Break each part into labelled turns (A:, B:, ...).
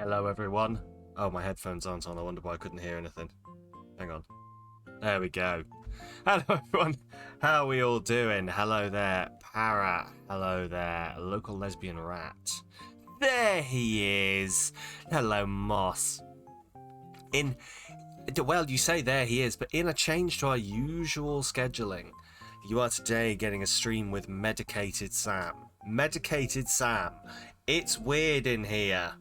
A: Hello, everyone. Oh, my headphones aren't on. I wonder why I couldn't hear anything. Hang on. There we go. Hello, everyone. How are we all doing? Hello there, Parrot. Hello there, local lesbian rat. There he is. Hello, Moss. Well, you say there he is, but in a change to our usual scheduling, you are today getting a stream with Medicated Sam. Medicated Sam. It's weird in here.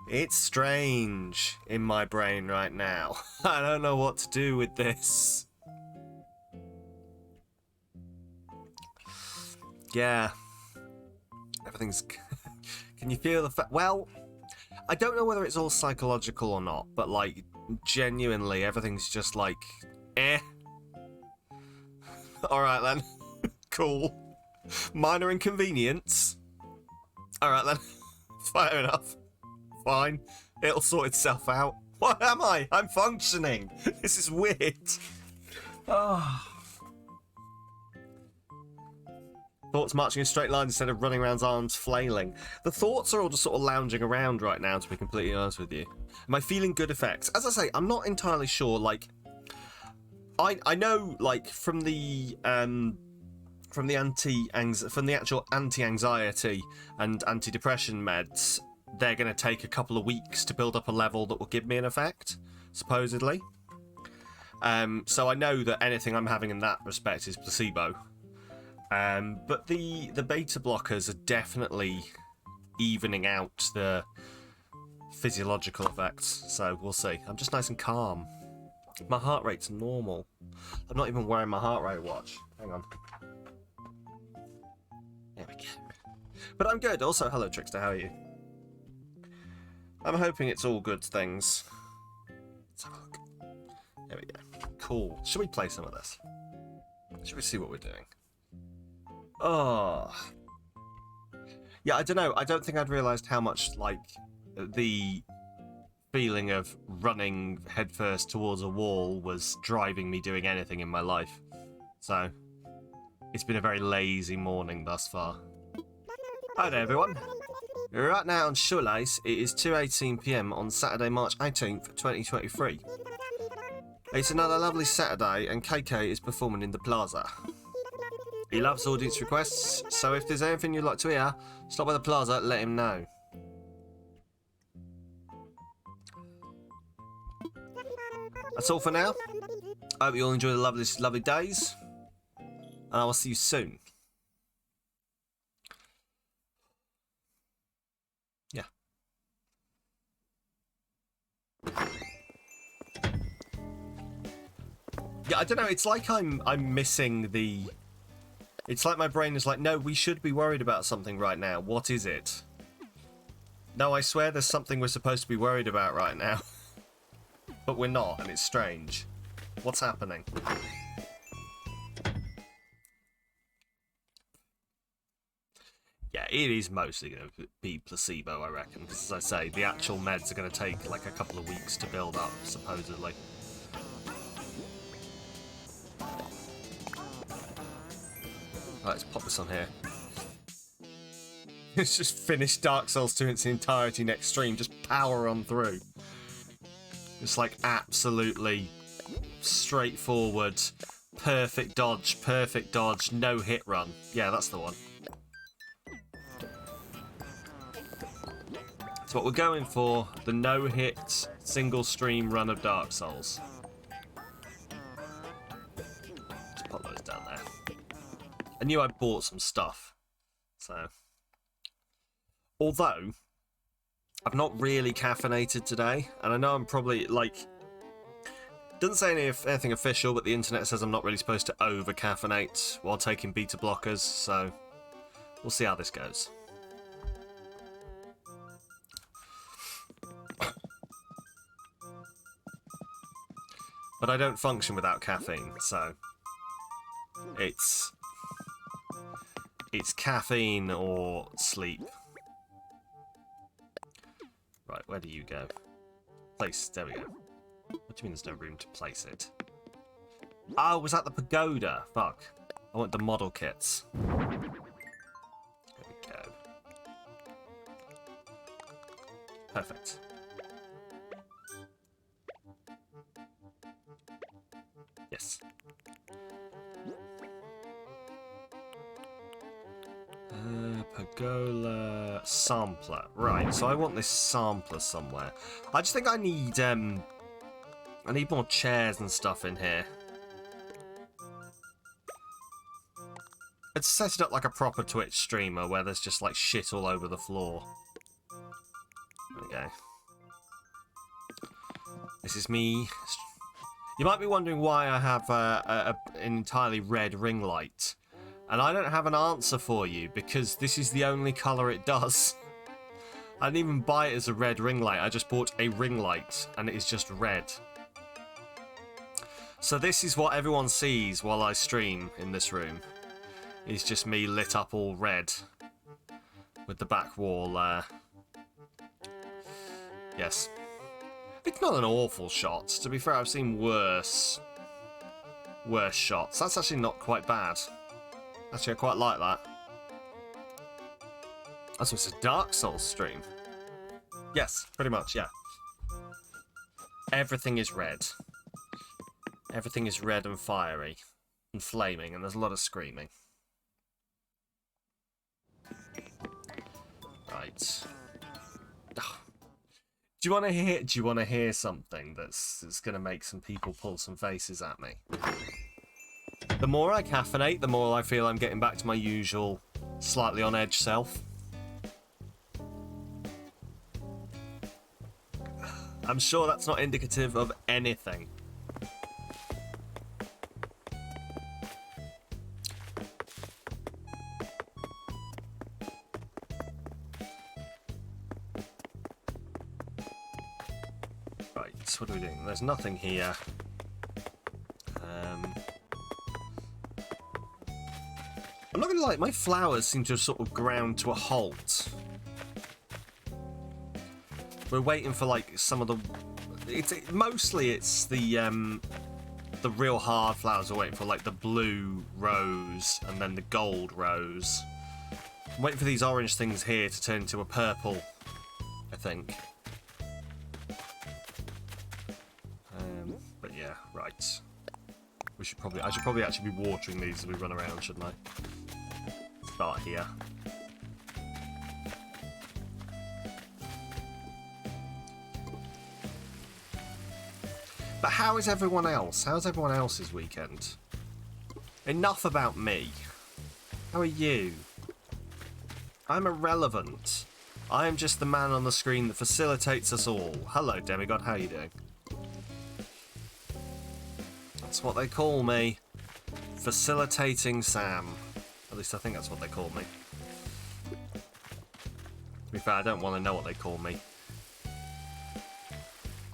A: It's strange in my brain right now. I don't know what to do with this. Yeah. Everything's... Can you feel the fact? Well, I don't know whether it's all psychological or not, but, like, genuinely, everything's just like, eh. Alright then. Cool. Minor inconvenience. Alright then. Fair enough. Fine. It'll sort itself out. What am I? I'm functioning. This is weird. Oh. Thoughts marching in straight lines instead of running around arms flailing. The thoughts are all just sort of lounging around right now, to be completely honest with you. Am I feeling good effects? As I say, I'm not entirely sure. Like, I know, like, from the actual anti-anxiety and anti-depression meds, they're going to take a couple of weeks to build up a level that will give me an effect, supposedly. So I know that anything I'm having in that respect is placebo. But the beta blockers are definitely evening out the physiological effects, so we'll see. I'm just nice and calm. My heart rate's normal. I'm not even wearing my heart rate watch. Hang on. There we go. But I'm good. Also, hello Trickster, how are you? I'm hoping it's all good things. Let's have a look. There we go. Cool. Should we play some of this? Should we see what we're doing? Oh. Yeah, I don't know. I don't think I'd realised how much, like, the feeling of running headfirst towards a wall was driving me doing anything in my life. So, it's been a very lazy morning thus far. Hi there, everyone. Right now on Shoelace, it is 2:18 PM on Saturday, March 18th, 2023. It's another lovely Saturday, and KK is performing in the plaza. He loves audience requests, so if there's anything you'd like to hear, stop by the plaza, let him know. That's all for now. I hope you all enjoy the lovely days, and I will see you soon. Yeah. Yeah, I don't know, it's like I'm missing the... It's like my brain is like, no, we should be worried about something right now. What is it? No, I swear there's something we're supposed to be worried about right now. But we're not, and it's strange. What's happening? Yeah, it is mostly going to be placebo, I reckon. Because, as I say, the actual meds are going to take, like, a couple of weeks to build up, supposedly. Right, let's pop this on here. Let's just finish Dark Souls 2 in its entirety next stream. Just power on through. It's like absolutely straightforward, perfect dodge, no hit run. Yeah, that's the one. That's what we're going for. The no hit, single stream run of Dark Souls. Just pop those down there. I knew I bought some stuff, so... Although, I've not really caffeinated today, and I know I'm probably, like... Doesn't say anything official, but the internet says I'm not really supposed to over-caffeinate while taking beta blockers, so... We'll see how this goes. But I don't function without caffeine, so... It's caffeine or sleep. Right, where do you go? Place, there we go. What do you mean there's no room to place it? Oh, was that the pagoda? Fuck. I want the model kits. There we go. Perfect. Yes. Pergola sampler. Right, so I want this sampler somewhere. I just think I need more chairs and stuff in here. Let's set it up like a proper Twitch streamer where there's just like shit all over the floor. There we go. This is me. You might be wondering why I have an entirely red ring light. And I don't have an answer for you, because this is the only colour it does. I didn't even buy it as a red ring light, I just bought a ring light, and it is just red. So this is what everyone sees while I stream in this room. It's just me lit up all red. With the back wall, yes. It's not an awful shot. To be fair, I've seen worse shots. That's actually not quite bad. Actually, I quite like that. Oh, so it's a Dark Souls stream. Yes, pretty much, yeah. Everything is red. Everything is red and fiery. And flaming, and there's a lot of screaming. Right. Ugh. Do you want to hear something that's going to make some people pull some faces at me? The more I caffeinate, the more I feel I'm getting back to my usual slightly on edge self. I'm sure that's not indicative of anything. Right, what are we doing? There's nothing here. I'm not gonna lie, my flowers seem to have sort of ground to a halt. We're waiting for like some of the. Mostly it's the real hard flowers we're waiting for, like the blue rose and then the gold rose. I'm waiting for these orange things here to turn into a purple, I think. But yeah, right. I should probably actually be watering these as we run around, shouldn't I? Start here. But how is everyone else? How's everyone else's weekend? Enough about me. How are you? I'm irrelevant. I am just the man on the screen that facilitates us all. Hello, Demigod. How are you doing? That's what they call me. Facilitating Sam. At least I think that's what they call me. To be fair, I don't want to know what they call me.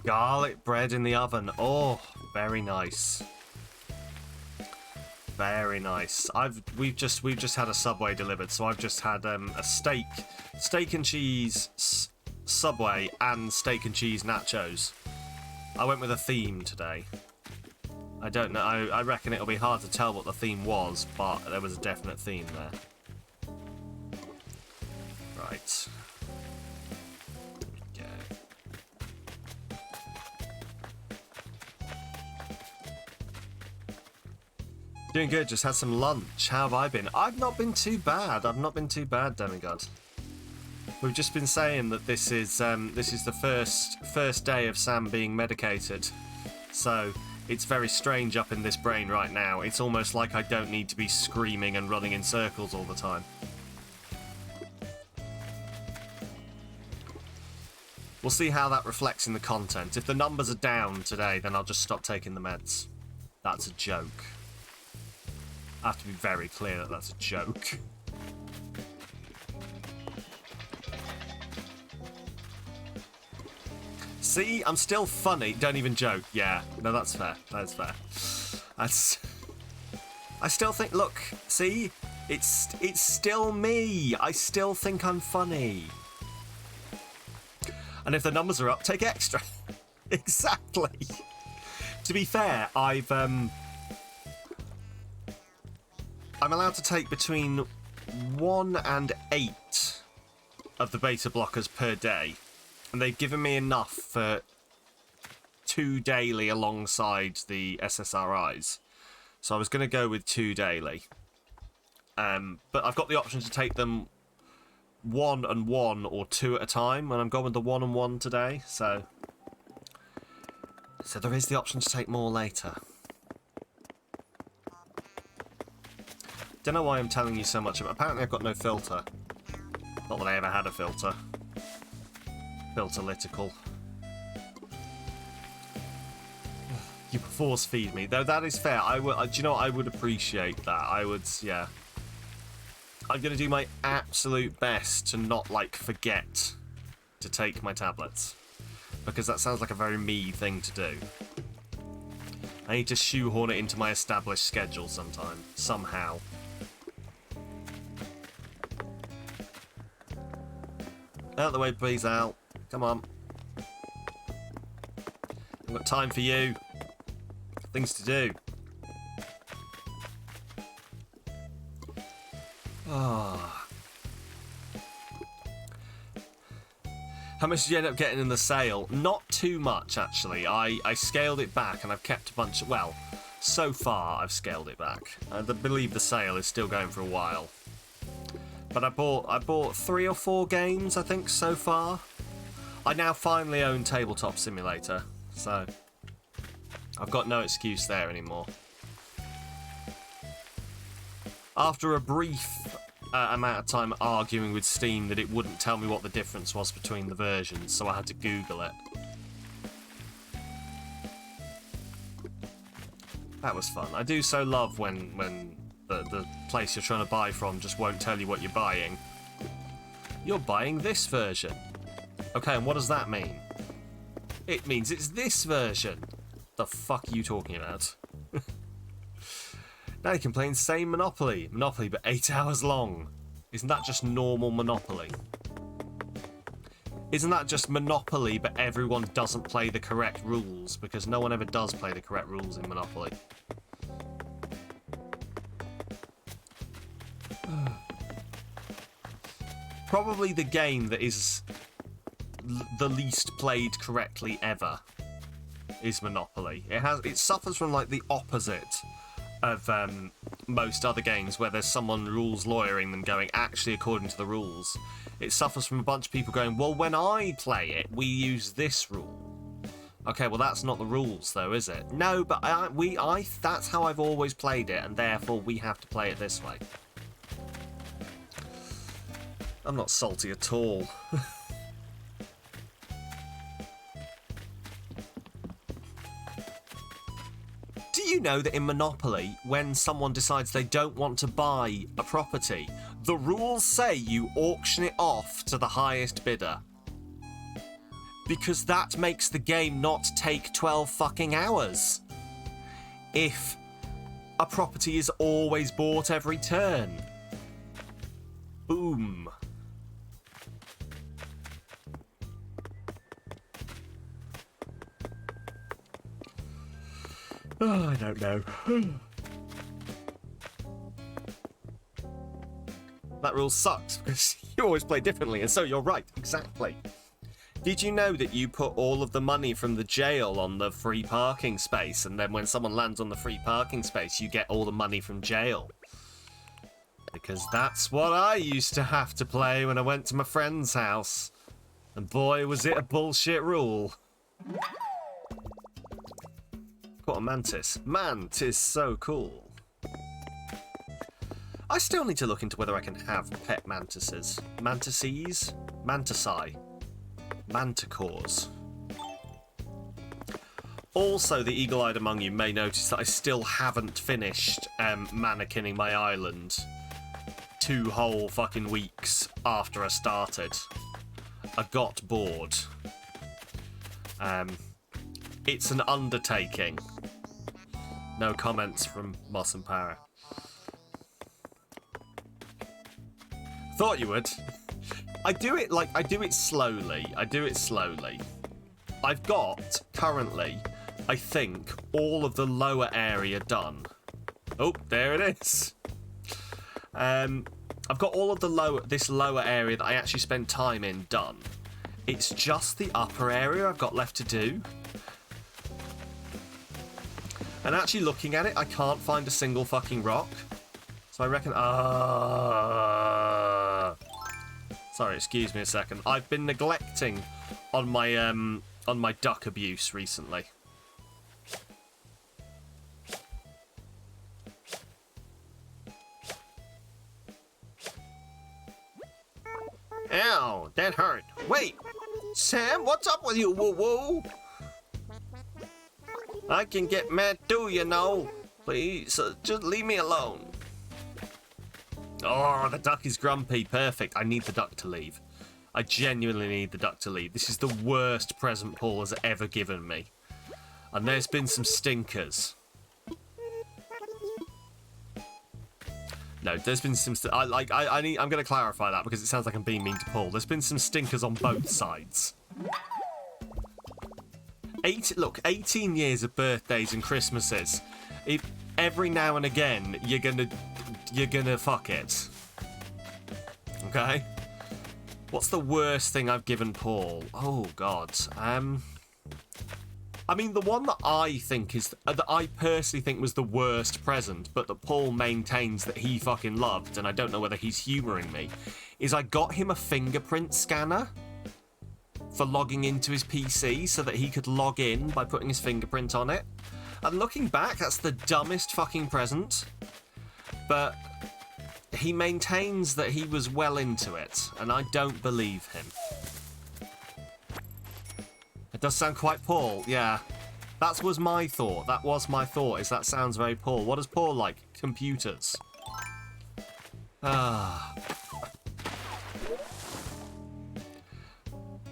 A: Garlic bread in the oven. Oh, very nice. Very nice. We've just had a Subway delivered, so I've just had a steak and cheese Subway and steak and cheese nachos. I went with a theme today. I don't know. I reckon it'll be hard to tell what the theme was, but there was a definite theme there. Right. Doing good, just had some lunch. How have I been? I've not been too bad. I've not been too bad, Demigod. We've just been saying that this is the first day of Sam being medicated. So it's very strange up in this brain right now. It's almost like I don't need to be screaming and running in circles all the time. We'll see how that reflects in the content. If the numbers are down today, then I'll just stop taking the meds. That's a joke. I have to be very clear that that's a joke. See, I'm still funny. Don't even joke. Yeah, no, that's fair. That's fair. I still think. Look, see, it's still me. I still think I'm funny. And if the numbers are up, take extra. Exactly. To be fair, I'm allowed to take between 1 and 8 of the beta blockers per day. And they've given me enough for 2 daily alongside the SSRIs. So I was going to go with 2 daily. But I've got the option to take them 1 and 1 or 2 at a time, and I'm going with the 1 and 1 today, so there is the option to take more later. Don't know why I'm telling you so much about. Apparently I've got no filter. Not that I ever had a filter. Filterlitical. You force feed me, though. That is fair. I would. Do you know what? I would appreciate that. I would. Yeah. I'm gonna do my absolute best to not like forget to take my tablets, because that sounds like a very me thing to do. I need to shoehorn it into my established schedule somehow. Out of the way, please, Al. Come on. I've got time for you. Things to do. Ah. How much did you end up getting in the sale? Not too much, actually. I scaled it back, and I've kept a bunch of... Well, so far, I've scaled it back. I believe the sale is still going for a while. But I bought 3 or 4 games, I think, so far. I now finally own Tabletop Simulator, so I've got no excuse there anymore. After a brief amount of time arguing with Steam that it wouldn't tell me what the difference was between the versions, so I had to Google it. That was fun. I do so love when the place you're trying to buy from just won't tell you what you're buying. You're buying this version. Okay, and what does that mean? It means it's this version. The fuck are you talking about? Now you can play insane Monopoly. Monopoly, but 8 hours long. Isn't that just normal Monopoly? Isn't that just Monopoly, but everyone doesn't play the correct rules? Because no one ever does play the correct rules in Monopoly. Probably the game that is the least played correctly ever is Monopoly. It suffers from like the opposite of most other games where there's someone rules lawyering them going, actually according to the rules. It suffers from a bunch of people going, well, when I play it, we use this rule. Okay, well that's not the rules though, is it? No, but that's how I've always played it, and therefore we have to play it this way. I'm not salty at all. Do you know that in Monopoly, when someone decides they don't want to buy a property, the rules say you auction it off to the highest bidder? Because that makes the game not take 12 fucking hours. If a property is always bought every turn. Boom. Oh, I don't know. That rule sucks because you always play differently, and so you're right, exactly. Did you know that you put all of the money from the jail on the free parking space, and then when someone lands on the free parking space, you get all the money from jail? Because that's what I used to have to play when I went to my friend's house. And boy, was it a bullshit rule. Caught a mantis. Mantis, so cool. I still need to look into whether I can have pet mantises. Mantises? Mantici. Manticores. Also, the eagle-eyed among you may notice that I still haven't finished mannequinning my island 2 whole fucking weeks after I started. I got bored. It's an undertaking. No comments from Moss and Para. Thought you would. I do it slowly. I've got, currently, I think, all of the lower area done. Oh, there it is. I've got all of this lower area that I actually spend time in done. It's just the upper area I've got left to do. And actually looking at it, I can't find a single fucking rock. So I reckon... Sorry, excuse me a second. I've been neglecting on my duck abuse recently. Ow, that hurt. Wait, Sam, what's up with you, woo-woo? I can get mad too, you know. Please, just leave me alone. Oh, the duck is grumpy. Perfect. I need the duck to leave. I genuinely need the duck to leave. This is the worst present Paul has ever given me. And there's been some stinkers. No, there's been some... I'm going to clarify that because it sounds like I'm being mean to Paul. There's been some stinkers on both sides. Look, 18 years of birthdays and Christmases. Every now and again, you're gonna fuck it. Okay? What's the worst thing I've given Paul? Oh, God. I mean, the one that I think is... that I personally think was the worst present, but that Paul maintains that he fucking loved, and I don't know whether he's humouring me, is I got him a fingerprint scanner for logging into his PC so that he could log in by putting his fingerprint on it. And looking back, that's the dumbest fucking present. But he maintains that he was well into it, and I don't believe him. It does sound quite Paul, yeah. That was my thought. That was my thought, is that sounds very Paul. What does Paul like? Computers. Ah.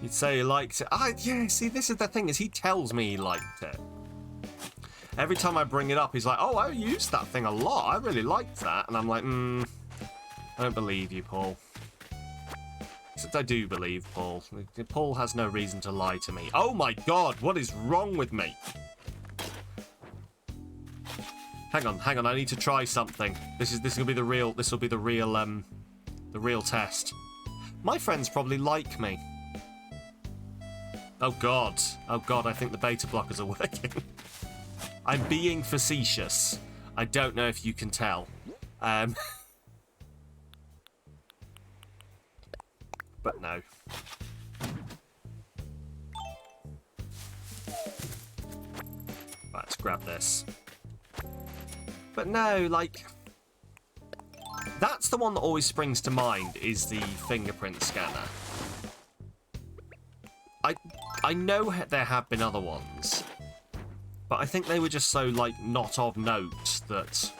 A: You'd say he liked it. Yeah, see, this is the thing, is he tells me he liked it. Every time I bring it up, he's like, oh, I used that thing a lot. I really liked that. And I'm like, I don't believe you, Paul. Except I do believe Paul. Paul has no reason to lie to me. Oh my God, what is wrong with me? Hang on, I need to try something. This will be the real test. My friends probably like me. Oh God, I think the beta blockers are working. I'm being facetious. I don't know if you can tell. But no. Let's grab this. But no, like... That's the one that always springs to mind, is the fingerprint scanner. I know there have been other ones, but I think they were just so, like, not of note that...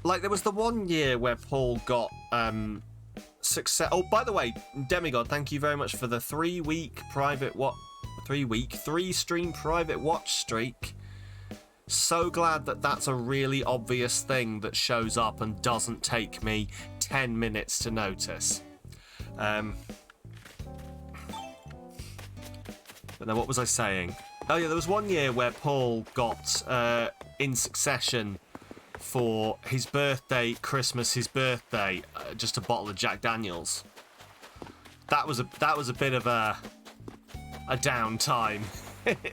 A: Like, there was the one year where Paul got, success... Oh, by the way, Demigod, thank you very much for the 3-week private... 3-stream private watch streak. So glad that that's a really obvious thing that shows up and doesn't take me 10 minutes to notice. But then what was I saying? Oh yeah, there was one year where Paul got in succession for his birthday, Christmas, his birthday, just a bottle of Jack Daniels. That was a bit of a down time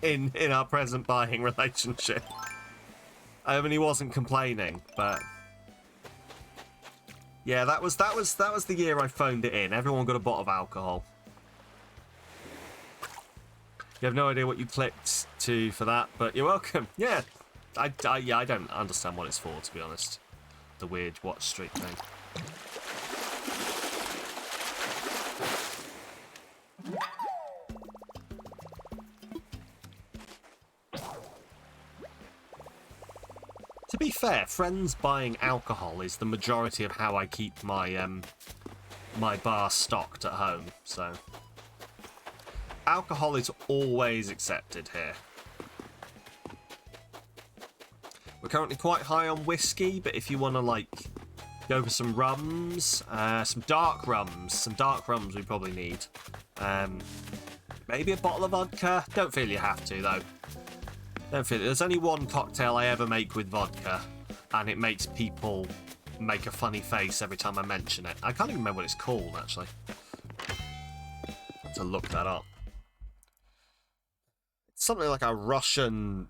A: in our present buying relationship. I mean, he wasn't complaining, but yeah, that was the year I phoned it in. Everyone got a bottle of alcohol. You have no idea what you clicked to for that, but you're welcome. Yeah, I don't understand what it's for, to be honest. The weird watch streak thing. To be fair, friends buying alcohol is the majority of how I keep my my bar stocked at home, so... Alcohol is always accepted here. We're currently quite high on whiskey, but if you want to, like, go for some rums, some dark rums we probably need. Maybe a bottle of vodka. Don't feel you have to, though. Don't feel it. There's only one cocktail I ever make with vodka, and it makes people make a funny face every time I mention it. I can't even remember what it's called, actually. have to look that up. It's something like a Russian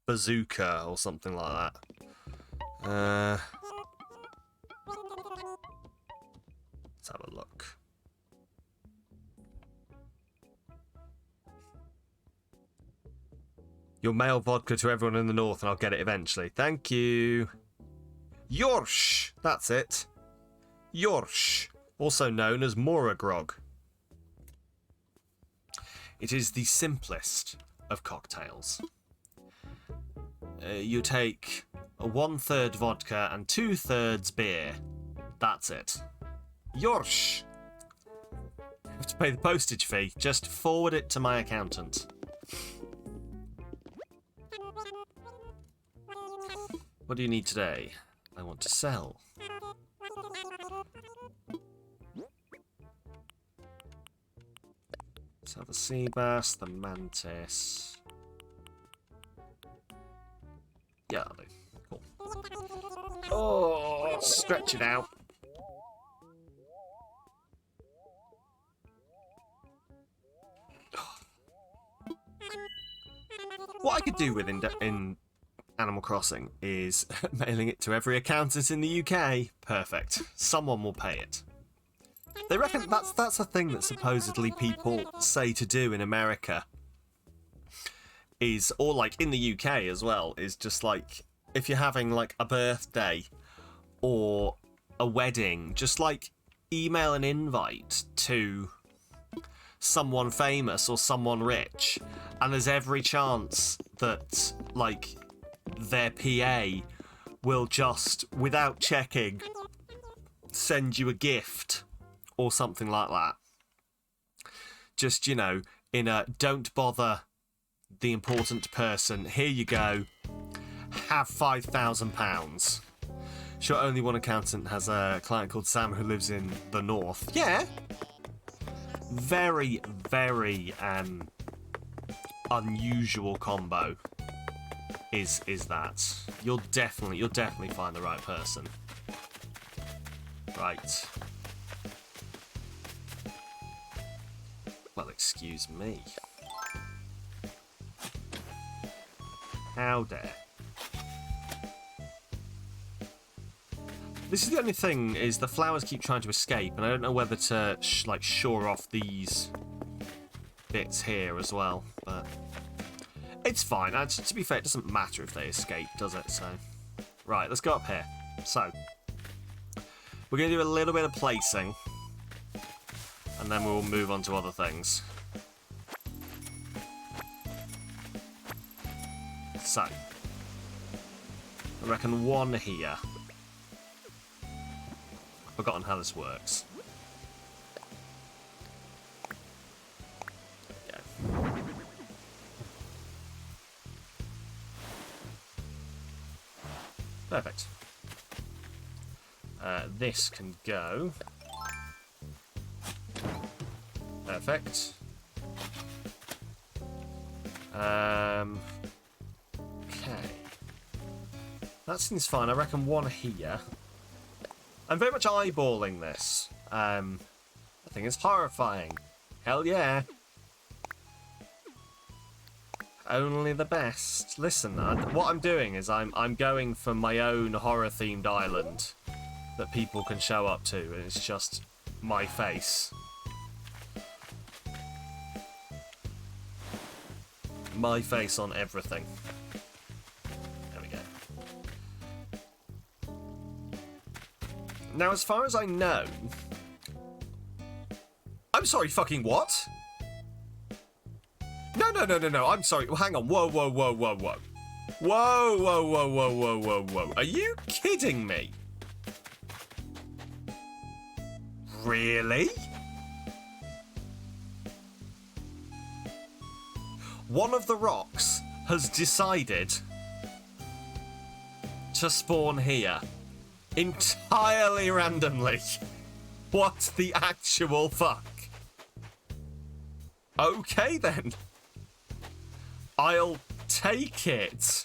A: bazooka or something like that. Let's have a look. You'll mail vodka to everyone in the north and I'll get it eventually. Thank you. Yorsh! That's it. Yorsh. Also known as Moragrog. It is the simplest of cocktails. You take 1/3 vodka and 2/3 beer. That's it. Yorsh! You have to pay the postage fee. Just forward it to my accountant. What do you need today? I want to sell. Let's have the sea bass, the mantis. Yeah, that'll do. Cool. Oh, stretch it out. What I could do with in Animal Crossing is mailing it to every accountant in the UK. Perfect. Someone will pay it. They reckon that's a thing that supposedly people say to do in America. Is, or like in the UK as well, is just like if you're having like a birthday or a wedding, just like email an invite to someone famous or someone rich, and there's every chance that like their PA will just, without checking, send you a gift or something like that. Just, you know, in a don't bother the important person, here you go, have £5,000. Sure, only one accountant has a client called Sam who lives in the north. Yeah. Very, very unusual combo is that. You'll definitely find the right person. Right. Well, excuse me. How dare. This is the only thing, is the flowers keep trying to escape, and I don't know whether to shore off these bits here as well, but it's fine. To be fair, it doesn't matter if they escape, does it? So, right, let's go up here. So, we're going to do a little bit of placing, and then we'll move on to other things. So, I reckon one here. Forgotten how this works. There we go. Perfect. This can go. Perfect. Okay. That seems fine. I reckon one here. I'm very much eyeballing this. I think it's horrifying. Hell yeah. Only the best. Listen, what I'm doing is I'm going for my own horror-themed island that people can show up to, and it's just my face. My face on everything. There we go. Now, as far as I know... I'm sorry, fucking what? No, I'm sorry. Hang on. Whoa. Whoa. Are you kidding me? Really? One of the rocks has decided to spawn here. Entirely randomly. What the actual fuck? Okay then. I'll take it,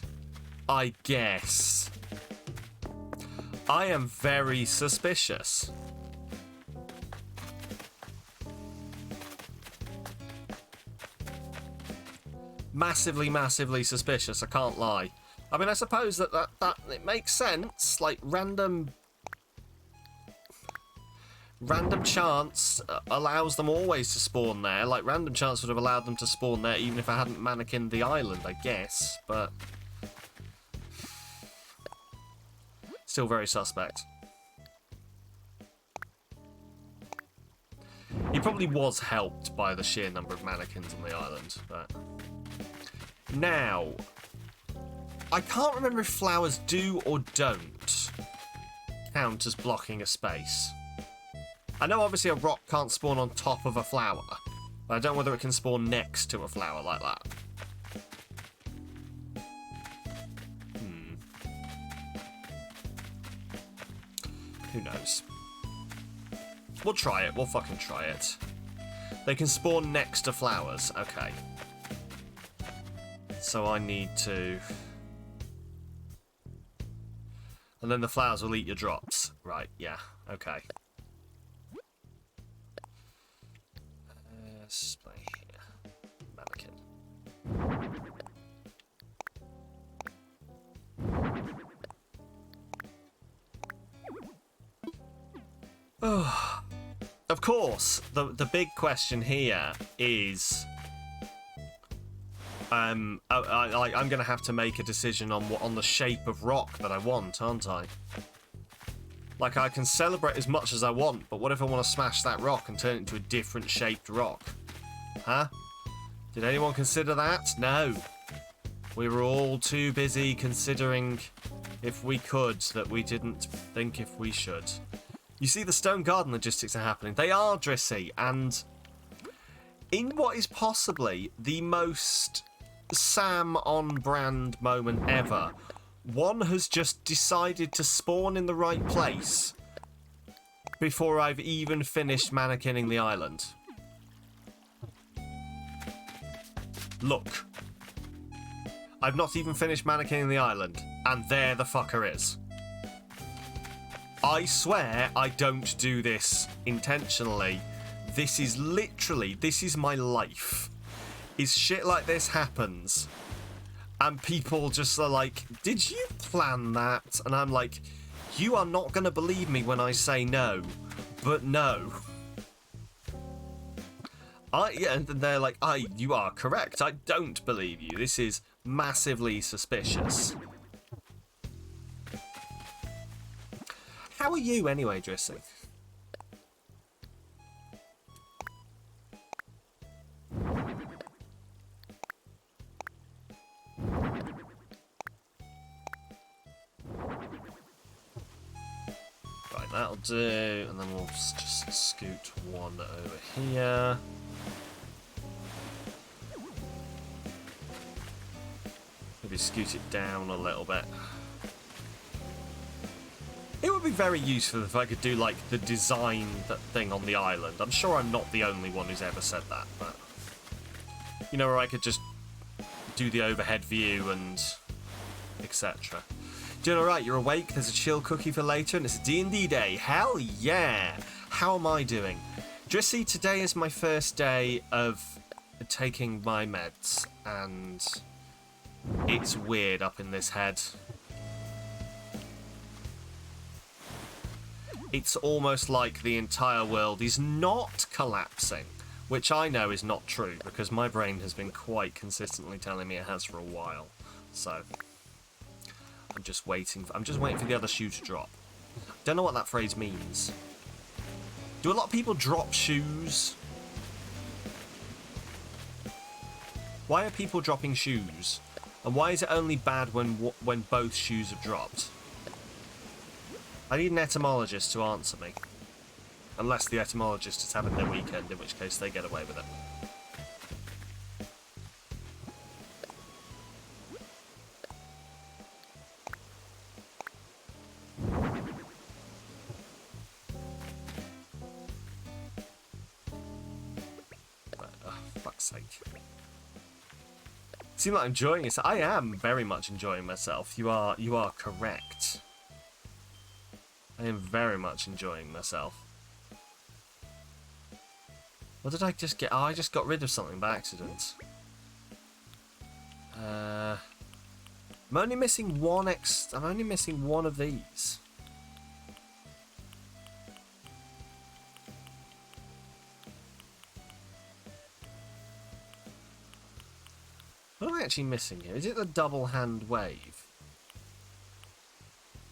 A: I guess. I am very suspicious. massively, massively suspicious, I can't lie. I mean, I suppose that it makes sense. Like, random chance allows them always to spawn there. Like, random chance would have allowed them to spawn there even if I hadn't mannequined the island, I guess. But still very suspect. He probably was helped by the sheer number of mannequins on the island, but... Now, I can't remember if flowers do or don't count as blocking a space. I know obviously a rock can't spawn on top of a flower, but I don't know whether it can spawn next to a flower like that. Who knows? We'll try it. We'll fucking try it. They can spawn next to flowers. Okay. So I need to... And then the flowers will eat your drops. Right, yeah. Okay. Display here. Mannequin. Oh. Of course, the big question here is, I'm going to have to make a decision on the shape of rock that I want, aren't I? Like, I can celebrate as much as I want, but what if I want to smash that rock and turn it into a different shaped rock? Huh? Did anyone consider that? No. We were all too busy considering if we could that we didn't think if we should. You see, the stone garden logistics are happening. They are, Drissy, and in what is possibly the most Sam on-brand moment ever, one has just decided to spawn in the right place before I've even finished mannequinning the island. Look. I've not even finished mannequinning the island, and there the fucker is. I swear I don't do this intentionally. This is literally, this is my life. Is shit like this happens. And people just are like, did you plan that? And I'm like, you are not going to believe me when I say no. But no. Yeah, and they're like, you are correct. I don't believe you. This is massively suspicious. How are you anyway, Drissy? Right, that'll do, and then we'll just scoot one over here. Maybe scoot it down a little bit. It would be very useful if I could do, like, the design thing on the island. I'm sure I'm not the only one who's ever said that, but... You know, where I could just do the overhead view and... etc. Doing alright, you're awake, there's a chill cookie for later, and it's a D&D day. Hell yeah! How am I doing? Drissy, today is my first day of taking my meds, and... it's weird up in this head. It's almost like the entire world is not collapsing, which I know is not true, because my brain has been quite consistently telling me it has for a while. So, I'm just waiting for the other shoe to drop. Don't know what that phrase means. Do a lot of people drop shoes? Why are people dropping shoes? And why is it only bad when both shoes have dropped? I need an etymologist to answer me. Unless the etymologist is having their weekend, in which case they get away with it. Fuck's sake. Seem like I'm enjoying it. I am very much enjoying myself. You are correct. I am very much enjoying myself. What did I just get? Oh, I just got rid of something by accident. I'm only missing one I'm only missing one of these. What am I actually missing here? Is it the double hand wave?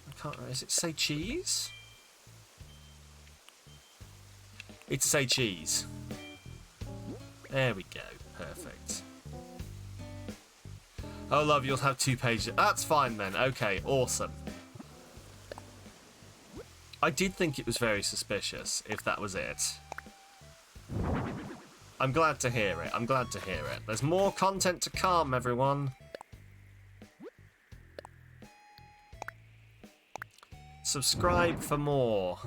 A: I can't remember. Is it say cheese? It's say cheese. There we go. Perfect. Oh, love, you'll have 2 pages. That's fine then. Okay, awesome. I did think it was very suspicious, if that was it. I'm glad to hear it. I'm glad to hear it. There's more content to come, everyone. Subscribe for more.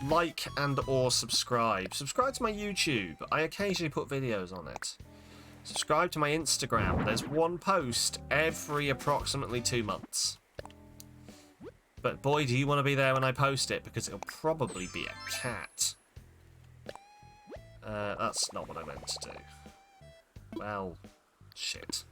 A: Like and or subscribe. Subscribe to my YouTube. I occasionally put videos on it. Subscribe to my Instagram. There's one post every approximately 2 months. But boy, do you want to be there when I post it, because it'll probably be a cat. That's not what I meant to do. Well, shit.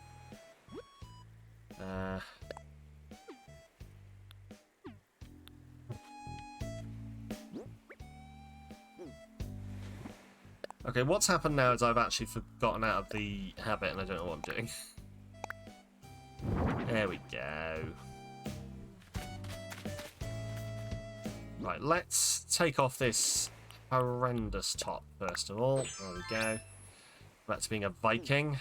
A: Okay, what's happened now is I've actually forgotten out of the habit and I don't know what I'm doing. There we go. Right, let's take off this horrendous top first of all. There we go. Back to being a Viking.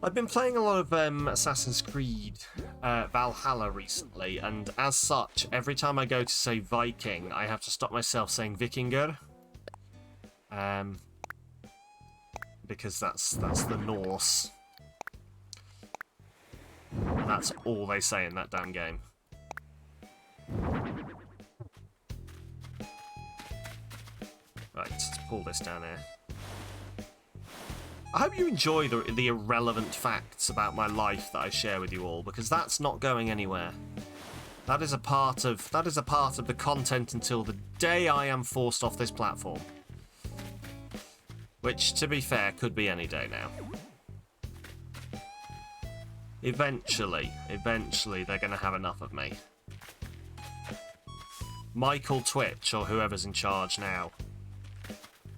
A: I've been playing a lot of Assassin's Creed Valhalla recently, and as such, every time I go to say Viking, I have to stop myself saying Vikinger. Because that's the Norse. And that's all they say in that damn game. Right, let's pull this down here. I hope you enjoy the irrelevant facts about my life that I share with you all, because that's not going anywhere. That is a part of the content until the day I am forced off this platform. Which, to be fair, could be any day now. Eventually, they're going to have enough of me. Michael Twitch, or whoever's in charge now,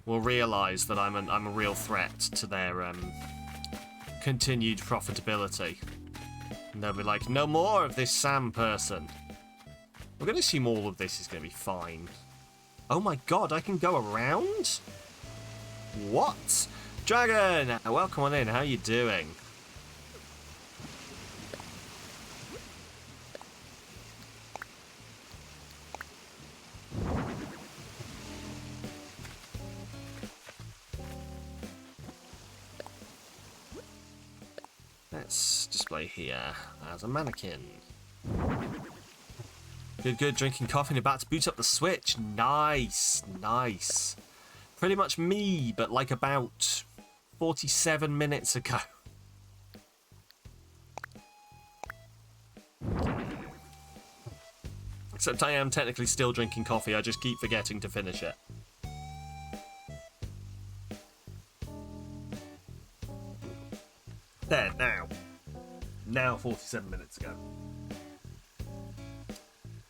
A: will realise that I'm a real threat to their continued profitability. And they'll be like, no more of this Sam person. We're going to assume all of this is going to be fine. Oh my god, I can go around? What? Dragon! Welcome on in, how you doing? Let's display here as a mannequin. Good, drinking coffee and about to boot up the Switch. Nice, nice. Pretty much me, but like about 47 minutes ago. Except I am technically still drinking coffee, I just keep forgetting to finish it. There, now. Now 47 minutes ago.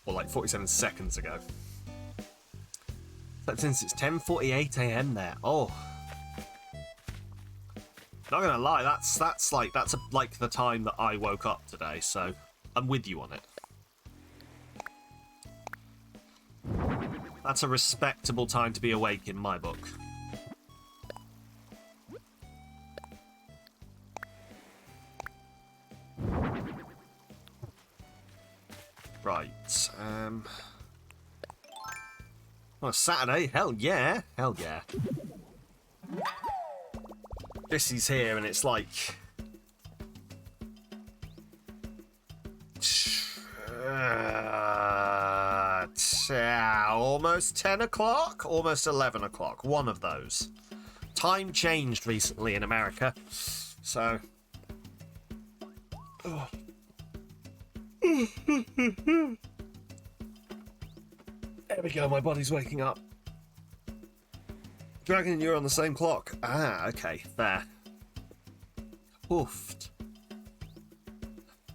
A: Or like 47 seconds ago. But since it's 10:48 AM there. Oh. Not gonna lie, that's like the time that I woke up today, so I'm with you on it. That's a respectable time to be awake in my book. Right, oh, Saturday? Hell yeah! Hell yeah. This is here and it's like... almost 10 o'clock? Almost 11 o'clock. One of those. Time changed recently in America, so... Oh. There we go, my body's waking up. Dragon and you're on the same clock. Ah, okay, fair. Oofed.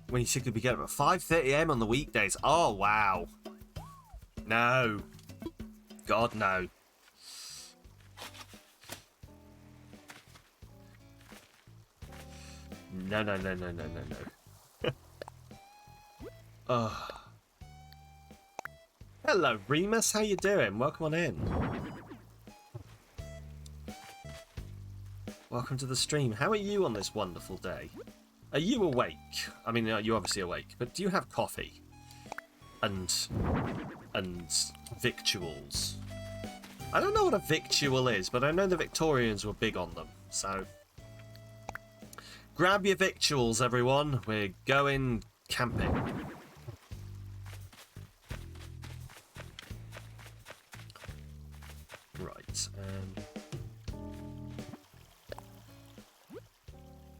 A: When you think you'd be getting up at 5:30 AM on the weekdays. Oh, wow. No. God, no. No, no, no, no, no, no, no. Oh. Hello, Remus. How you doing? Welcome on in. Welcome to the stream. How are you on this wonderful day? Are you awake? I mean, you're obviously awake, but do you have coffee? And victuals? I don't know what a victual is, but I know the Victorians were big on them, so... Grab your victuals, everyone. We're going camping. Right,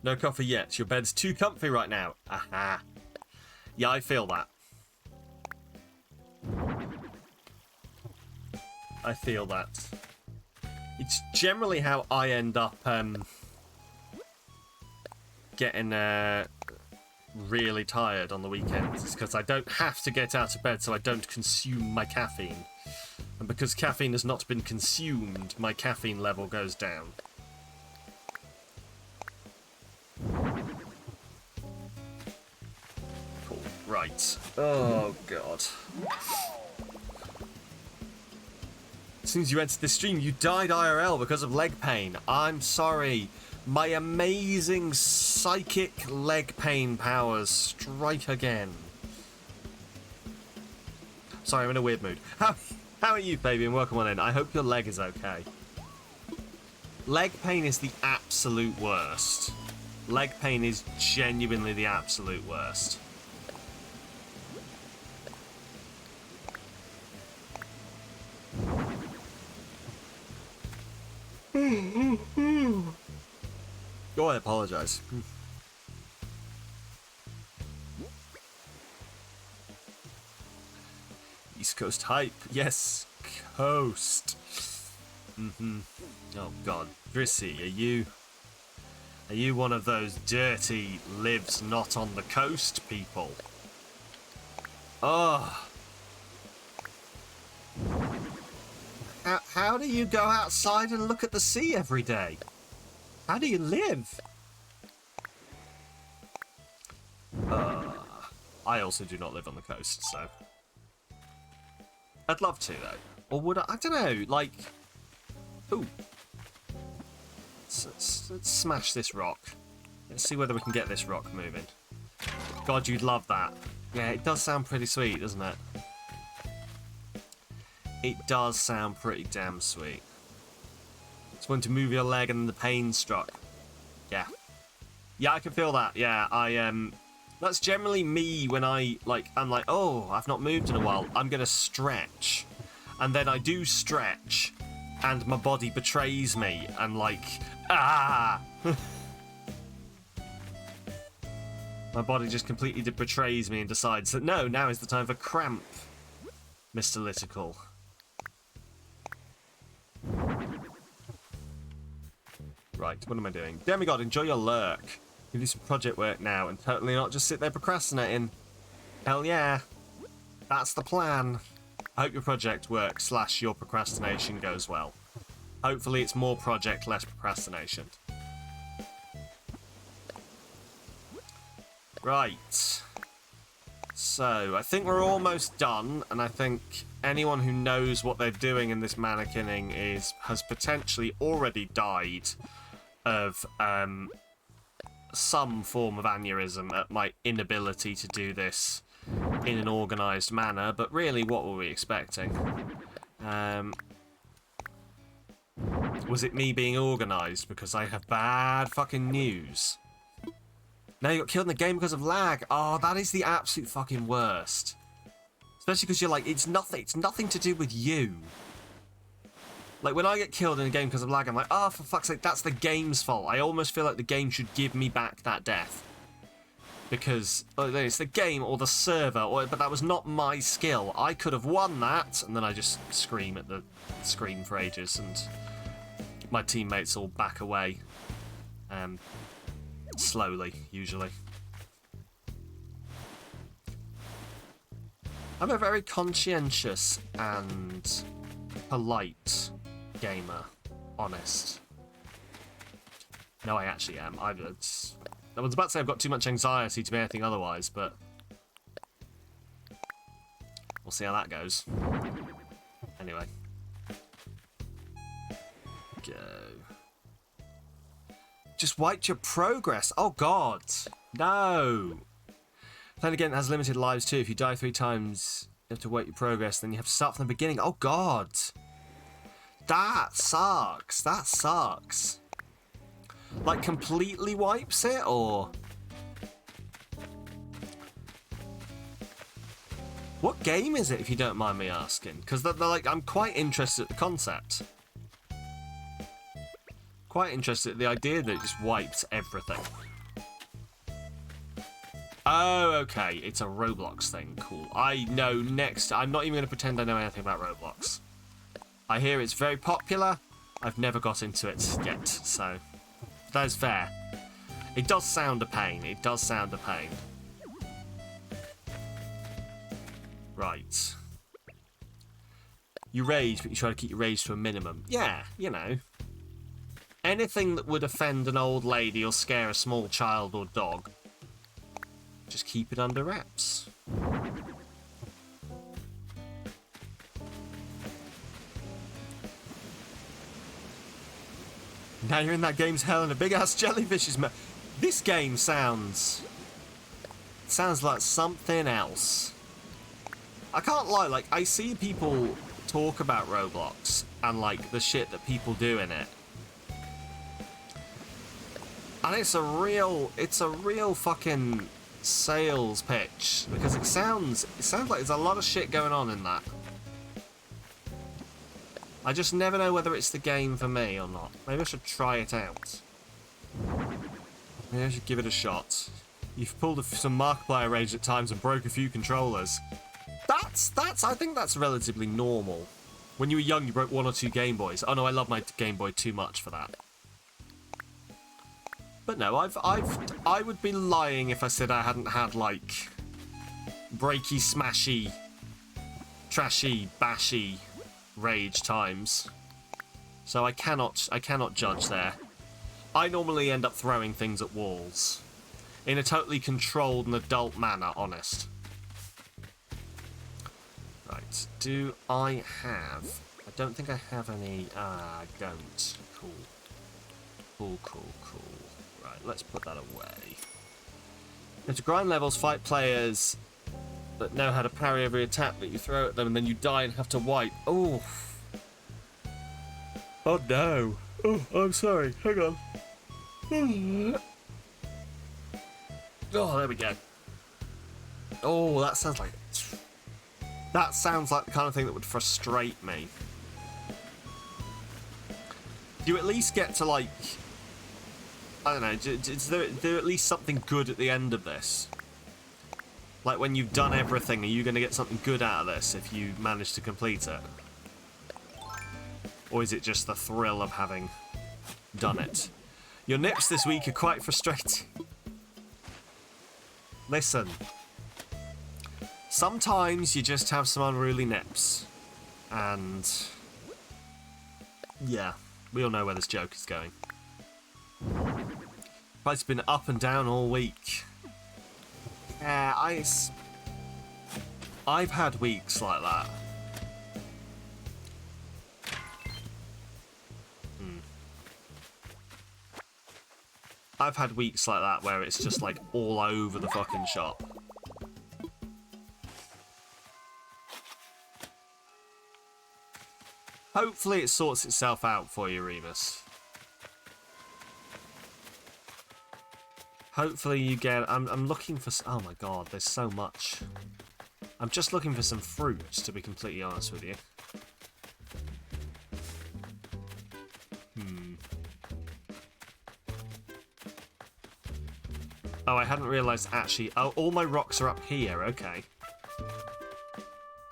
A: no coffee yet. Your bed's too comfy right now. Aha. Yeah, I feel that. I feel that. It's generally how I end up getting really tired on the weekends. It's because I don't have to get out of bed, so I don't consume my caffeine. And because caffeine has not been consumed, my caffeine level goes down. Cool. Right. Oh, God. As soon as you entered the stream, you died IRL because of leg pain. I'm sorry. My amazing psychic leg pain powers strike again. Sorry, I'm in a weird mood. How are you, Fabian? Welcome on in. I hope your leg is okay. Leg pain is the absolute worst. Leg pain is genuinely the absolute worst. Go ahead, apologise. East Coast hype. Yes, coast. Oh God, Drissy, are you one of those dirty lives not on the coast people? Oh. How do you go outside and look at the sea every day? How do you live? I also do not live on the coast, so... I'd love to, though. Or would I? I don't know, like... Ooh. Let's smash this rock. Let's see whether we can get this rock moving. God, you'd love that. Yeah, it does sound pretty sweet, doesn't it? It does sound pretty damn sweet. It's going to move your leg and the pain struck. Yeah. Yeah, I can feel that. Yeah, that's generally me when I'm like, oh, I've not moved in a while. I'm going to stretch. And then I do stretch. And my body betrays me. And like, ah! My body just completely betrays me and decides that no, now is the time for cramp, Mr. Litical. Right, what am I doing? Demigod, enjoy your lurk. You do some project work now and totally not just sit there procrastinating. Hell yeah. That's the plan. I hope your project work / your procrastination goes well. Hopefully it's more project, less procrastination. Right. So, I think we're almost done, and I think anyone who knows what they're doing in this mannequinning has potentially already died of some form of aneurysm at my inability to do this in an organised manner, but really, what were we expecting? Was it me being organised? Because I have bad fucking news. Now you got killed in the game because of lag. Oh, that is the absolute fucking worst. Especially because you're like, it's nothing to do with you. Like, when I get killed in a game because of lag, I'm like, oh, for fuck's sake, that's the game's fault. I almost feel like the game should give me back that death. Because it's the game or the server, but that was not my skill. I could have won that, and then I just scream at the screen for ages, and my teammates all back away. Slowly, usually. I'm a very conscientious and polite gamer. Honest. No, I actually am. I was about to say I've got too much anxiety to be anything otherwise, but we'll see how that goes. Anyway. Go. Just wiped your progress. Oh, God. No. Then again, it has limited lives too. If you die 3 times, you have to wipe your progress, then you have to start from the beginning. Oh, God. That sucks. That sucks. Like, completely wipes it, or... What game is it, if you don't mind me asking? Because they're like, I'm quite interested at the concept. Quite interested at the idea that it just wipes everything. Oh, okay. It's a Roblox thing. Cool. I know next... I'm not even going to pretend I know anything about Roblox. I hear it's very popular. I've never got into it yet, so... That's fair. It does sound a pain. It does sound a pain. Right. You rage, but you try to keep your rage to a minimum. Yeah, you know. Anything that would offend an old lady or scare a small child or dog, just keep it under wraps. Now you're in that game's hell and a big-ass jellyfish is... This game sounds like something else. I can't lie, like, I see people talk about Roblox and, like, the shit that people do in it. And it's a real fucking sales pitch, because it sounds like there's a lot of shit going on in that. I just never know whether it's the game for me or not. Maybe I should try it out. Maybe I should give it a shot. You've pulled some Markiplier rage at times and broke a few controllers. I think that's relatively normal. When you were young, you broke 1 or 2 Game Boys. Oh no, I love my Game Boy too much for that. But no, I would be lying if I said I hadn't had, like, breaky, smashy, trashy, bashy rage times. So I cannot judge there. I normally end up throwing things at walls. In a totally controlled and adult manner, honest. Right, do I have... I don't think I have any... I don't. Cool. Cool. Right, let's put that away. You have to grind levels, fight players that know how to parry every attack that you throw at them, and then you die and have to wipe. Oh. Oh no. Oh, I'm sorry. Hang on. Oh, there we go. Oh, that sounds like the kind of thing that would frustrate me. Do you at least get to, like, I don't know, is there at least something good at the end of this? Like, when you've done everything, are you going to get something good out of this if you manage to complete it? Or is it just the thrill of having done it? Your nips this week are quite frustrating. Listen. Sometimes you just have some unruly nips. And... yeah, we all know where this joke is going. Price has been up and down all week. Yeah, I've had weeks like that. I've had weeks like that where it's just, like, all over the fucking shop. Hopefully it sorts itself out for you, Remus. Hopefully you get... I'm looking for... Oh my god, there's so much. I'm just looking for some fruit, to be completely honest with you. Oh, I hadn't realised, actually... Oh, all my rocks are up here, okay.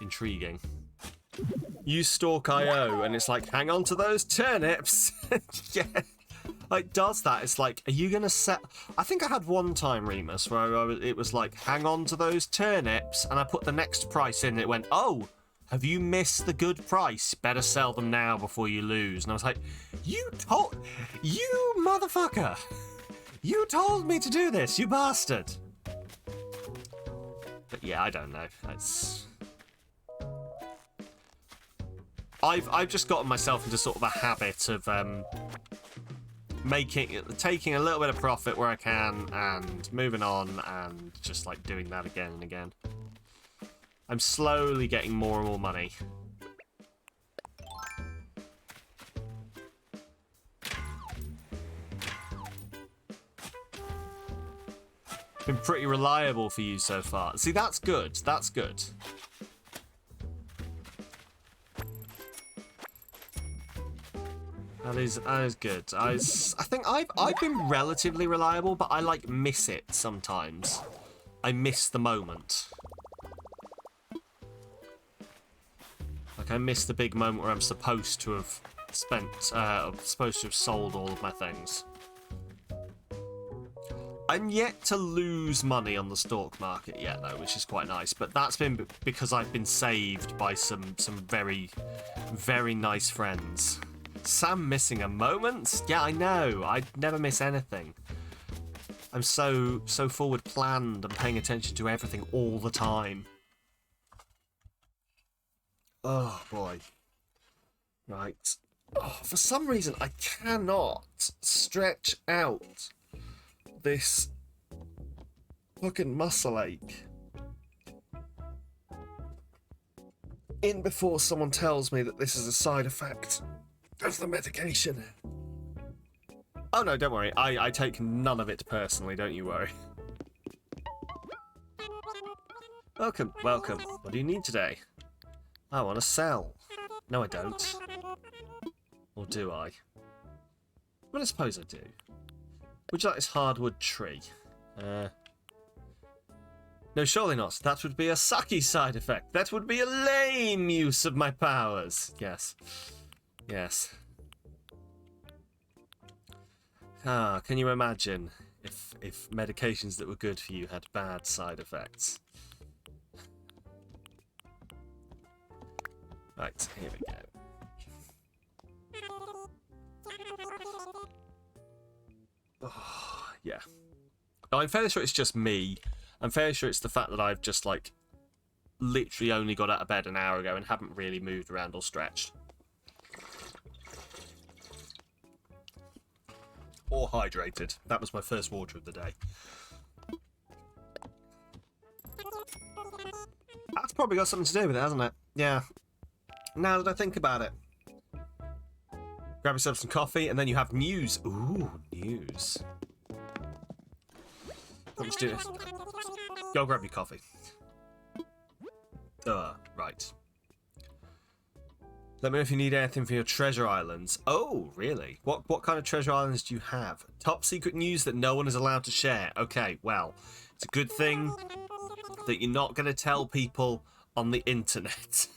A: Intriguing. Use Stalk.io, and it's like, hang on to those turnips. Yeah. It does that. It's like, are you going to set... I think I had one time, Remus, where it was like, hang on to those turnips, and I put the next price in, and it went, oh, have you missed the good price? Better sell them now before you lose. And I was like, you motherfucker! You told me to do this, you bastard! But yeah, I don't know. I've just gotten myself into sort of a habit of taking a little bit of profit where I can and moving on and just like doing that again and again. I'm slowly getting more and more money. Been pretty reliable for you so far. See, that's good. That's good. That is good. I think I've been relatively reliable, but I like miss it sometimes. I miss the moment. Like I miss the big moment where I'm supposed to have supposed to have sold all of my things. I'm yet to lose money on the stock market yet, though, which is quite nice. But that's been because I've been saved by some very, very nice friends. Sam missing a moment? Yeah, I know. I never miss anything. I'm so forward planned and paying attention to everything all the time. Oh boy. Right. Oh, for some reason, I cannot stretch out this fucking muscle ache in before someone tells me that this is a side effect of the medication. Oh no, don't worry. I take none of it personally, don't you worry. Welcome, welcome. What do you need today? I want to sell. No, I don't. Or do I? Well, I suppose I do. Would you like this hardwood tree? No, surely not. That would be a sucky side effect. That would be a lame use of my powers. Yes. Yes. Ah, can you imagine if medications that were good for you had bad side effects? Right, here we go. Oh, yeah. Oh, I'm fairly sure it's just me. I'm fairly sure it's the fact that I've just, like, literally only got out of bed an hour ago and haven't really moved around or stretched. Or hydrated. That was my first water of the day. That's probably got something to do with it, hasn't it? Yeah. Now that I think about it. Grab yourself some coffee, and then you have news. Ooh, news. Let's do this. Go grab your coffee. Right. Let me know if you need anything for your treasure islands. Oh, really? What kind of treasure islands do you have? Top secret news that no one is allowed to share. Okay, well, it's a good thing that you're not going to tell people on the internet.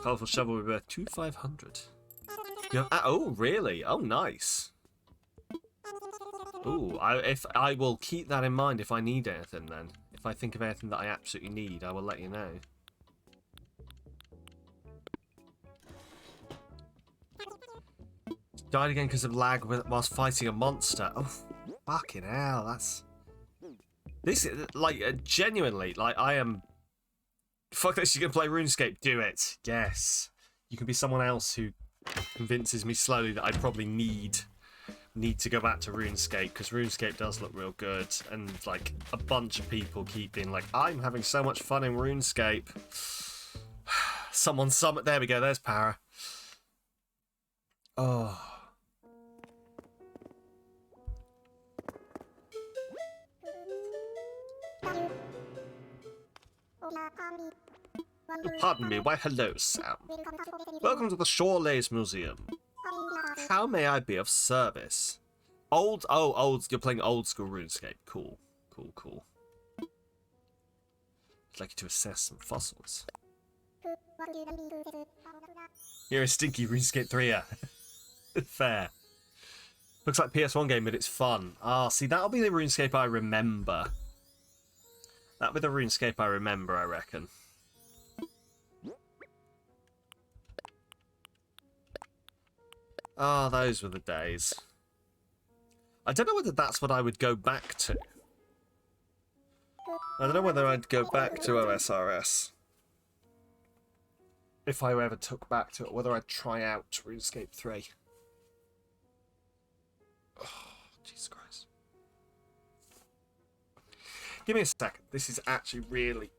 A: Colorful shovel will be worth 2,500. Oh, really? Oh, nice. Ooh, I will keep that in mind if I need anything then. If I think of anything that I absolutely need, I will let you know. Died again because of lag whilst fighting a monster. Oh, fucking hell, that's... This is, like, genuinely, like, I am... Fuck this, you can play RuneScape, do it. Yes. You can be someone else who convinces me slowly that I probably need to go back to RuneScape, because RuneScape does look real good, and like a bunch of people keep being like, I'm having so much fun in RuneScape. There we go, there's Para. Oh. Pardon me, why hello, Sam. Welcome to the Shorelays Museum. How may I be of service? old. You're playing old school RuneScape. Cool. I'd like you to assess some fossils. You're a stinky RuneScape 3er. Fair. Looks like PS1 game, but it's fun. Ah, see, that'll be the RuneScape I remember. That'll be the RuneScape I remember, I reckon. Ah, those were the days. I don't know whether that's what I would go back to. I don't know whether I'd go back to OSRS. If I ever took back to it, whether I'd try out RuneScape 3. Oh, Jesus Christ. Give me a second. This is actually really...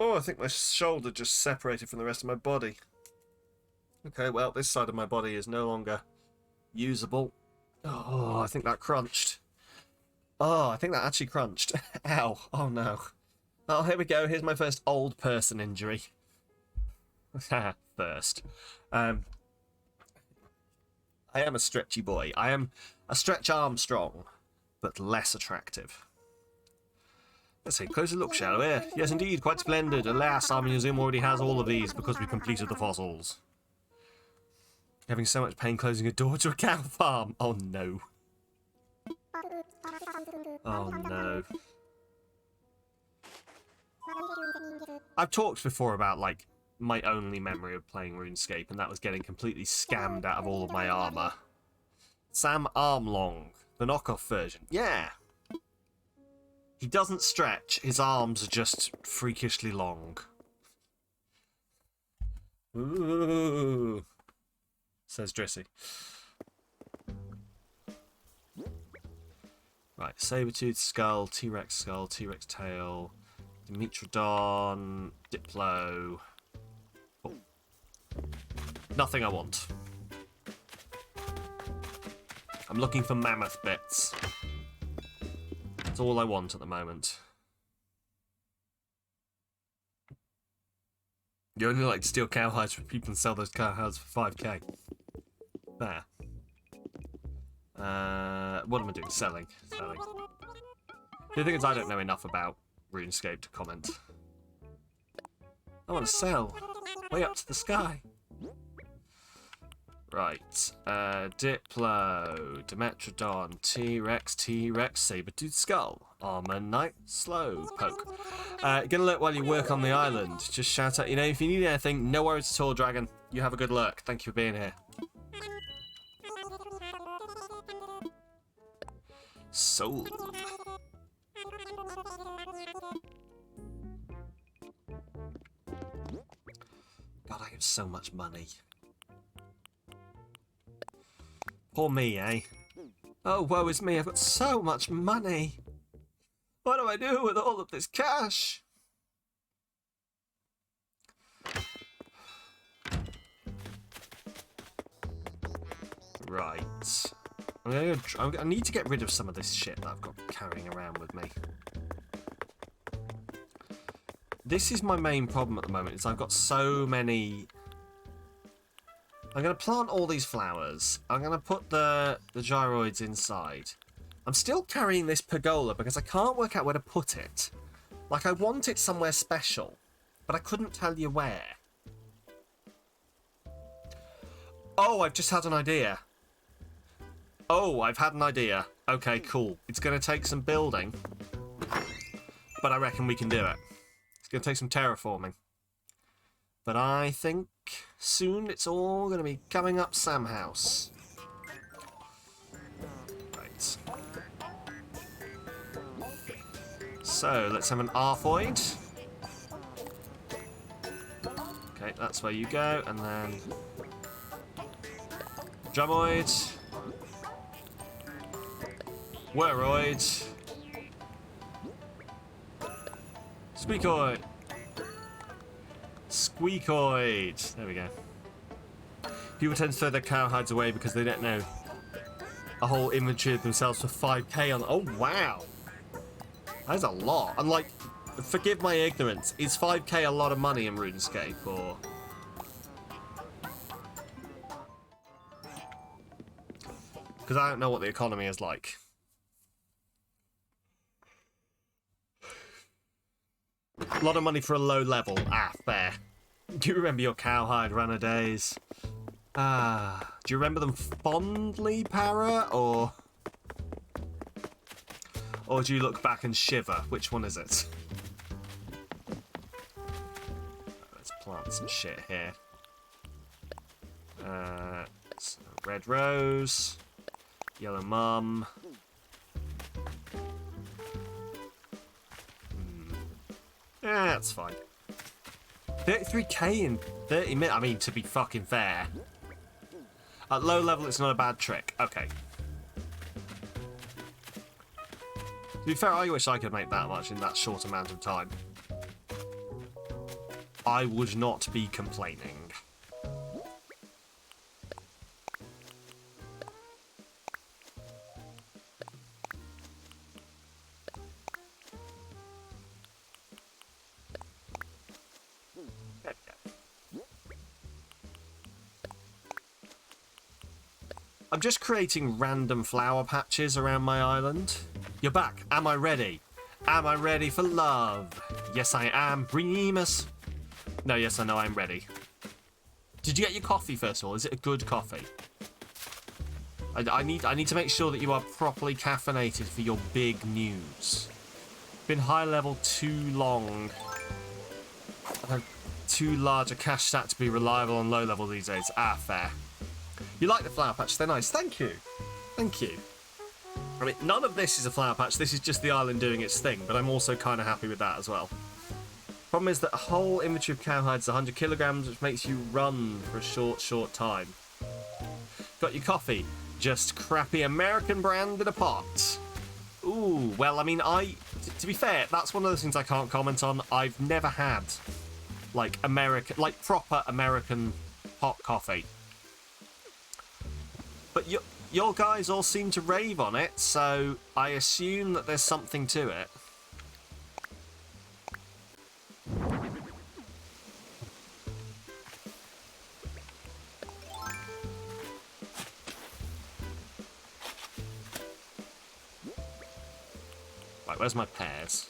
A: Oh, I think my shoulder just separated from the rest of my body. Okay, well, this side of my body is no longer usable. Oh, I think that crunched. Oh, I think that actually crunched. Ow. Oh, no. Oh, here we go. Here's my first old person injury. First. I am a stretchy boy. I am a Stretch Armstrong, but less attractive. Let's take a closer look, shall we? Yes, indeed, quite splendid. Alas, our museum already has all of these because we completed the fossils. Having so much pain closing a door to a cow farm. Oh, no. Oh, no. I've talked before about, like, my only memory of playing RuneScape, and that was getting completely scammed out of all of my armour. Sam Armlong, the knockoff version. Yeah. He doesn't stretch. His arms are just freakishly long. Ooh, says Drissy. Right, Sabertooth skull, T-Rex tail, Dimetrodon, Diplo. Oh. Nothing I want. I'm looking for mammoth bits. That's all I want at the moment. You only like to steal cowhides from people and sell those cowhides for 5k. There. What am I doing? Selling. The thing is, I don't know enough about RuneScape to comment. I want to sell. Way up to the sky. Right. Diplo, Dimetrodon, T-Rex, Sabertooth skull, Armor Knight, Slowpoke. Gonna lurk while you work on the island. Just shout out, if you need anything, no worries at all, Dragon. You have a good lurk. Thank you for being here. Soul. God, I have so much money. Poor me, eh? Oh, woe is me, I've got so much money. What do I do with all of this cash? Right. I need to get rid of some of this shit that I've got carrying around with me. This is my main problem at the moment, is I've got so many... I'm going to plant all these flowers. I'm going to put the gyroids inside. I'm still carrying this pergola because I can't work out where to put it. Like, I want it somewhere special, but I couldn't tell you where. Oh, I've just had an idea. Oh, I've had an idea. Okay, cool. It's going to take some building, but I reckon we can do it. It's going to take some terraforming. But I think soon it's all going to be coming up Sam House. Right. So, let's have an Arthoid. Okay, that's where you go, and then... Drumoid. Whirroid. Squeakoid. Squeakoid. There we go. People tend to throw their cowhides away because they don't know a whole inventory of themselves for 5k on... Oh, wow. That is a lot. And like, forgive my ignorance, is 5k a lot of money in RuneScape, or? Because I don't know what the economy is like. A lot of money for a low level. Ah, fair. Do you remember your cowhide runner days? Ah, do you remember them fondly, Para, or do you look back and shiver? Which one is it? Let's plant some shit here. So red rose, yellow mum. Yeah, that's fine. 33k in 30 minutes. I mean, to be fucking fair. At low level, it's not a bad trick. Okay. To be fair, I wish I could make that much in that short amount of time. I would not be complaining. I'm just creating random flower patches around my island. You're back. Am I ready? Am I ready for love? Yes, I am. Remus. No, yes, I know I'm ready. Did you get your coffee first of all? Is it a good coffee? I need to make sure that you are properly caffeinated for your big news. Been high level too long. I have too large a cash stack to be reliable on low level these days. Ah, fair. You like the flower patch? They're nice. Thank you. Thank you. I mean, none of this is a flower patch. This is just the island doing its thing, but I'm also kind of happy with that as well. Problem is that a whole inventory of cowhides is 100 kilograms, which makes you run for a short time. Got your coffee? Just crappy American brand in a pot. Ooh, well, I mean, to be fair, that's one of those things I can't comment on. I've never had, like, proper American hot coffee. But your guys all seem to rave on it, so I assume that there's something to it. Right, where's my pears?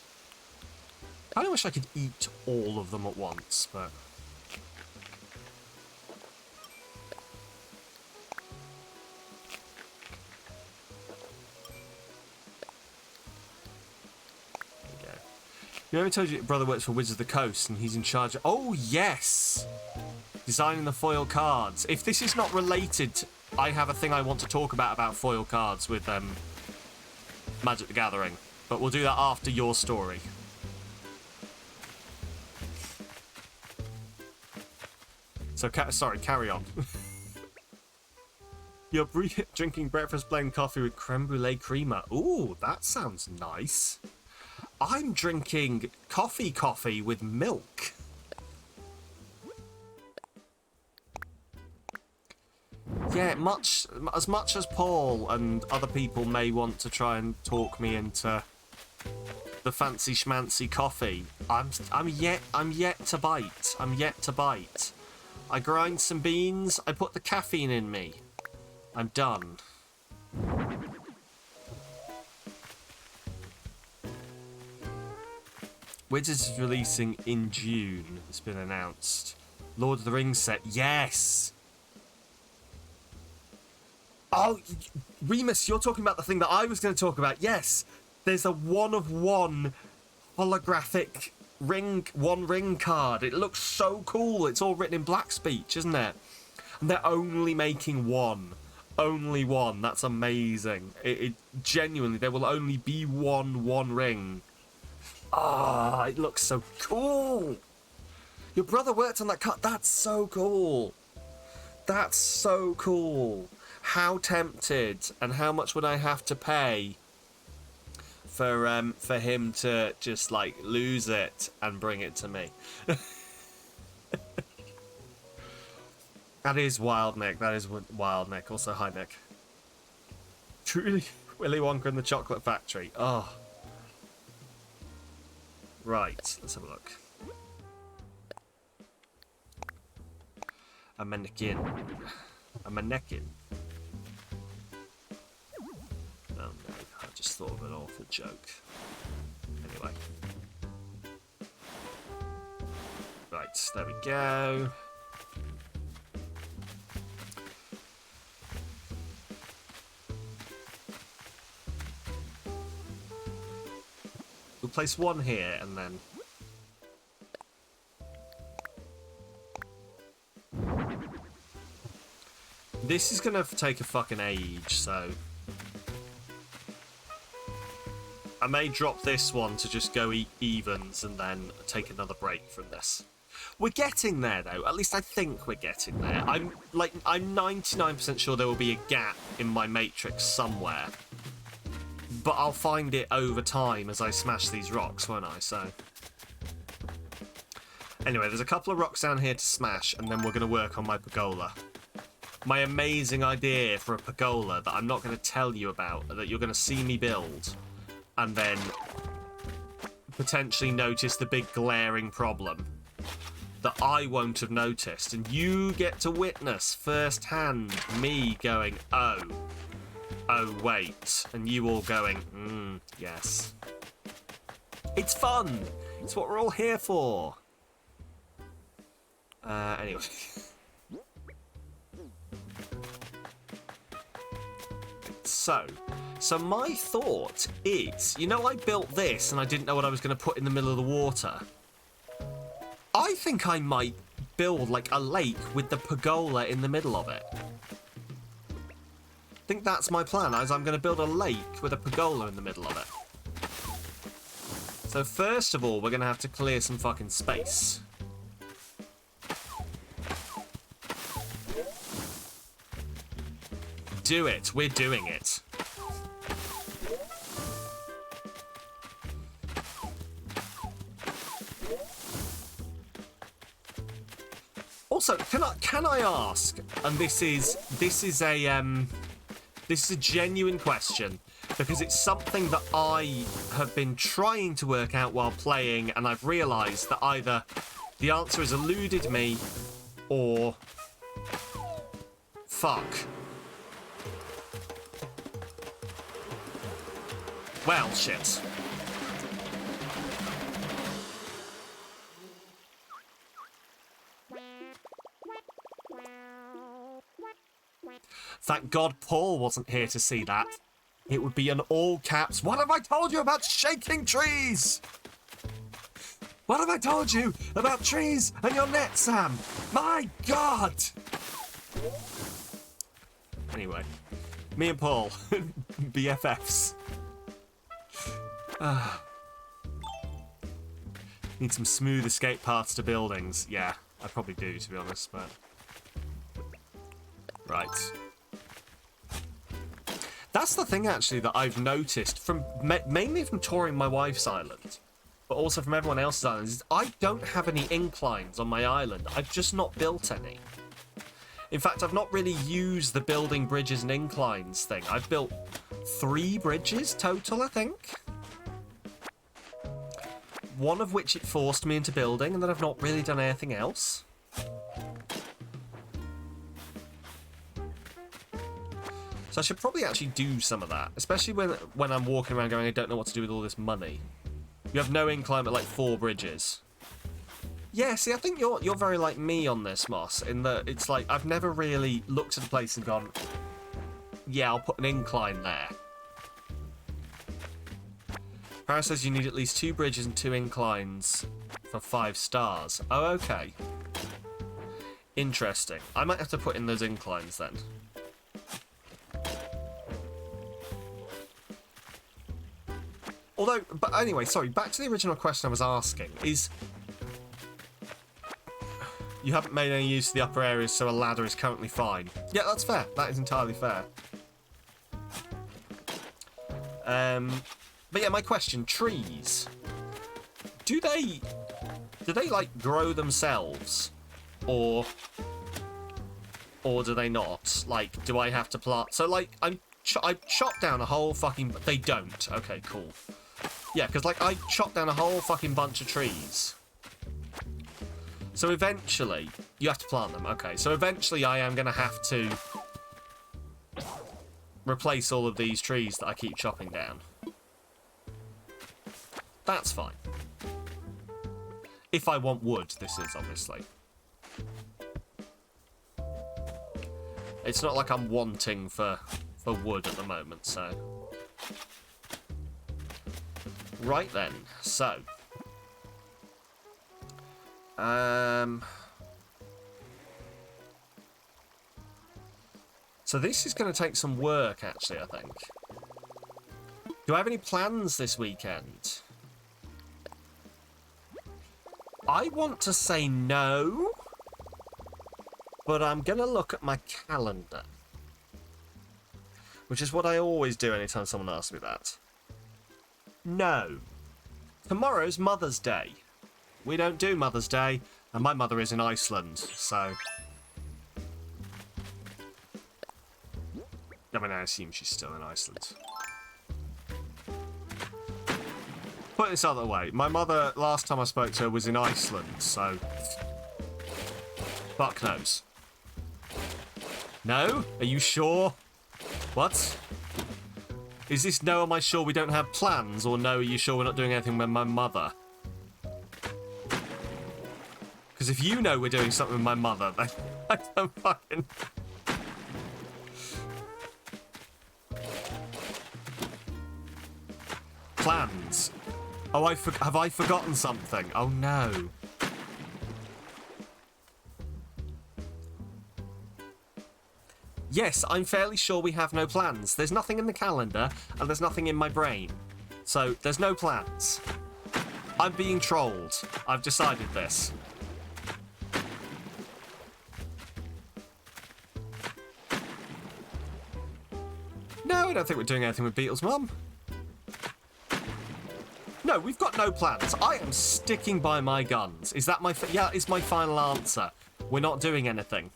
A: I wish I could eat all of them at once, but... You ever told you your brother works for Wizards of the Coast and he's in charge of... Oh, yes! Designing the foil cards. If this is not related, I have a thing I want to talk about foil cards with Magic the Gathering. But we'll do that after your story. So, sorry, carry on. You're drinking breakfast blend coffee with creme brulee creamer. Ooh, that sounds nice. I'm drinking coffee with milk. Yeah, as much as Paul and other people may want to try and talk me into the fancy schmancy coffee, I'm yet to bite. I'm yet to bite. I grind some beans, I put the caffeine in me. I'm done. Wizards is releasing in June. It's been announced. Lord of the Rings set. Yes! Oh, Remus, you're talking about the thing that I was going to talk about. Yes! There's a one-of-one holographic one ring card. It looks so cool. It's all written in black speech, isn't it? And they're only making one. Only one. That's amazing. It genuinely, there will only be one ring. Ah, it looks so cool. Your brother worked on that cut. That's so cool. That's so cool. How tempted, and how much would I have to pay for him to just like lose it and bring it to me? That is wild, Nick. That is wild, Nick. Also, hi, Nick. Truly, Willy Wonka and the Chocolate Factory. Oh. Right, let's have a look. A mannequin. A mannequin. Oh no, I just thought of an awful joke. Anyway. Right, there we go. We'll place one here and then... This is gonna take a fucking age, so... I may drop this one to just go evens and then take another break from this. We're getting there, though. At least I think we're getting there. I'm 99% sure there will be a gap in my matrix somewhere. But I'll find it over time as I smash these rocks, won't I? So... Anyway, there's a couple of rocks down here to smash, and then we're going to work on my pergola. My amazing idea for a pergola that I'm not going to tell you about, that you're going to see me build, and then potentially notice the big glaring problem that I won't have noticed, and you get to witness firsthand me going, oh wait, and you all going, yes. It's fun! It's what we're all here for! Anyway. So my thought is, you know, I built this and I didn't know what I was going to put in the middle of the water. I think I might build like a lake with the pergola in the middle of it. I think that's my plan, is I'm going to build a lake with a pergola in the middle of it. So first of all, we're going to have to clear some fucking space. Do it. We're doing it. Also, can I ask? And this is a genuine question, because it's something that I have been trying to work out while playing, and I've realised that either the answer has eluded me or fuck. Well, shit. Thank God Paul wasn't here to see that. It would be an all caps, "What have I told you about shaking trees? What have I told you about trees and your net, Sam? My God!" Anyway, me and Paul, BFFs. Need some smooth escape paths to buildings. Yeah, I probably do, to be honest, but... Right. That's the thing, actually, that I've noticed, from mainly from touring my wife's island, but also from everyone else's islands, is I don't have any inclines on my island. I've just not built any. In fact, I've not really used the building bridges and inclines thing. I've built 3 bridges total, I think. One of which it forced me into building, and then I've not really done anything else. So I should probably actually do some of that, especially when I'm walking around going, I don't know what to do with all this money. You have no incline but like 4 bridges. Yeah, see, I think you're very like me on this, Moss, in that it's like I've never really looked at a place and gone, yeah, I'll put an incline there. Paris says you need at least 2 bridges and 2 inclines for 5 stars. Oh, okay. Interesting. I might have to put in those inclines then. Although, but anyway, sorry, back to the original question I was asking, is... You haven't made any use of the upper areas, so a ladder is currently fine. Yeah, that's fair. That is entirely fair. But yeah, my question, trees. Do they like grow themselves? Or do they not? Like, do I have to plant? So like, I chopped down a whole fucking... They don't. Okay, cool. Yeah, because, like, I chopped down a whole fucking bunch of trees. So eventually, you have to plant them. Okay, so eventually I am going to have to replace all of these trees that I keep chopping down. That's fine. If I want wood, this is, obviously. It's not like I'm wanting for wood at the moment, so... Right then, so... So this is going to take some work, actually, I think. Do I have any plans this weekend? I want to say no, but I'm going to look at my calendar. Which is what I always do anytime someone asks me that. No. Tomorrow's Mother's Day. We don't do Mother's Day, and my mother is in Iceland, so... I mean, I assume she's still in Iceland. Put this other way. My mother, last time I spoke to her, was in Iceland, so... Fuck knows. No? Are you sure? What? Is this no, am I sure we don't have plans? Or no, are you sure we're not doing anything with my mother? Because if you know we're doing something with my mother, then I don't fucking... Plans. Oh, have I forgotten something? Oh, no. Yes, I'm fairly sure we have no plans. There's nothing in the calendar, and there's nothing in my brain. So, there's no plans. I'm being trolled. I've decided this. No, I don't think we're doing anything with Beetle's mum. No, we've got no plans. I am sticking by my guns. Is that my... Yeah, it's my final answer. We're not doing anything.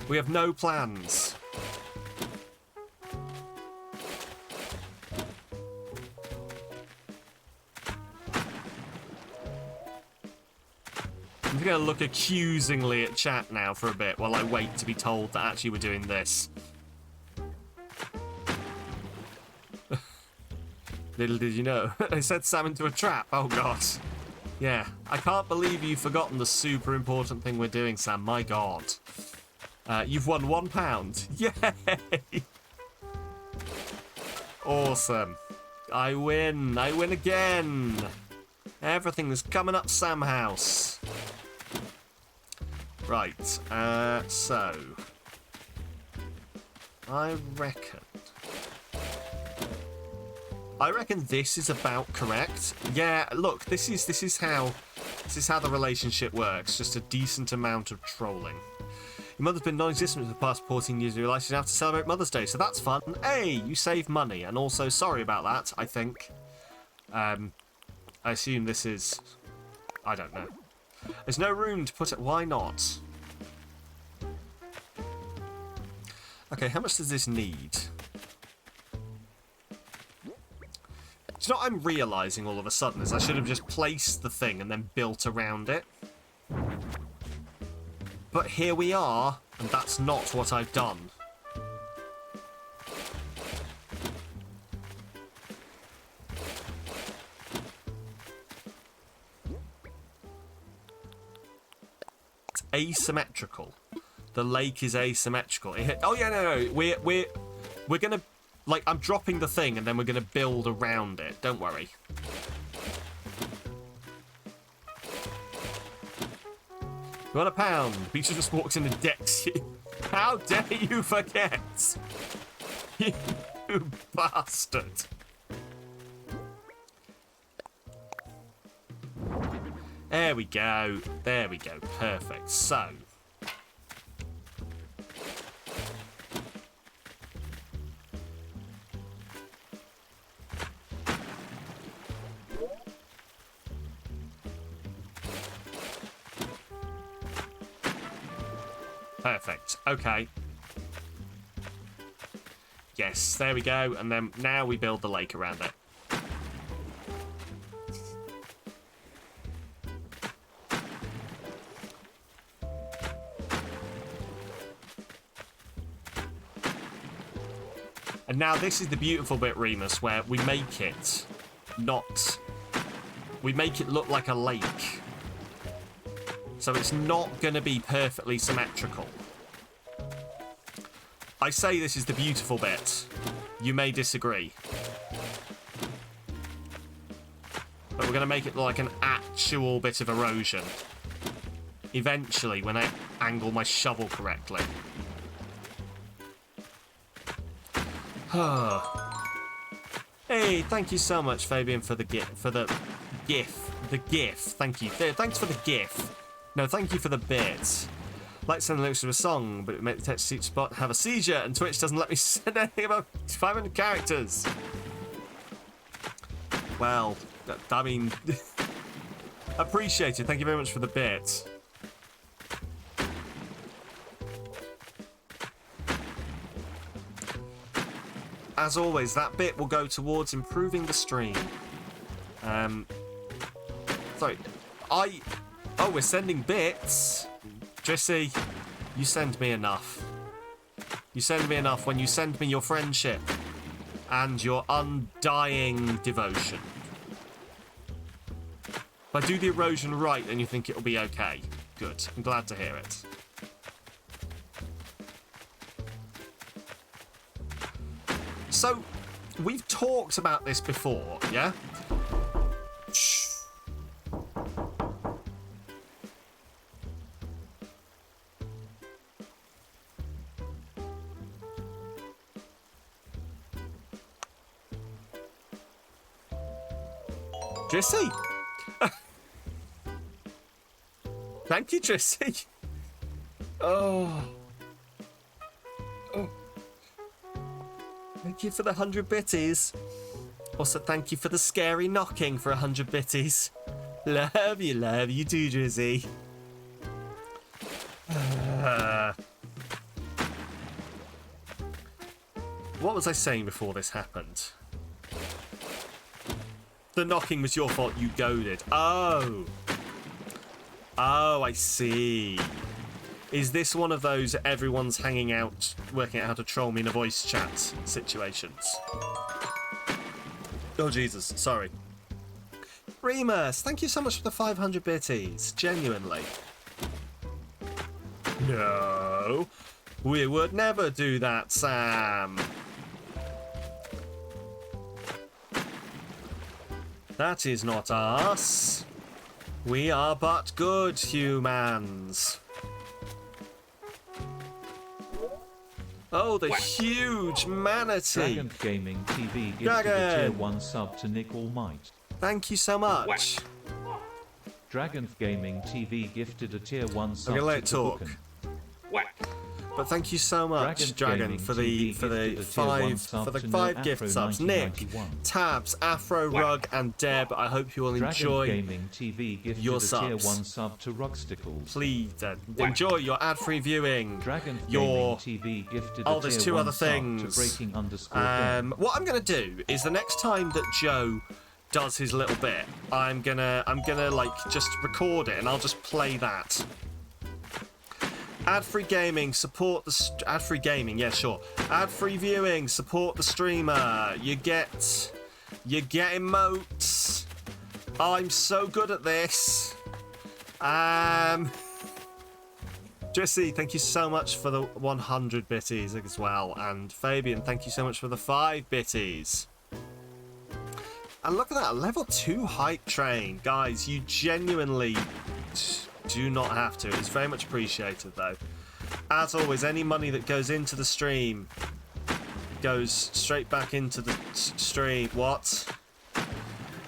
A: We have no plans. I'm going to look accusingly at chat now for a bit while I wait to be told that actually we're doing this. Little did you know. I set Sam into a trap. Oh, God. Yeah. I can't believe you've forgotten the super important thing we're doing, Sam. My God. You've won £1. Yay! Awesome. I win. I win again. Everything is coming up Sam House. Right. So. I reckon this is about correct. Yeah, look, this is how the relationship works. Just a decent amount of trolling. Your mother's been non-existent for the past 14 years. You realise you have to celebrate Mother's Day, so that's fun. Hey, you save money, and also sorry about that. I think. I assume this is. I don't know. There's no room to put it. Why not? Okay, how much does this need? Do you know what I'm realising all of a sudden is I should have just placed the thing and then built around it. But here we are, and that's not what I've done. It's asymmetrical. The lake is asymmetrical. Oh yeah, no. We're gonna. Like, I'm dropping the thing, and then we're going to build around it. Don't worry. You want £1? Beacher just walks in and decks you. How dare you forget? You bastard. There we go. There we go. Perfect. So... Perfect. Okay. Yes, there we go. And then now we build the lake around it. And now this is the beautiful bit, Remus, where we make it not... We make it look like a lake. So it's not going to be perfectly symmetrical. I say this is the beautiful bit. You may disagree. But we're going to make it look like an actual bit of erosion. Eventually, when I angle my shovel correctly. Hey, thank you so much, Fabian, for the GIF. The GIF. Thank you. Thanks for the GIF. No, thank you for the bit. Like sending lyrics to a song, but it makes the text suit spot have a seizure, and Twitch doesn't let me send anything about 500 characters. Well, I mean, appreciate it. Thank you very much for the bit. As always, that bit will go towards improving the stream. Sorry, oh, we're sending bits. Drissy, you send me enough. You send me enough when you send me your friendship and your undying devotion. If I do the erosion right, then you think it'll be okay. Good. I'm glad to hear it. So, we've talked about this before, yeah? Shh. Trissy! Thank you, Trissy. Oh. Thank you for the 100 bitties. Also, thank you for the scary knocking for 100 bitties. Love you too, Drizzy. What was I saying before this happened? The knocking was your fault, you goaded. Oh, I see. Is this one of those everyone's hanging out, working out how to troll me in a voice chat situations? Oh, Jesus, sorry. Remus, thank you so much for the 500 bitties. Genuinely. No, we would never do that, Sam. That is not us. We are but good humans. Oh, the huge manatee.
B: Dragon Gaming TV gifted a tier 1 sub to Nick Almight.
A: Thank you so much.
B: Dragon Gaming TV gifted a tier 1 sub
A: to
B: let
A: talk. But thank you so much, Dragon, for the five gift subs. Nick, Tabs, Afro, Rug, and Deb. I hope you will enjoy your subs.
B: Tier 1 sub to Rugsticles.
A: Please enjoy your ad-free viewing.
B: Dragon
A: your
B: TV gifted
A: oh, there's two other things. What I'm gonna do is the next time that Joe does his little bit, I'm gonna like just record it and I'll just play that. Ad-free gaming, support the ad-free gaming. Yeah, sure. Ad-free viewing, support the streamer. You get emotes. I'm so good at this. Jesse, thank you so much for the 100 bitties as well, and Fabian, thank you so much for the 5 bitties. And look at that, level 2 hype train, guys. You genuinely do not have to. It's very much appreciated, though. As always, any money that goes into the stream goes straight back into the stream. What?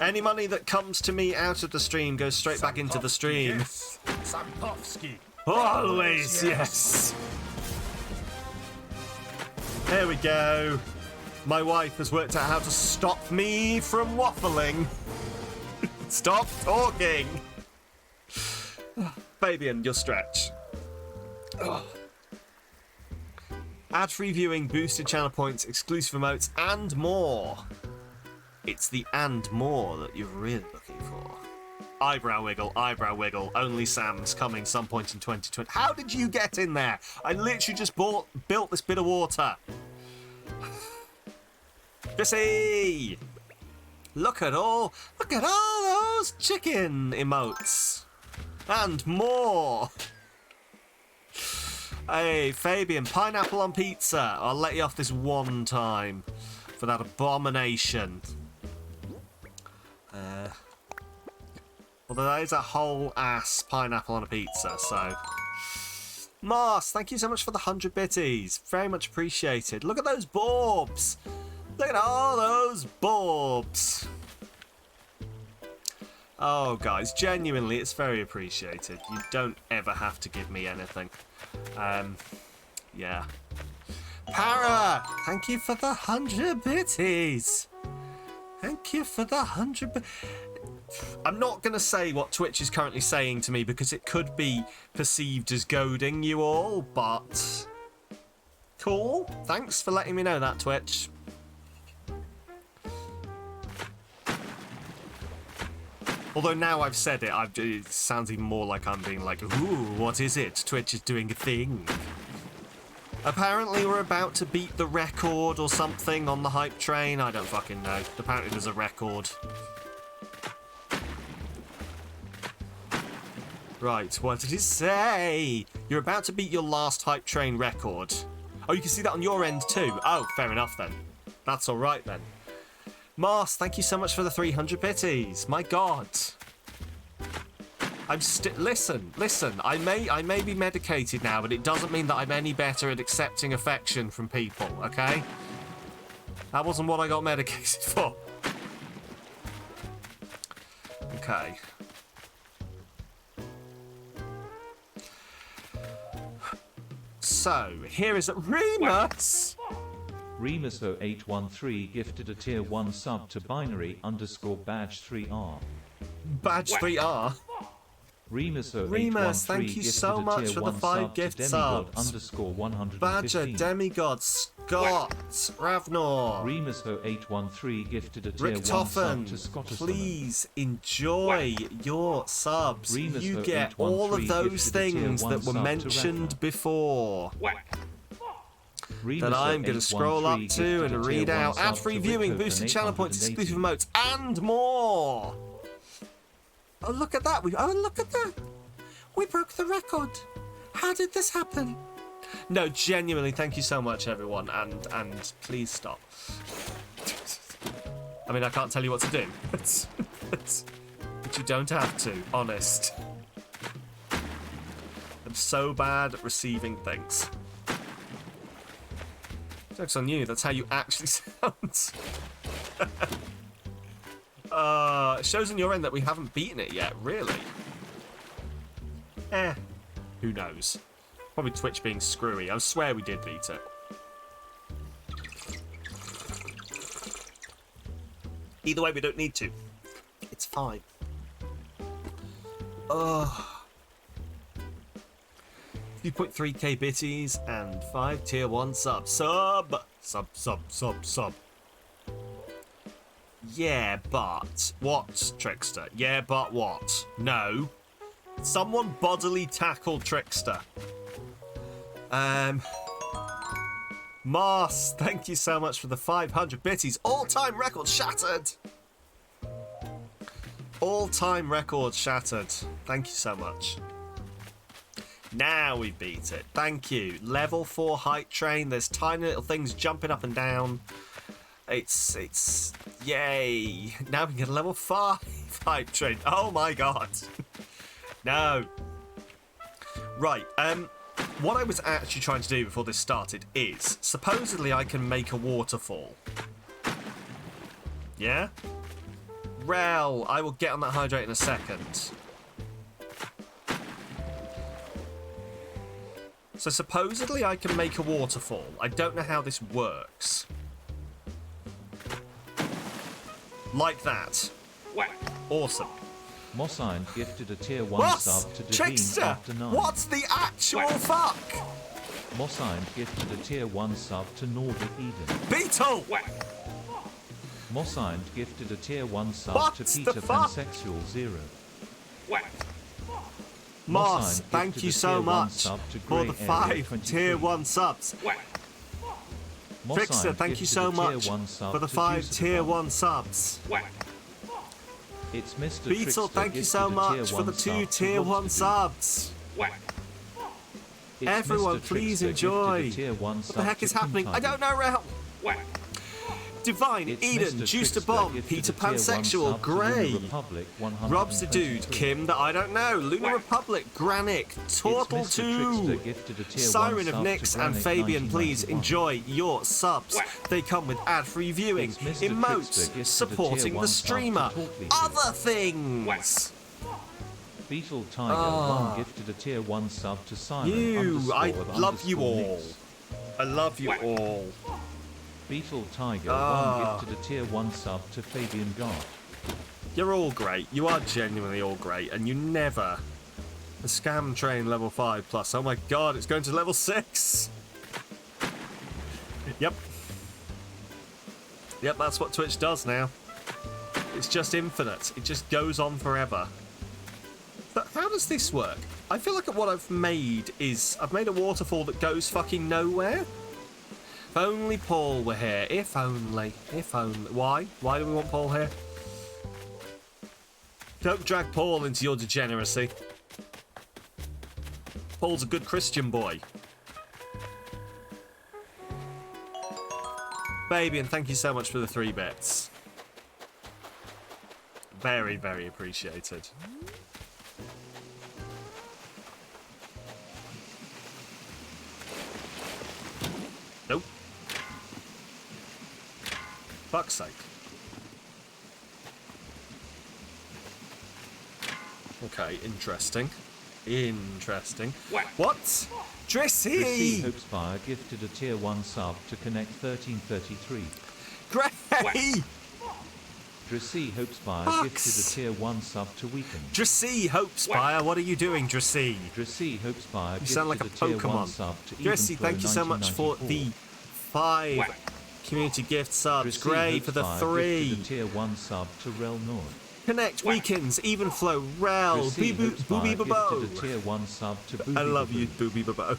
A: Any money that comes to me out of the stream goes straight back into the stream.
C: Yes. Sampovsky.
A: Always, yes. There we go. My wife has worked out how to stop me from waffling. Stop talking. Fabian, your stretch. Ad-free viewing, boosted channel points, exclusive emotes, and more. It's the and more that you're really looking for. Eyebrow wiggle, only Sam's coming some point in 2020. How did you get in there? I literally just built this bit of water. Chrissy! Look at all those chicken emotes. And more. Hey, Fabian, pineapple on pizza. I'll let you off this one time for that abomination. Although that is a whole ass pineapple on a pizza, so. Mars, thank you so much for the 100 bitties. Very much appreciated. Look at those borbs. Look at all those borbs. Oh, guys, genuinely, it's very appreciated. You don't ever have to give me anything. Yeah. Para, thank you for the 100 bitties. Thank you for the 100 I'm not going to say what Twitch is currently saying to me because it could be perceived as goading you all, but cool. Thanks for letting me know that, Twitch. Although now I've said it, it sounds even more like I'm being like, ooh, what is it? Twitch is doing a thing. Apparently we're about to beat the record or something on the hype train. I don't fucking know. Apparently there's a record. Right, what did it say? You're about to beat your last hype train record. Oh, you can see that on your end too. Oh, fair enough then. That's alright then. Mars, thank you so much for the 300 bitties. My god. I'm listen, I may be medicated now, but it doesn't mean that I'm any better at accepting affection from people, okay? That wasn't what I got medicated for. Okay. So, here is Remus!
B: Remus0813 gifted a tier 1 sub to binary_badge3r.
A: Badge 3R?
B: Remus0813
A: thank you so much for the 5 gift subs.
B: _115.
A: Badger, Demigod, Scott, Ravnor.
B: Remus0813 gifted a tier
A: Rick
B: 1 sub
A: Toffen,
B: to Scottish.
A: please enjoy your subs.
B: Remus
A: You get all of
B: 0813
A: those
B: gifted a tier
A: things
B: 1
A: that were
B: sub to
A: mentioned
B: Rapper.
A: before. That I'm going to scroll up to and read out. Ad-free viewing, boosted channel points, exclusive emotes, and more. Oh, look at that. Look at that. We broke the record. How did this happen? No, genuinely, thank you so much, everyone. And please stop. I mean, I can't tell you what to do. But you don't have to, honest. I'm so bad at receiving things. Joke's on you, that's how you actually sound. It shows on your end that we haven't beaten it yet, really. Who knows? Probably Twitch being screwy. I swear we did beat it. Either way, we don't need to. It's fine. 3.3k bitties and 5 tier 1 subs. Sub. Yeah, but what, Trickster? Yeah, but what? No. Someone bodily tackle Trickster. Mars, thank you so much for the 500 bitties. All-time record shattered. All-time record shattered. Thank you so much. Now we beat it. Thank you. Level 4 height train. There's tiny little things jumping up and down. It's yay. Now we can get a level 5 height train. Oh my god. No. Right. What I was actually trying to do before this started is supposedly I can make a waterfall. Yeah? Well, I will get on that hydrate in a second. So supposedly I can make a waterfall. I don't know how this works. Like that. Awesome.
B: Mossine gifted a tier 1
A: What?
B: sub to Devine
A: Trickster!
B: after 9.
A: What's the actual fuck?
B: Mossine gifted a tier 1 sub to Nordic Eden.
A: Beetle!
B: Mossine gifted a tier 1 sub
A: What
B: to
A: the
B: Peter
A: fuck?
B: Pansexual 0.
A: Moss,
B: Mossine
A: thank
B: gifted
A: you
B: a
A: so
B: tier 1
A: much
B: sub to
A: for
B: Grey
A: the
B: Area
A: 5
B: 23.
A: tier 1 subs. Trickster,
B: Mossad
A: thank you
B: gifted
A: so
B: a tier
A: much
B: 1 sub
A: for the
B: to
A: 5
B: Juicy
A: tier
B: Bomb.
A: 1 subs.
B: It's Mr.
A: Beetle,
B: Trickster
A: thank you
B: gifted
A: so
B: a
A: much
B: tier
A: for
B: 1
A: the 2
B: sub to
A: tier 1
B: Robster
A: subs.
B: It's
A: Everyone,
B: Mr.
A: please
B: Trickster
A: enjoy.
B: gifted a tier 1
A: What
B: sub
A: the heck
B: to
A: is happening? I
B: Kintidy.
A: don't know, Rel. Divine,
B: It's
A: Eden,
B: Mr.
A: Juicer
B: Trickster
A: Bomb,
B: gifted
A: Peter
B: a tier 1
A: Pansexual,
B: sub to Lunar
A: Grey,
B: Republic
A: Rob's the Dude,
B: 122.
A: Kim, that I don't know, Lunar Republic, Granick, Turtle
B: It's Mr. Trickster
A: 2,
B: gifted a tier 1
A: Siren of
B: sub
A: Nyx,
B: to
A: and
B: Granick
A: Fabian, please
B: 1991.
A: enjoy your subs. They come with ad-free viewing,
B: It's Mr. Trickster
A: emotes,
B: gifted a tier
A: supporting
B: 1
A: the
B: sub to
A: streamer,
B: Talkly
A: other things.
B: Beetle Tiger 1 gifted a tier 1 sub to Siren
A: I
B: underscore
A: love you
B: underscore
A: all.
B: Nyx.
A: I love you all.
B: Beetle Tiger 1 gifted a tier 1 sub to Fabian Garth.
A: You're all great. You are genuinely all great, and you never. The scam train level 5 plus. Oh my god, it's going to level 6. Yep. Yep, that's what Twitch does now. It's just infinite. It just goes on forever. But how does this work? I feel like what I've made is I've made a waterfall that goes fucking nowhere. If only Paul were here. If only. If only. Why? Why do we want Paul here? Don't drag Paul into your degeneracy. Paul's a good Christian boy. Baby, and thank you so much for the 3 bits. Very, very appreciated. Nope. Fuck's sake. Okay, interesting. Interesting. What?
B: Drissy
A: Drissy!
B: Hopespire gifted a tier 1 sub to Connect 1333.
A: Gray!
B: Drissy Hopespire
A: Fox.
B: gifted a tier 1 sub to Weaken.
A: Drissy Hopespire, what are you doing, Drissy?
B: Drissy Hopespire
A: You
B: gifted
A: sound like a
B: tier 1
A: Pokemon.
B: sub to
A: Drissy,
B: Evenflow
A: thank you so much for
B: 1994.
A: the 5 community gift subs.
B: Drissy
A: Gray for the
B: Hopespire
A: 3.
B: gifted a tier 1 sub to Rel Nord.
A: Connect Weekends, Evenflow, Rel,
B: Drissy
A: Booby
B: Hopespire
A: Babo.
B: gifted a tier 1 sub to Booby
A: I love
B: Baboo.
A: you, Booby Babo.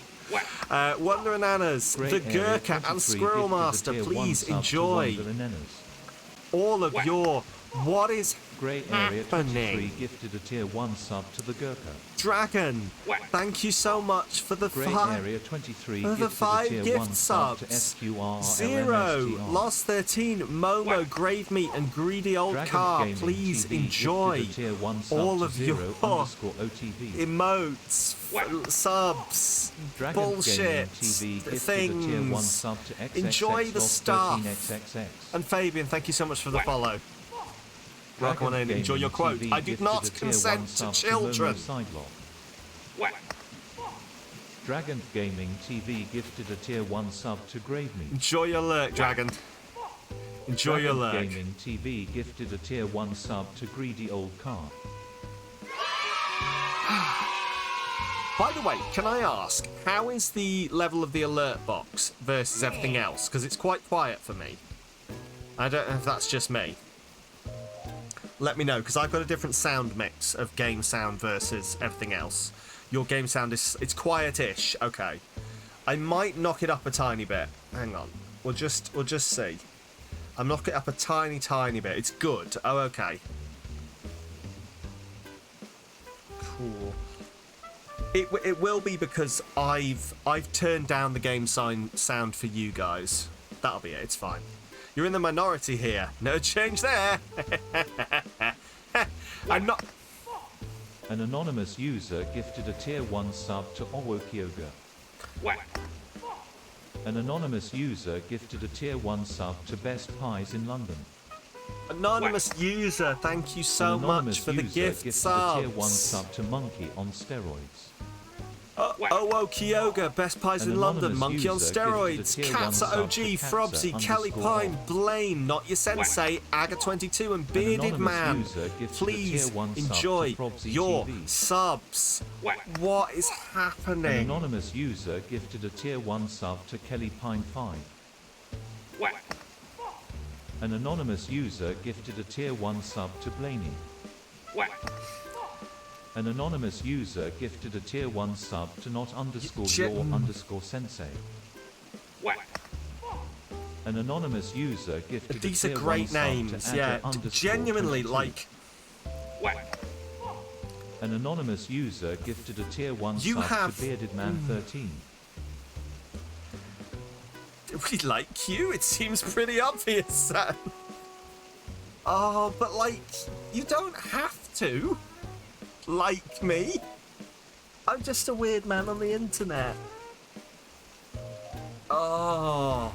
A: Wonder and Annas,
B: Grey
A: the
B: Area
A: Gurkha, and
B: 23
A: Squirrel
B: gifted a
A: Master,
B: tier 1
A: please
B: sub to
A: enjoy
B: Wonder and Annas.
A: all of your. What is
B: Grey Area 23
A: happening?
B: gifted a tier 1 sub to the Gurkha.
A: Dragon? Thank you so much for the
B: Grey
A: 5.
B: Area 23
A: For the
B: gifted a
A: 5
B: tier
A: gift
B: 1 sub to
A: subs.
B: SQR
A: 0, Lost 13, Momo, Grave Meat, and Greedy Old
B: Dragon
A: Car.
B: Gaming
A: Please
B: TV
A: enjoy
B: gifted a tier 1 sub
A: all
B: to
A: of
B: 0
A: your
B: underscore OTV.
A: emotes, subs,
B: Dragon
A: bullshit,
B: Gaming TV gifted a tier 1
A: things.
B: sub to XXX
A: Enjoy the
B: Lost
A: stuff.
B: 13XXX.
A: And Fabian, thank you so much for the follow. Welcome on
B: Dragon
A: in, enjoy
B: Gaming
A: your quote.
B: TV
A: I do
B: gifted
A: not
B: a tier 1
A: consent to
B: sub
A: children.
B: Momo Sidelock. Dragon Gaming TV gifted a tier 1 sub to Grave Meat.
A: Enjoy your lurk, Dragon. Enjoy your
B: Dragon
A: lurk.
B: Gaming TV gifted a tier 1 sub to Greedy Old Car.
A: By the way, can I ask, how is the level of the alert box versus everything else? Because it's quite quiet for me. I don't know if that's just me. Let me know, because I've got a different sound mix of game sound versus everything else. Your game sound is, it's quiet-ish. Okay. I might knock it up a tiny bit. Hang on. We'll just see. I'm knocking it up a tiny, tiny bit. It's good. Oh, okay. Cool. It will be because I've turned down the game sound for you guys. That'll be it. It's fine. You're in the minority here. No change there. I'm not.
B: An anonymous user gifted a tier 1 sub to Owo Kyoga. An anonymous user gifted a tier 1 sub to Best Pies in London.
A: Anonymous user, thank you so
B: An
A: much
B: anonymous
A: for the
B: user
A: gift
B: gifted a tier 1
A: subs.
B: sub to Monkey on steroids.
A: Owo Kyoga, Best Pies
B: An
A: in London,
B: anonymous
A: Monkey on
B: user gifted a
A: steroids,
B: tier 1
A: Katsa
B: sub
A: OG,
B: to Katsa
A: Frobsy, Kelly
B: underscore
A: Pine,
B: R.
A: Blaine, Not Your Sensei, Aga22, and
B: An
A: Bearded
B: anonymous
A: Man.
B: user gifted a
A: Please
B: tier 1 sub to
A: enjoy
B: Frobsy
A: your
B: TV.
A: subs. What is
B: An
A: happening?
B: anonymous user gifted a tier 1 sub to Kelly Pine 5. An anonymous user gifted a tier 1 sub to Blaney. An anonymous user gifted a tier 1 sub to not underscore your underscore sensei. An anonymous user gifted
A: These
B: a
A: are
B: tier
A: great
B: 1 sub
A: names,
B: to
A: yeah.
B: @_22.
A: Genuinely, like,
B: An anonymous user gifted a tier 1
A: You
B: sub
A: have-
B: to Bearded Man 13.
A: we like you? It seems pretty obvious, Sam. Oh, but like, you don't have to like me. I'm just a weird man on the internet. Oh.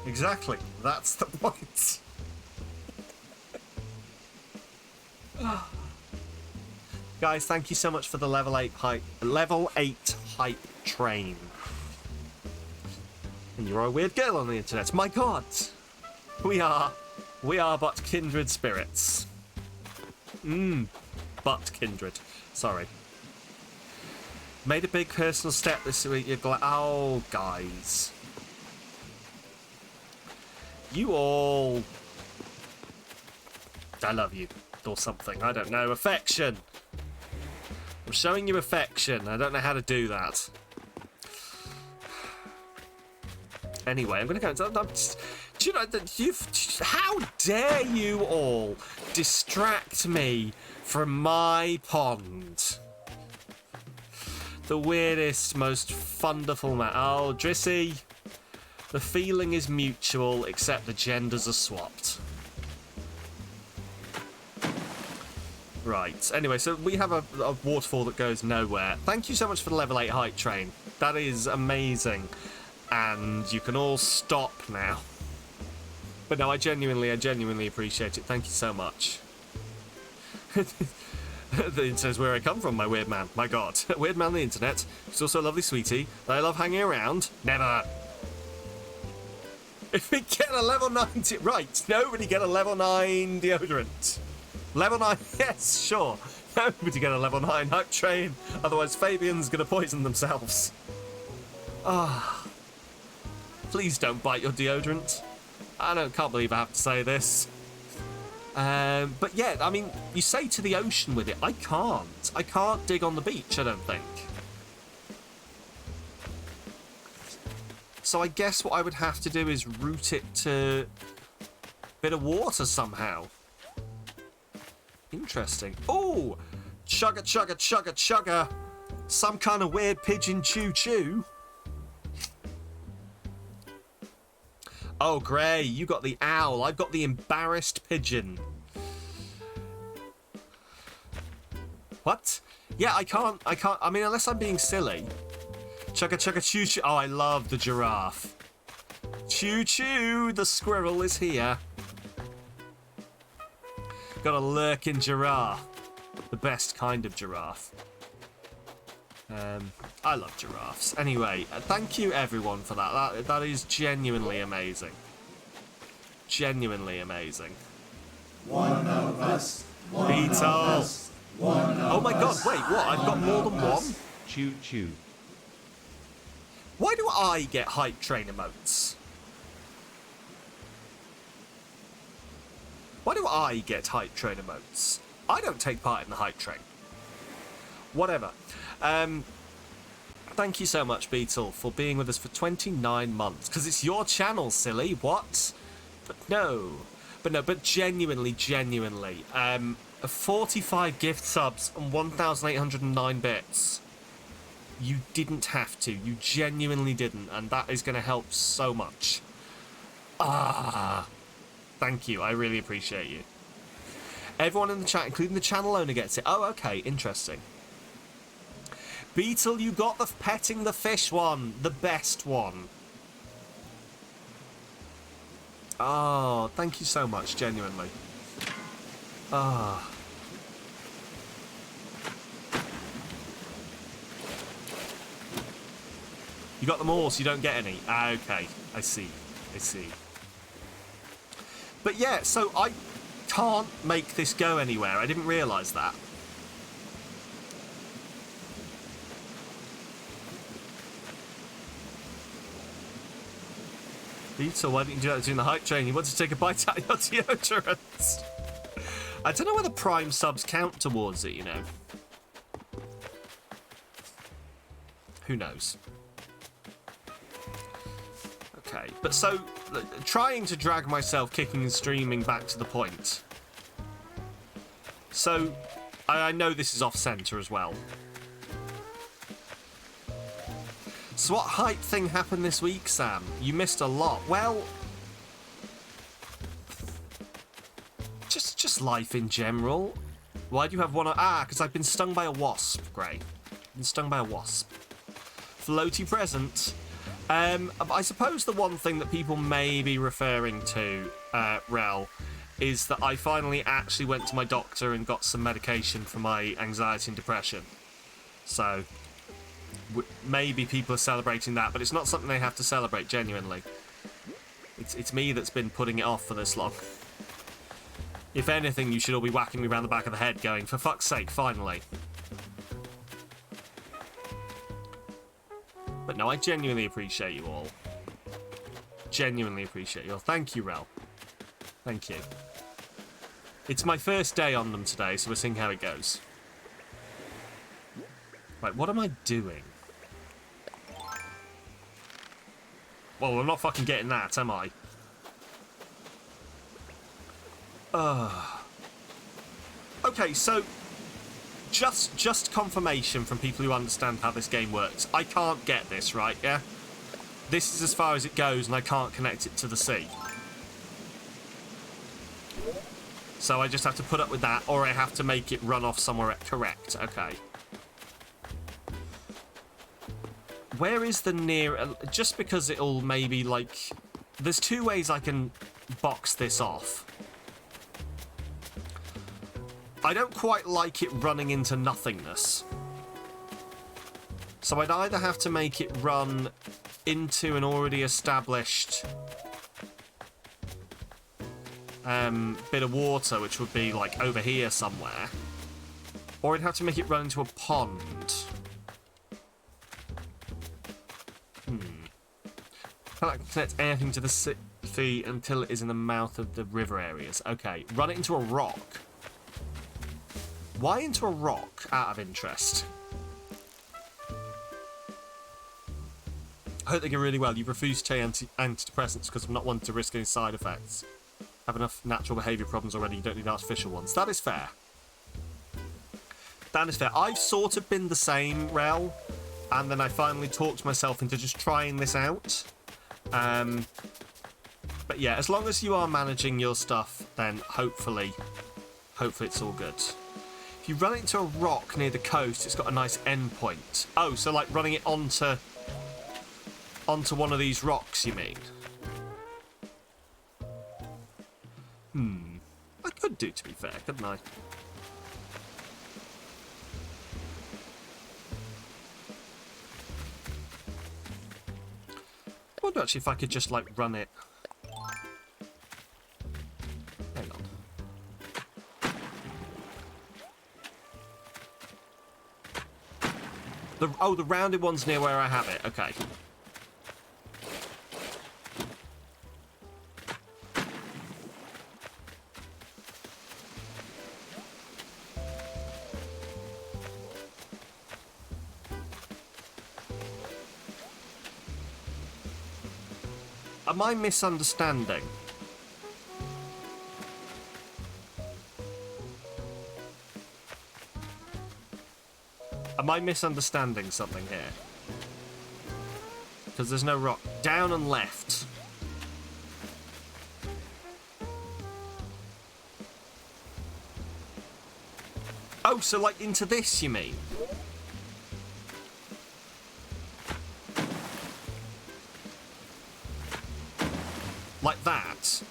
A: Exactly. That's the point. Guys, thank you so much for the level 8 hype train. And you're a weird girl on the internet. My god. We are but kindred spirits. But kindred. Sorry. Made a big personal step this week. You're glad. Oh, guys. You all. I love you. Or something. I don't know. Affection. I'm showing you affection. I don't know how to do that. Anyway, I'm going to go. Do you know that how dare you all distract me from my pond? The weirdest, most wonderful man. Oh, Drissy. The feeling is mutual, except the genders are swapped. Right. Anyway, so we have a waterfall that goes nowhere. Thank you so much for the level 8 hype train. That is amazing. And you can all stop now. But no, I genuinely appreciate it. Thank you so much. The internet is where I come from, my weird man. My god. Weird man on the internet. He's also a lovely sweetie that I love hanging around. Never. If we get a level 90... Right, nobody get a level 9 deodorant. Level 9, yes, sure. Nobody get a level 9 hype train. Otherwise, Fabian's going to poison themselves. Ah. Please don't bite your deodorant. Can't believe I have to say this. But yeah, I mean, you say to the ocean with it. I can't. I can't dig on the beach, I don't think. So I guess what I would have to do is route it to a bit of water somehow. Interesting. Oh! Chugga, chugga, chugga, chugga. Some kind of weird pigeon choo-choo. Oh, Gray, you got the owl. I've got the embarrassed pigeon. What? Yeah, I can't. I mean, unless I'm being silly. Chugga, chugga, choo-choo. Oh, I love the giraffe. Choo-choo, the squirrel is here. Got a lurking giraffe. The best kind of giraffe. I love giraffes. Anyway, thank you everyone for that. That is genuinely amazing. Genuinely amazing.
D: One of us.
A: Beetle. Oh my god, wait, what? I've got more than one?
B: Choo choo.
A: Why do I get hype train emotes? Why do I get hype train emotes? I don't take part in the hype train. Whatever. Thank you so much, Beetle, for being with us for 29 months. Because it's your channel, silly. What? But genuinely. 45 gift subs and 1,809 bits. You didn't have to. You genuinely didn't. And that is going to help so much. Thank you. I really appreciate you. Everyone in the chat, including the channel owner, gets it. Oh, okay. Interesting. Beetle, you got the petting the fish one. The best one. Oh, thank you so much, genuinely. You got them all, so you don't get any. Okay, I see. But yeah, so I can't make this go anywhere. I didn't realise that. Beetle, why didn't you do that during the hype train? You want to take a bite out of your deodorant. I don't know whether Prime subs count towards it, you know. Who knows? Okay, but so, trying to drag myself kicking and streaming back to the point. So, I know this is off-center as well. So what hype thing happened this week, Sam? You missed a lot. Well, just life in general. Why do you have one? Because I've been stung by a wasp, Gray. Been stung by a wasp. Floaty present. I suppose the one thing that people may be referring to, Rel, is that I finally actually went to my doctor and got some medication for my anxiety and depression. So, maybe people are celebrating that, but it's not something they have to celebrate, genuinely. It's me that's been putting it off for this long. If anything, you should all be whacking me around the back of the head going, for fuck's sake, finally. But no, I genuinely appreciate you all. Genuinely appreciate you all. Thank you, Rel. Thank you. It's my first day on them today, so we're seeing how it goes. Right, what am I doing? Well, I'm not fucking getting that, am I? Okay, so just confirmation from people who understand how this game works. I can't get this, right, yeah? This is as far as it goes, and I can't connect it to the sea. So I just have to put up with that, or I have to make it run off somewhere correct. Okay. Where is the near... Just because it'll maybe, like... There's two ways I can box this off. I don't quite like it running into nothingness. So I'd either have to make it run into an already established bit of water, which would be like over here somewhere, or I'd have to make it run into a pond. Can't connect anything to the sea until it is in the mouth of the river areas. Okay, run it into a rock. Why into a rock, out of interest? I hope they go really well. You refuse to take antidepressants because I'm not one to risk any side effects. Have enough natural behaviour problems already, you don't need artificial ones. That is fair. That is fair. I've sort of been the same, Rel, and then I finally talked myself into just trying this out. But yeah, as long as you are managing your stuff, then hopefully it's all good. If you run it into a rock near the coast, it's got a nice end point. Oh, so like running it onto one of these rocks, you mean? I could do, to be fair, couldn't I? I wonder actually if I could just like run it. Hang on. The rounded one's near where I have it. Okay. Am I misunderstanding? Am I misunderstanding something here? Because there's no rock. Down and left. Oh, so like into this, you mean? Like that?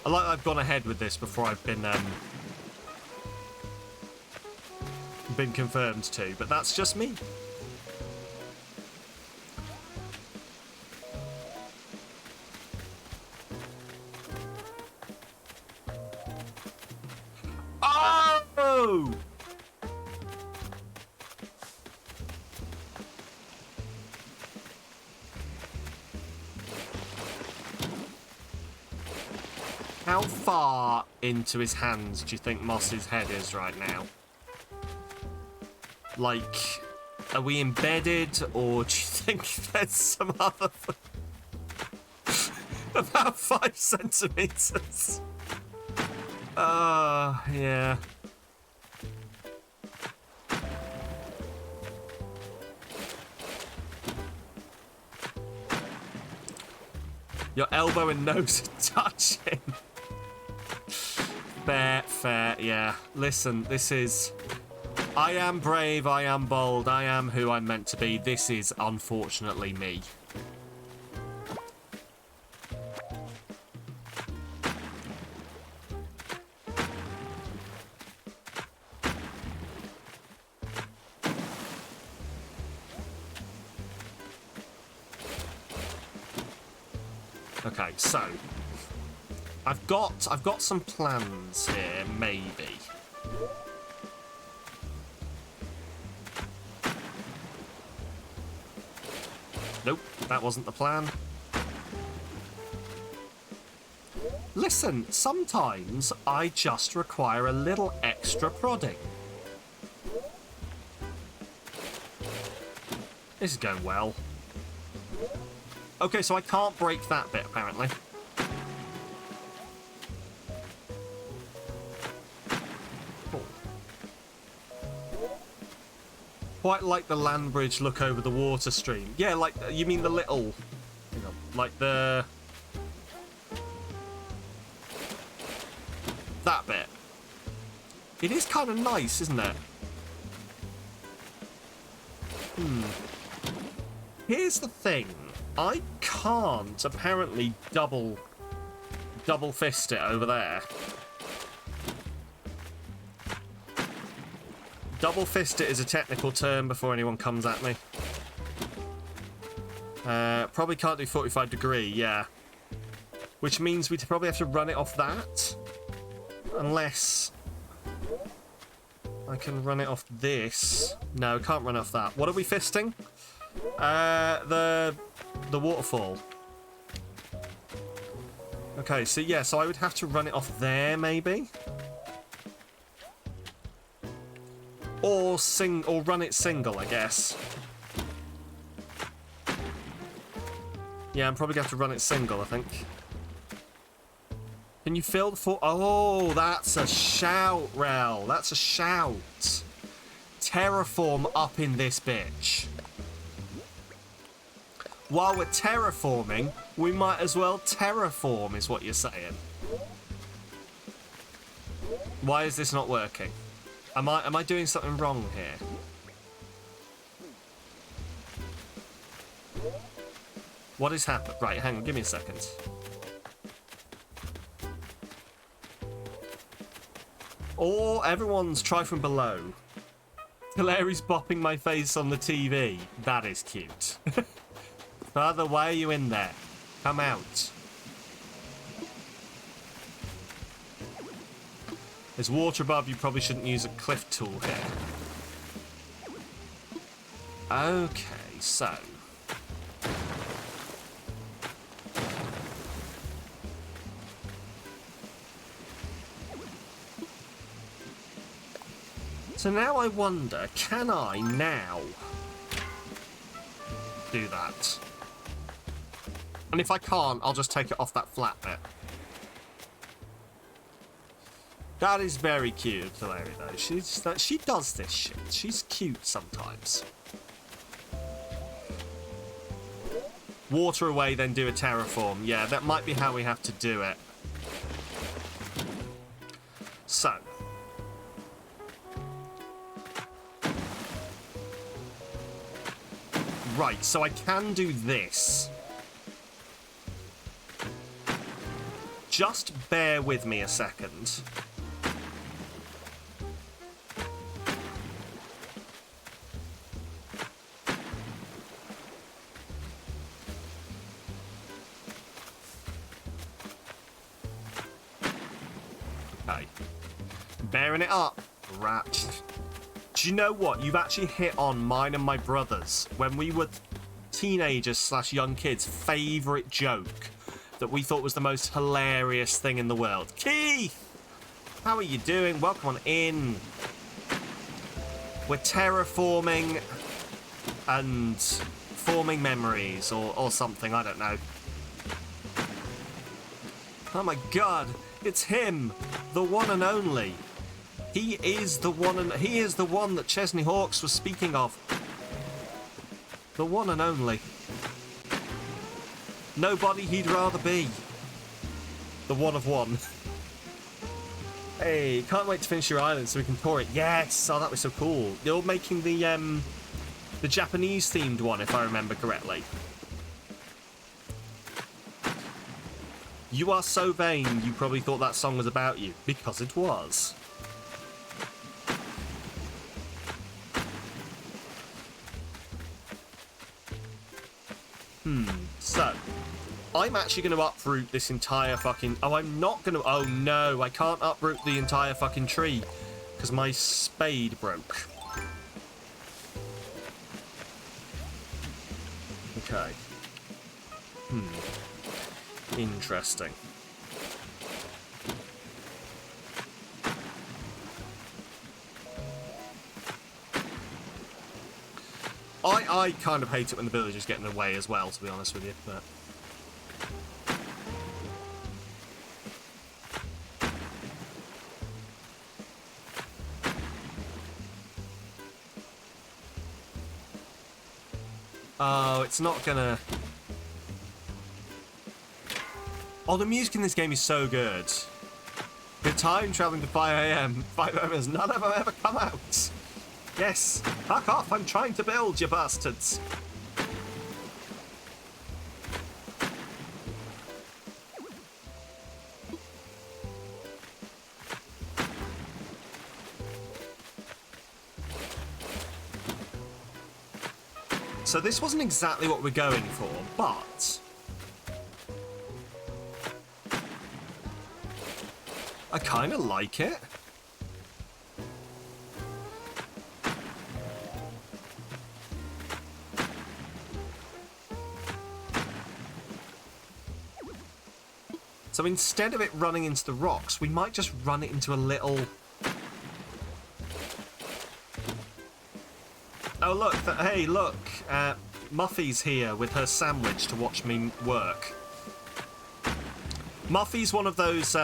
A: I like that I've gone ahead with this before I've been confirmed to, but that's just me. Oh! How far into his hands do you think Moss's head is right now? Like, are we embedded, or do you think there's some other... About 5 centimeters. Yeah. Your elbow and nose are touching. Fair, yeah. Listen, this is... I am brave, I am bold, I am who I'm meant to be. This is, unfortunately, me. Okay, so I've got some plans here, maybe. Nope, that wasn't the plan. Listen, sometimes I just require a little extra prodding. This is going well. Okay, so I can't break that bit, apparently. Cool. Quite like the land bridge look over the water stream. Yeah, like, you mean the little... Hang on, like the... That bit. It is kind of nice, isn't it? Here's the thing. I can't apparently double fist it over there. Double fist it is a technical term before anyone comes at me. Probably can't do 45 degree, yeah. Which means we'd probably have to run it off that. Unless I can run it off this. No, can't run off that. What are we fisting? The waterfall. Okay, so yeah, so I would have to run it off there, maybe? Or run it single, I guess. Yeah, I'm probably going to have to run it single, I think. Can you fill the full... Oh, that's a shout, Rel. That's a shout. Terraform up in this bitch. While we're terraforming, we might as well terraform, is what you're saying. Why is this not working? Am I doing something wrong here? What has happened? Right, hang on, give me a second. Or everyone's try from below. Hilari's bopping my face on the TV. That is cute. Father, why are you in there? Come out. There's water above, you probably shouldn't use a cliff tool here. Okay, so... So now I wonder, can I now do that? And if I can't, I'll just take it off that flat bit. That is very cute, Hilary, though. She does this shit. She's cute sometimes. Water away, then do a terraform. Yeah, that might be how we have to do it. So. Right, so I can do this. Just bear with me a second. Okay. Bearing it up. Rat. Do you know what? You've actually hit on mine and my brother's, when we were teenagers / young kids, favourite joke that we thought was the most hilarious thing in the world. Keith! How are you doing? Welcome on in. We're terraforming and forming memories or something, I don't know. Oh my god, it's him, the one and only. He is the one that Chesney Hawkes was speaking of. The one and only. Nobody he'd rather be. The one of one. Hey, can't wait to finish your island so we can tour it. Yes! Oh, that was so cool. You're making the Japanese-themed one, if I remember correctly. You are so vain, you probably thought that song was about you. Because it was. So, I'm actually going to uproot this entire fucking... Oh, I'm not going to... Oh, no, I can't uproot the entire fucking tree because my spade broke. Okay. Interesting. I kind of hate it when the villagers get in the way as well, to be honest with you, but... Oh, it's not gonna... Oh, the music in this game is so good. The time traveling to 5 AM. 5 AM has none of them ever come out. Yes, fuck off, I'm trying to build, you bastards. So this wasn't exactly what we're going for, but... I kind of like it. So instead of it running into the rocks, we might just run it into a little... Oh, look. Hey, look. Muffy's here with her sandwich to watch me work. Muffy's one of those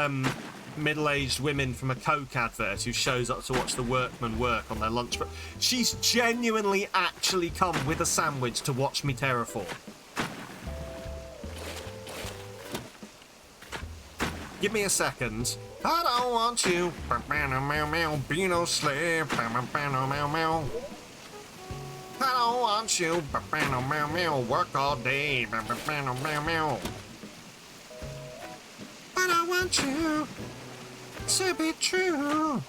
A: middle-aged women from a Coke advert who shows up to watch the workmen work on their lunch break. She's genuinely actually come with a sandwich to watch me terraform. Give me a second. I don't want you. Be no slave. I don't want you. Work all day. I don't want you to be true.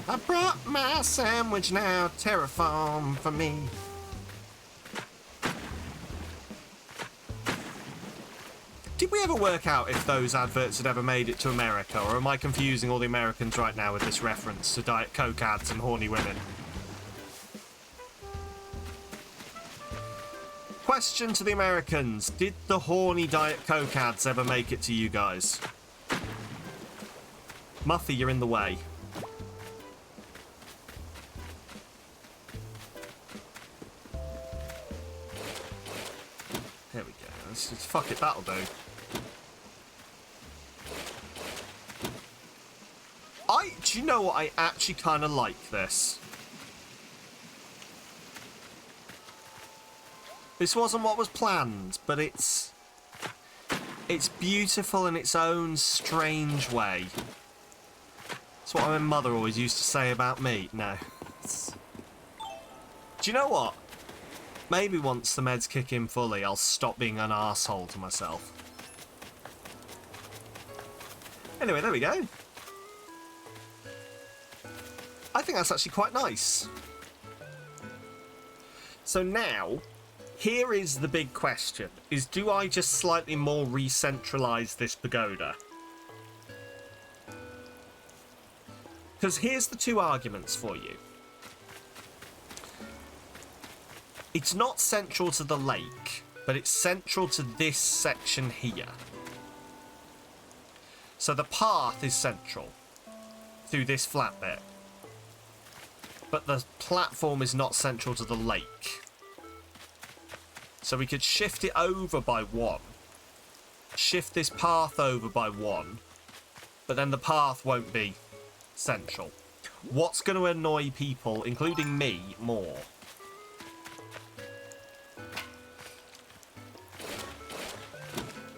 A: I brought my sandwich now. Terraform for me. Did we ever work out if those adverts had ever made it to America, or am I confusing all the Americans right now with this reference to Diet Coke ads and horny women? Question to the Americans. Did the horny Diet Coke ads ever make it to you guys? Muffy, you're in the way. There we go. Let's just, fuck it, that'll do. Do you know what? I actually kind of like this. This wasn't what was planned, but it's beautiful in its own strange way. That's what my mother always used to say about me. No. Do you know what? Maybe once the meds kick in fully, I'll stop being an arsehole to myself. Anyway, there we go. I think that's actually quite nice. So now, here is the big question, is do I just slightly more re-centralise this pagoda? Because here's the two arguments for you. It's not central to the lake, but it's central to this section here. So the path is central through this flat bit. But the platform is not central to the lake. So we could shift it over by 1. Shift this path over by 1. But then the path won't be central. What's going to annoy people, including me, more?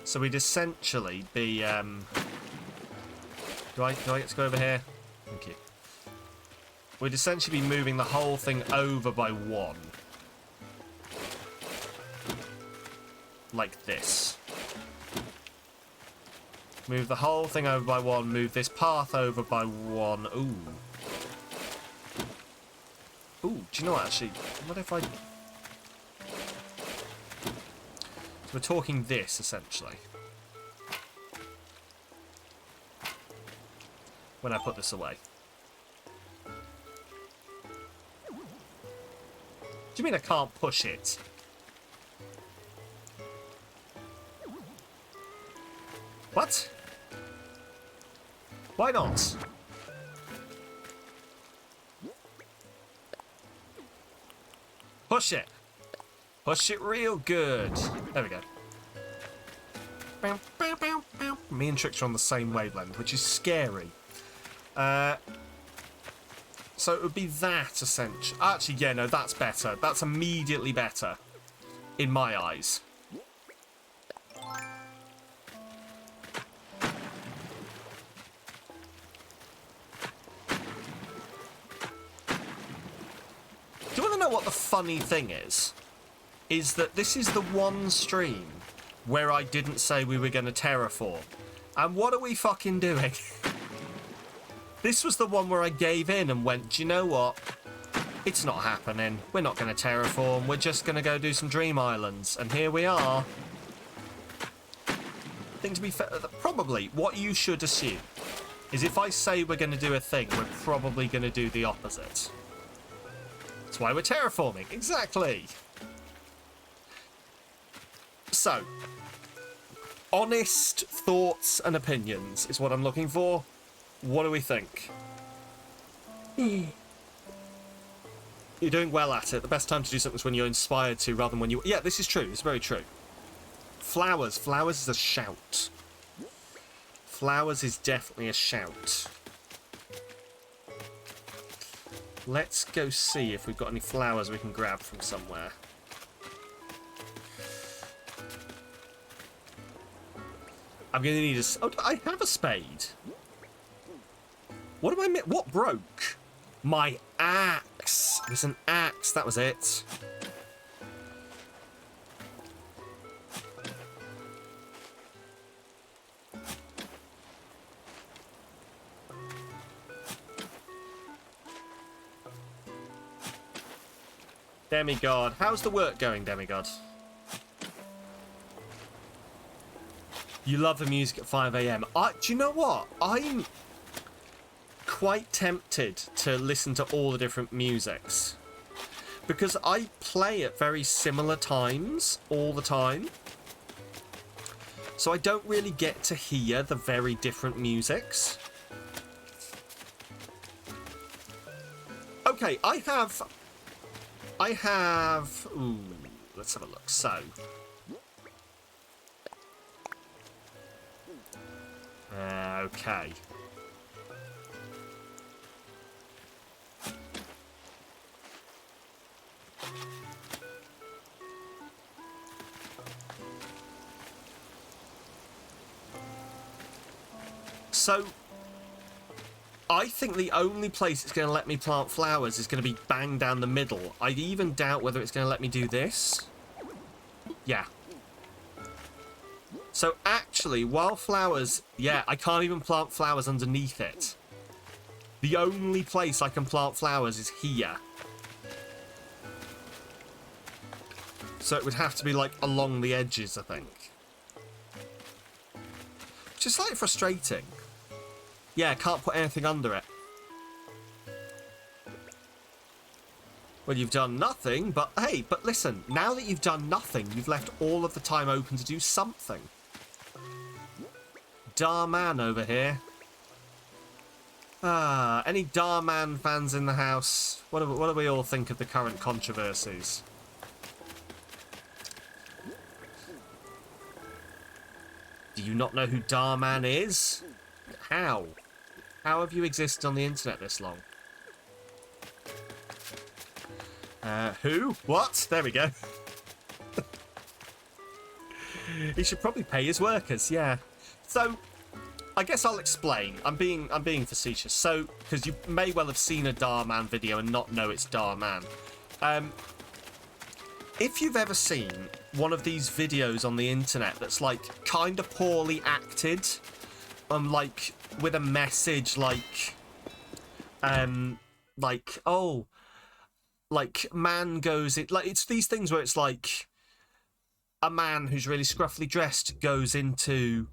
A: So we'd essentially be... Do I get to go over here? Thank you. We'd essentially be moving the whole thing over by 1. Like this. Move the whole thing over by 1. Move this path over by 1. Ooh. Ooh, do you know what, actually? What if I... So we're talking this, essentially. When I put this away. Do you mean I can't push it? What? Why not? Push it. Push it real good. There we go. Bow, bow, bow, bow. Me and Trix are on the same wavelength, which is scary. So it would be that, essentially. Actually, yeah, no, that's better. That's immediately better. In my eyes. Do you want to know what the funny thing is? Is that this is the one stream where I didn't say we were going to terraform. And what are we fucking doing? This was the one where I gave in and went, do you know what? It's not happening. We're not going to terraform. We're just going to go do some Dream Islands. And here we are. I think to be fair, probably what you should assume is if I say we're going to do a thing, we're probably going to do the opposite. That's why we're terraforming. Exactly. So, honest thoughts and opinions is what I'm looking for. What do we think? You're doing well at it. The best time to do something is when you're inspired to, rather than when you... Yeah, this is true. It's very true. Flowers. Flowers is a shout. Flowers is definitely a shout. Let's go see if we've got any flowers we can grab from somewhere. I'm going to need a... Oh, I have a spade. What am I... What broke? My axe. There's an axe. That was it. Demigod. How's the work going, Demigod? You love the music at 5 AM. Do you know what? I'm quite tempted to listen to all the different musics. Because I play at very similar times all the time. So I don't really get to hear the very different musics. Okay, I have... Ooh, let's have a look. So... okay. So, I think the only place it's going to let me plant flowers is going to be bang down the middle. I even doubt whether it's going to let me do this. Yeah. So actually, wildflowers, yeah, I can't even plant flowers underneath it. The only place I can plant flowers is here. So it would have to be like along the edges, I think. Which is slightly frustrating. Yeah, I can't put anything under it. Well, you've done nothing, but hey, but listen, now that you've done nothing, you've left all of the time open to do something. Darman over here. Any Darman fans in the house? What do we all think of the current controversies? Do you not know who Darman is? How? How have you existed on the internet this long? Who? What? There we go. He should probably pay his workers, yeah. So, I guess I'll explain. I'm being facetious. So, because you may well have seen a Darman video and not know it's Darman. If you've ever seen one of these videos on the internet that's like kind of poorly acted, like with a message like oh, like man goes in, like it's these things where it's like a man who's really scruffily dressed goes into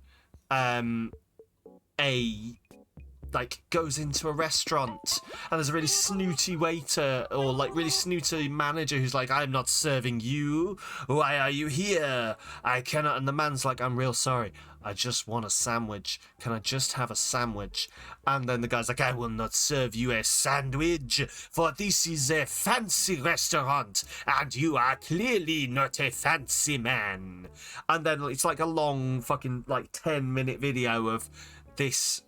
A: goes into a restaurant and there's a really snooty waiter or like really snooty manager who's like, I'm not serving you, why are you here, I cannot, and the man's like, I'm real sorry, I just want a sandwich, can I just have a sandwich? And then the guy's like, I will not serve you a sandwich, for this is a fancy restaurant and you are clearly not a fancy man. And then it's like a long fucking like 10-minute video of this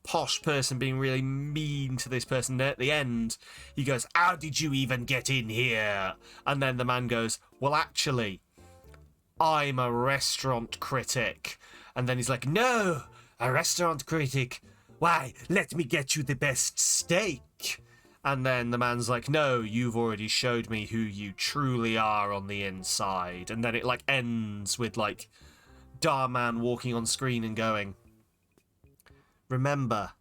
A: posh person being really mean to this person. At the end he goes, how did you even get in here? And then the man goes, well actually I'm a restaurant critic. And then he's like, no, a restaurant critic, why, let me get you the best steak. And then the man's like, no, you've already showed me who you truly are on the inside. And then it like ends with like Darman walking on screen and going, remember,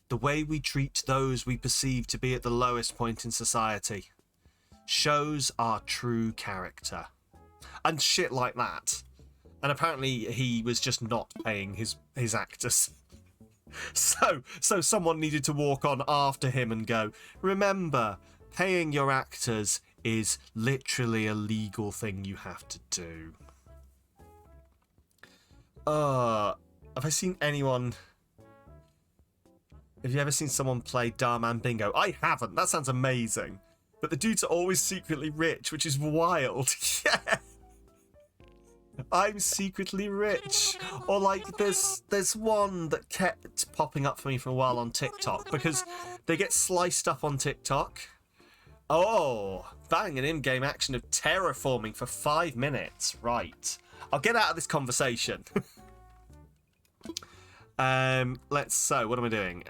A: the way we treat those we perceive to be at the lowest point in society shows our true character. And shit like that. And apparently he was just not paying his actors. So someone needed to walk on after him and go, remember, paying your actors is literally a legal thing you have to do. Have I seen anyone... Have you ever seen someone play Darman Bingo? I haven't. That sounds amazing. But the dudes are always secretly rich, which is wild. Yeah. I'm secretly rich. Or like there's one that kept popping up for me for a while on TikTok because they get sliced up on TikTok. Oh, bang, an in-game action of terraforming for 5 minutes. Right. I'll get out of this conversation. So what am I doing?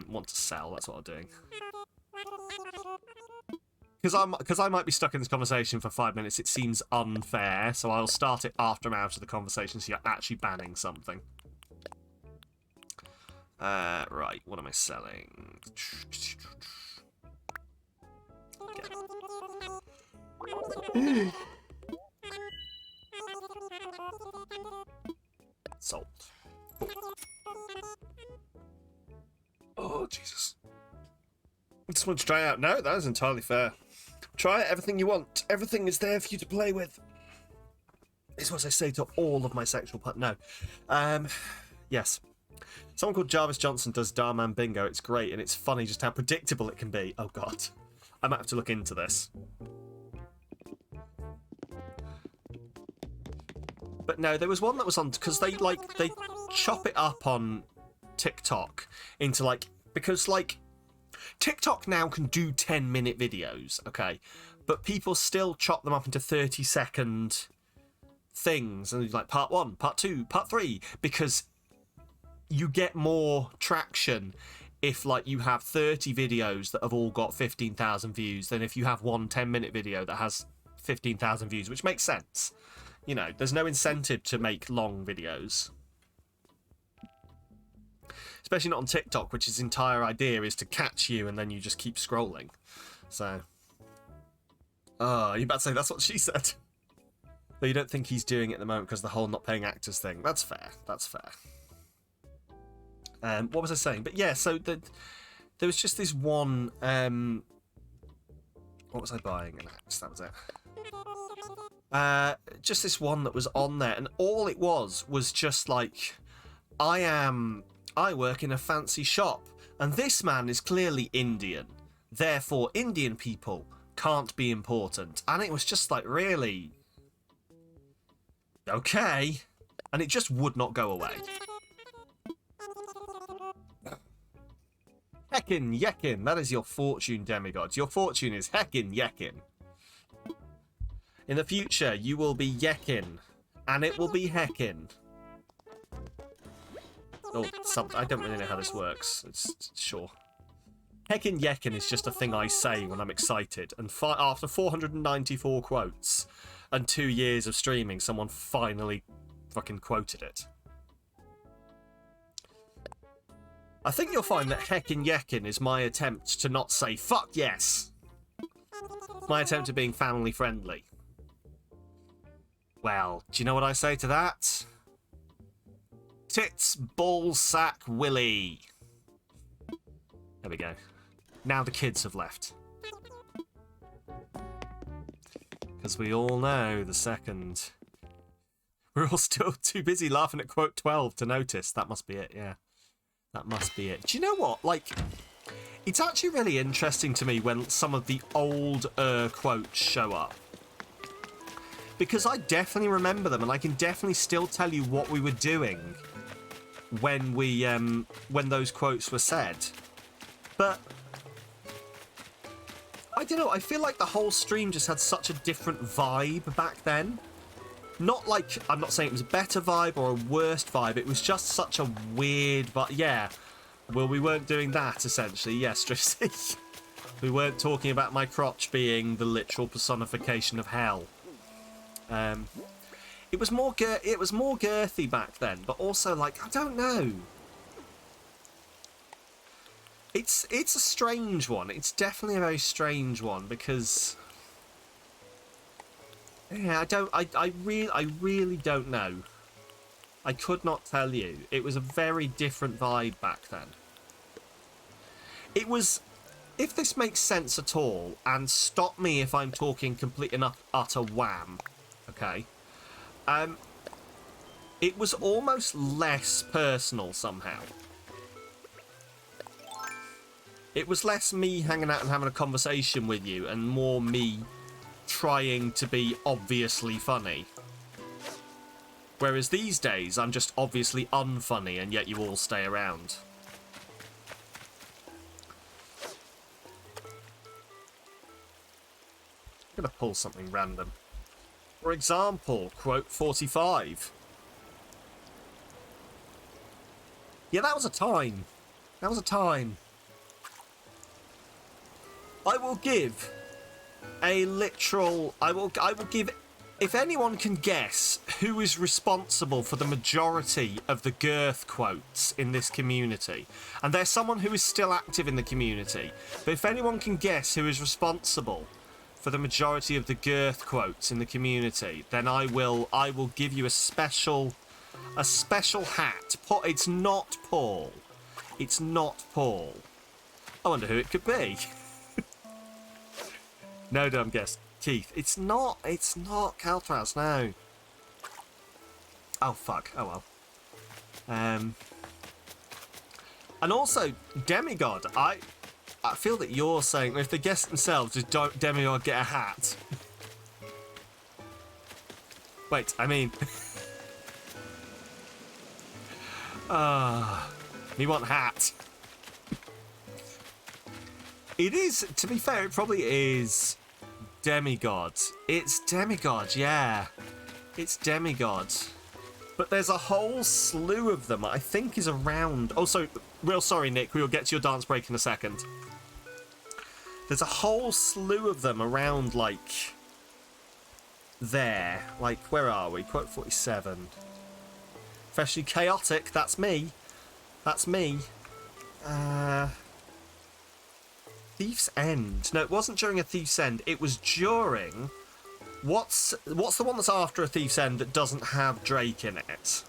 A: Want to sell, that's what I'm doing. Because I might be stuck in this conversation for 5 minutes, it seems unfair, so I'll start it after I'm out of the conversation, so you're actually banning something. Right, what am I selling? Sold. Oh, Jesus. I just want to try out. No, that is entirely fair. Try everything you want. Everything is there for you to play with. Is what I say to all of my sexual No. Yes. Someone called Jarvis Johnson does Darman Bingo. It's great, and it's funny just how predictable it can be. Oh, God. I might have to look into this. But no, there was one that was on... Because they chop it up on TikTok into, like... Because, like... TikTok now can do 10-minute videos, okay? But people still chop them up into 30-second things. And like, part 1, part 2, part 3. Because you get more traction if, like, you have 30 videos that have all got 15,000 views than if you have one 10-minute video that has 15,000 views, which makes sense. You know, there's no incentive to make long videos. Especially not on TikTok, which its entire idea is to catch you and then you just keep scrolling. So... Oh, you're about to say that's what she said. But you don't think he's doing it at the moment because of the whole not paying actors thing. That's fair. That's fair. What was I saying? But yeah, so there was just this one... what was I buying? An axe, that was it. Just this one that was on there, and all it was just like I work in a fancy shop, and this man is clearly Indian. Therefore, Indian people can't be important. And it was just like, really? Okay. And it just would not go away. Heckin' Yekin, that is your fortune, demigod. Your fortune is Heckin' Yekin. In the future, you will be Yekin, and it will be Heckin. Oh, I don't really know how this works. Sure. Heckin' Yekin is just a thing I say when I'm excited, and after 494 quotes and 2 years of streaming, someone finally fucking quoted it. I think you'll find that Heckin' Yekin is my attempt to not say fuck yes. My attempt at being family friendly. Well, do you know what I say to that? Tits, ball sack, willy. There we go. Now the kids have left. Because we all know the second. We're all still too busy laughing at quote 12 to notice. That must be it, yeah. That must be it. Do you know what? Like, it's actually really interesting to me when some of the old quotes show up. Because I definitely remember them, and I can definitely still tell you what we were doing when when those quotes were said. But I don't know, I feel like the whole stream just had such a different vibe back then. Not like, I'm not saying it was a better vibe or a worse vibe, it was just such a weird vibe. Yeah, well, we weren't doing that, essentially. Yes, Drissy. We weren't talking about my crotch being the literal personification of hell. It was more girthy back then, but also, like, I don't know. It's a strange one. It's definitely a very strange one because, yeah, I really don't know. I could not tell you. It was a very different vibe back then. It was, if this makes sense at all, and stop me if I'm talking complete and utter wham, okay? It was almost less personal somehow. It was less me hanging out and having a conversation with you and more me trying to be obviously funny. Whereas these days, I'm just obviously unfunny and yet you all stay around. I'm gonna pull something random. For example, quote 45. Yeah, that was a time. That was a time. I will give a literal... I will give... If anyone can guess who is responsible for the majority of the girth quotes in this community, and there's someone who is still active in the community, but if anyone can guess who is responsible for the majority of the girth quotes in the community, then I will give you a special hat. It's not Paul. It's not Paul. I wonder who it could be. No dumb guess. Keith. It's not Caltraz, no. Oh, fuck. Oh, well. And also, Demigod, I feel that you're saying, if they guess themselves, just don't Demigod get a hat. Wait, I mean... me want hat. It is, to be fair, it probably is Demigod. It's Demigod, yeah. It's Demigod. But there's a whole slew of them I think is around... Oh, so, real sorry, Nick. We'll get to your dance break in a second. There's a whole slew of them around, like... there. Like, where are we? Quote 47. Freshly chaotic. That's me. That's me. Thief's End. No, it wasn't during a Thief's End. It was during... What's the one that's after a Thief's End that doesn't have Drake in it?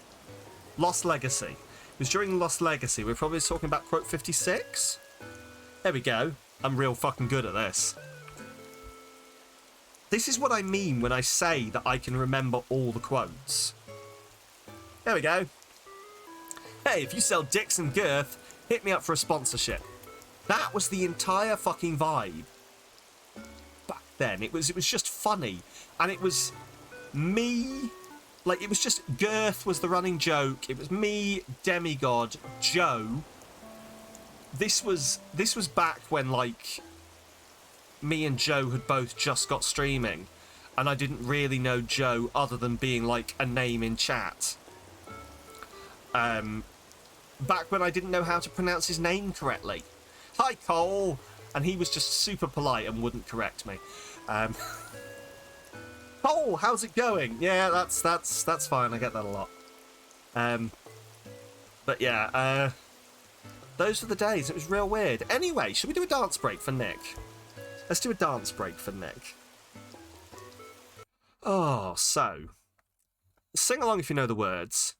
A: Lost Legacy. It was during Lost Legacy. We're probably talking about quote 56? There we go. I'm real fucking good at this. This is what I mean when I say that I can remember all the quotes. There we go. Hey, if you sell dicks and girth, hit me up for a sponsorship. That was the entire fucking vibe back then. It was just funny, and it was me. Like, it was just girth was the running joke. It was me, Demigod, Joe. This was back when, like, me and Joe had both just got streaming, and I didn't really know Joe other than being like a name in chat. Back when I didn't know how to pronounce his name correctly. Hi, Cole! And he was just super polite and wouldn't correct me. Cole, how's it going? Yeah, that's fine. I get that a lot. But yeah, those were the days. It was real weird. Anyway, should we do a dance break for Nick? Let's do a dance break for Nick. Oh, so sing along if you know the words.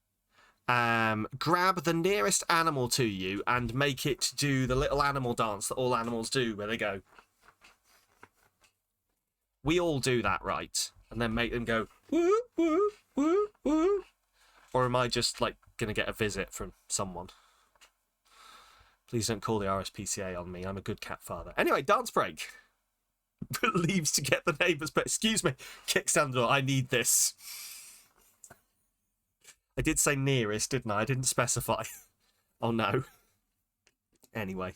A: Grab the nearest animal to you and make it do the little animal dance that all animals do, where they go. We all do that, right? And then make them go woo woo woo woo. Or am I just like gonna get a visit from someone? Please don't call the RSPCA on me. I'm a good cat father. Anyway, dance break. Leaves to get the neighbours, but excuse me, kicks down the door. I need this. I did say nearest, didn't I? I didn't specify. Oh no. Anyway.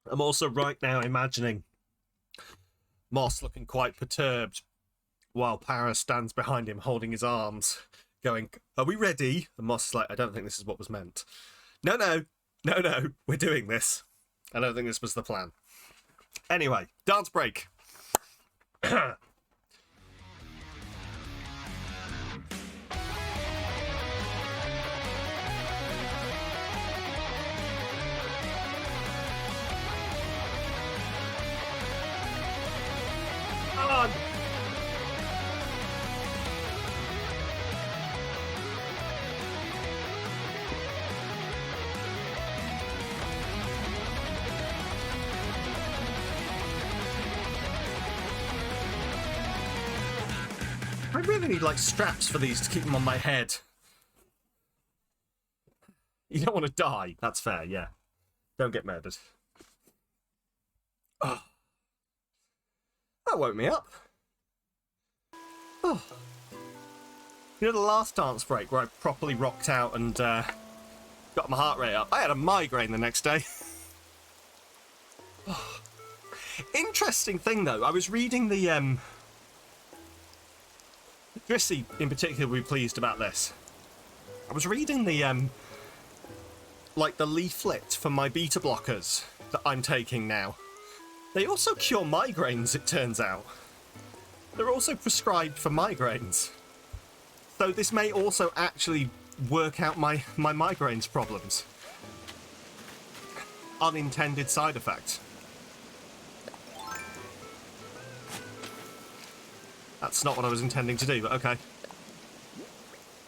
A: I'm also right now imagining Moss looking quite perturbed while Paris stands behind him holding his arms, going, "Are we ready?" And Moss is like, "I don't think this is what was meant." No, we're doing this. I don't think this was the plan. Anyway, dance break. On. I really need like straps for these to keep them on my head. You don't want to die. That's fair, yeah. Don't get murdered. Oh. That woke me up. Oh. You know the last dance break where I properly rocked out and got my heart rate up? I had a migraine the next day. Oh. Interesting thing though, I was reading the Drissy in particular will be pleased about this. I was reading the like the leaflet for my beta blockers that I'm taking now. They also cure migraines, it turns out. They're also prescribed for migraines. So this may also actually work out my migraines problems. Unintended side effect. That's not what I was intending to do, but okay.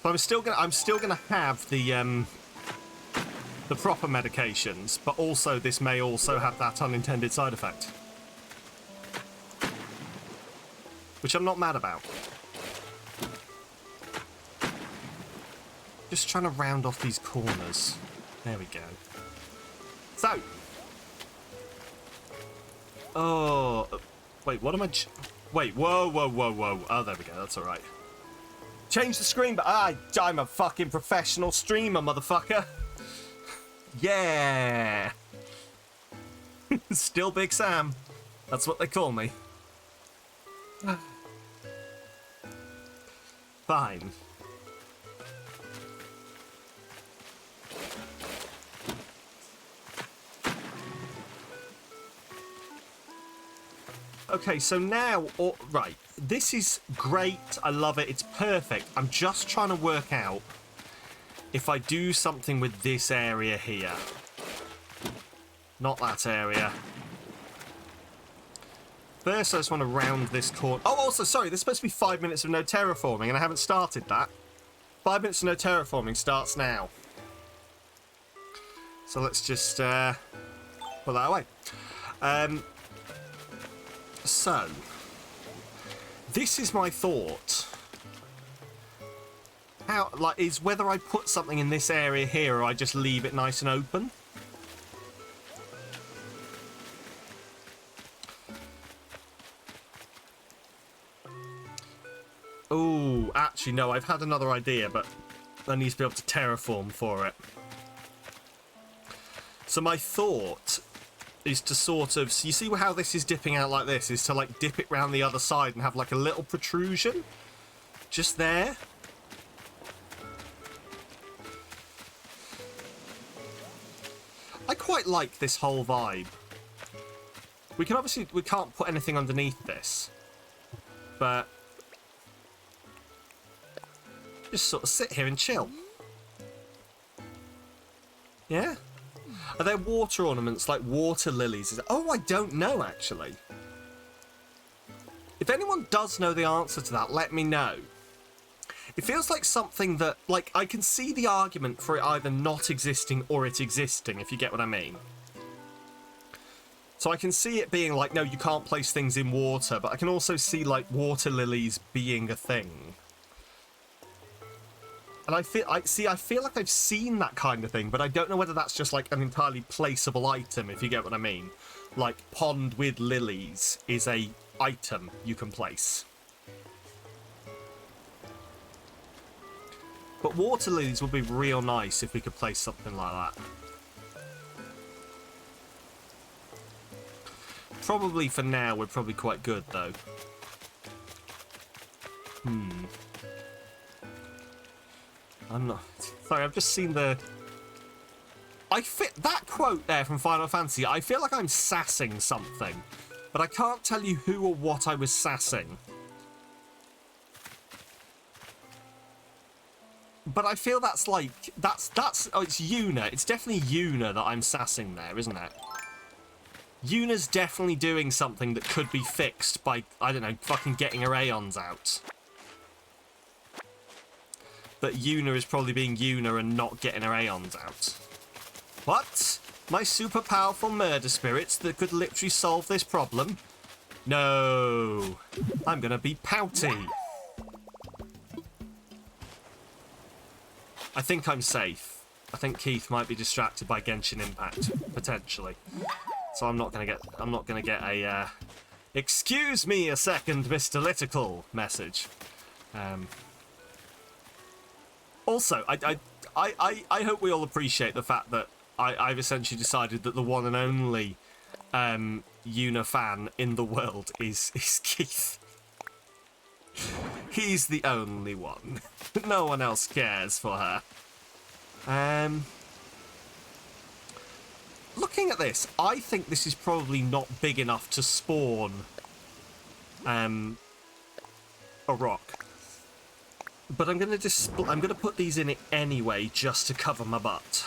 A: So I'm still gonna have the proper medications, but also this may also have that unintended side effect. Which I'm not mad about. Just trying to round off these corners. There we go. So. Oh. Wait, what am I... Wait, whoa. Oh, there we go, that's alright. Change the screen, but I'm a fucking professional streamer, motherfucker. Yeah. Still Big Sam. That's what they call me. Fine. Okay, so now, right, this is great. I love it. It's perfect. I'm just trying to work out if I do something with this area here. Not that area. First, I just want to round this corner. Oh, also, sorry, there's supposed to be 5 minutes of no terraforming, and I haven't started that. 5 minutes of no terraforming starts now. So let's just put that away. So, this is my thought how, like, is whether I put something in this area here or I just leave it nice and open. Oh, actually, no, I've had another idea, but I need to be able to terraform for it. So my thought is to sort of, so you see how this is dipping out like this, is to like dip it round the other side and have like a little protrusion just there. I quite like this whole vibe. We can obviously, we can't put anything underneath this, but just sort of sit here and chill. Yeah? Are there water ornaments like water lilies? Oh, I don't know, actually. If anyone does know the answer to that, let me know. It feels like something that, like, I can see the argument for it either not existing or it existing, if you get what I mean. So I can see it being like, no, you can't place things in water, but I can also see, like, water lilies being a thing. And I feel like I've seen that kind of thing, but I don't know whether that's just like an entirely placeable item, if you get what I mean. Like, pond with lilies is a item you can place. But water lilies would be real nice if we could place something like that. Probably for now, we're probably quite good, though. I'm not... Sorry, I've just seen the... That quote there from Final Fantasy, I feel like I'm sassing something, but I can't tell you who or what I was sassing. But I feel that's like... Oh, it's Yuna. It's definitely Yuna that I'm sassing there, isn't it? Yuna's definitely doing something that could be fixed by, I don't know, fucking getting her Aeons out. But Yuna is probably being Yuna and not getting her Aeons out. What? My super powerful murder spirits that could literally solve this problem? No. I'm gonna be pouty. I think I'm safe. I think Keith might be distracted by Genshin Impact, potentially. So I'm not gonna get a, excuse me a second, Mr. Litical message. Also, I hope we all appreciate the fact that I've essentially decided that the one and only Yuna fan in the world is Keith. He's the only one. No one else cares for her. Looking at this, I think this is probably not big enough to spawn a rock. But I'm gonna put these in it anyway, just to cover my butt.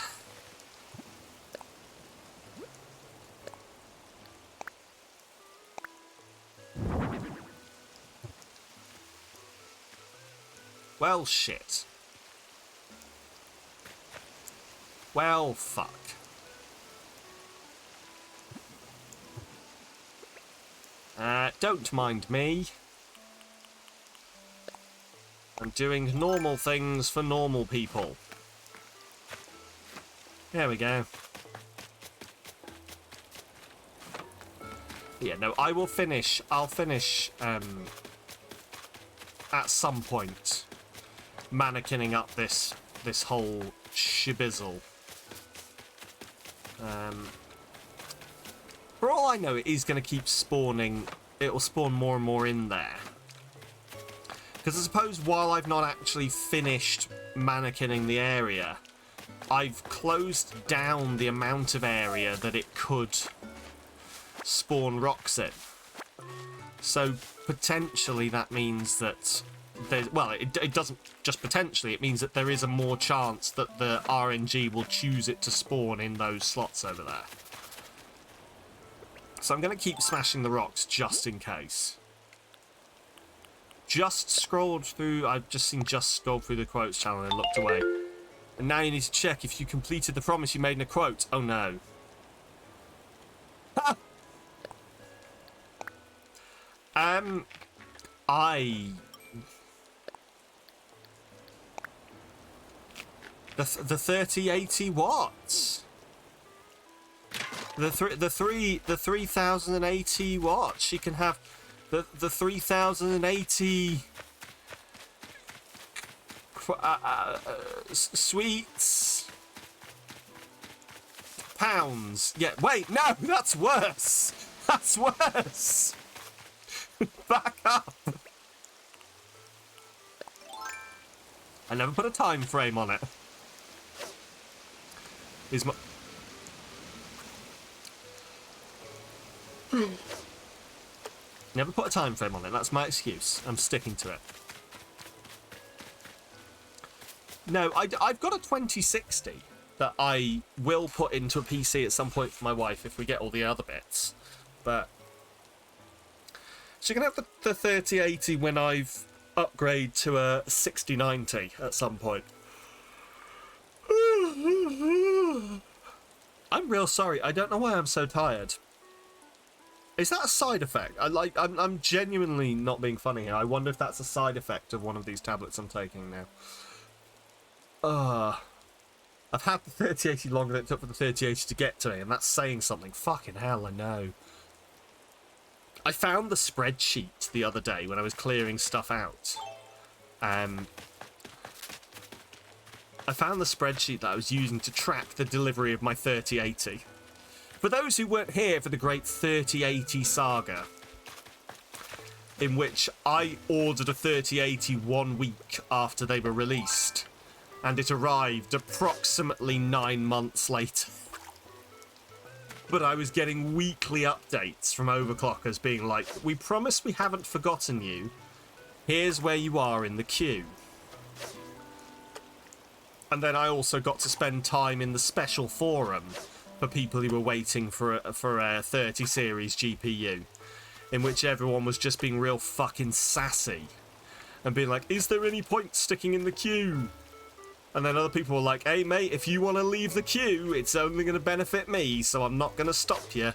A: Well, shit. Well, fuck. Don't mind me. I'm doing normal things for normal people. There we go. Yeah, no, I'll finish, at some point, mannequining up this whole shibizzle. For all I know, it is going to keep spawning. It will spawn more and more in there. Because I suppose while I've not actually finished mannequining the area, I've closed down the amount of area that it could spawn rocks in. So potentially that means that there's, well, it doesn't just potentially, it means that there is a more chance that the RNG will choose it to spawn in those slots over there. So I'm going to keep smashing the rocks just in case. Just scrolled through, I've just seen Just scrolled through the quotes channel and looked away. And now you need to check if you completed the promise you made in a quote. Oh no. Ha! The 3080 watts. The 3080 watts. She can have the 3080 sweets pounds. Yeah, wait, no, that's worse. That's worse. Back up. I never put a time frame on it. Is my never put a time frame on it. That's my excuse. I'm sticking to it. No, I've got a 2060 that I will put into a PC at some point for my wife if we get all the other bits. But she can have the 3080 when I've upgrade to a 6090 at some point. I'm real sorry. I don't know why I'm so tired. Is that a side effect? I'm genuinely not being funny here. I wonder if that's a side effect of one of these tablets I'm taking now. I've had the 3080 longer than it took for the 3080 to get to me, and that's saying something. Fucking hell, I know. I found the spreadsheet the other day when I was clearing stuff out. I found the spreadsheet that I was using to track the delivery of my 3080. For those who weren't here for the great 3080 saga, in which I ordered a 3080 1 week after they were released, and it arrived approximately 9 months later. But I was getting weekly updates from overclockers being like, we promise we haven't forgotten you. Here's where you are in the queue. And then I also got to spend time in the special forum for people who were waiting for a 30 series GPU, in which everyone was just being real fucking sassy and being like, is there any point sticking in the queue? And then other people were like, hey mate, if you want to leave the queue, it's only going to benefit me, so I'm not going to stop you.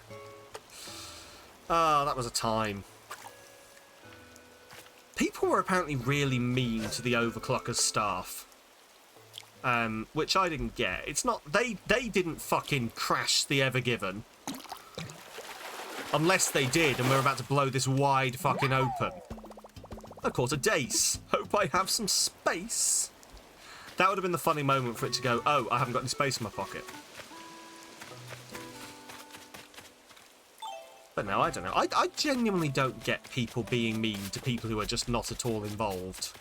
A: Ah, that was a time. People were apparently really mean to the overclockers staff. Which I didn't get. It's not, they didn't fucking crash the Ever Given. Unless they did, and we're about to blow this wide fucking open. I caught a dace. Hope I have some space. That would have been the funny moment for it to go, oh, I haven't got any space in my pocket. But no, I don't know. I genuinely don't get people being mean to people who are just not at all involved.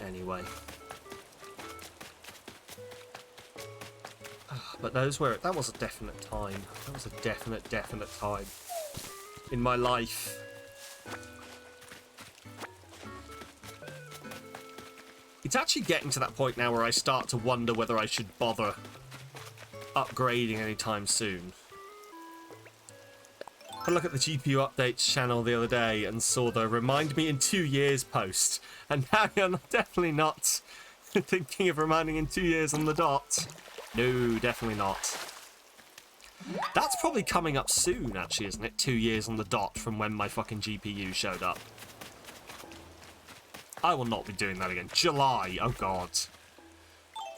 A: Anyway. But those were, that was a definite time. That was a definite time in my life. It's actually getting to that point now where I start to wonder whether I should bother upgrading anytime soon. I looked at the GPU updates channel the other day and saw the remind me in 2 years post, and now you're definitely not thinking of reminding in 2 years on the dot. No, definitely not. That's probably coming up soon, actually, isn't it? 2 years on the dot from when my fucking GPU showed up. I will not be doing that again. July, oh god.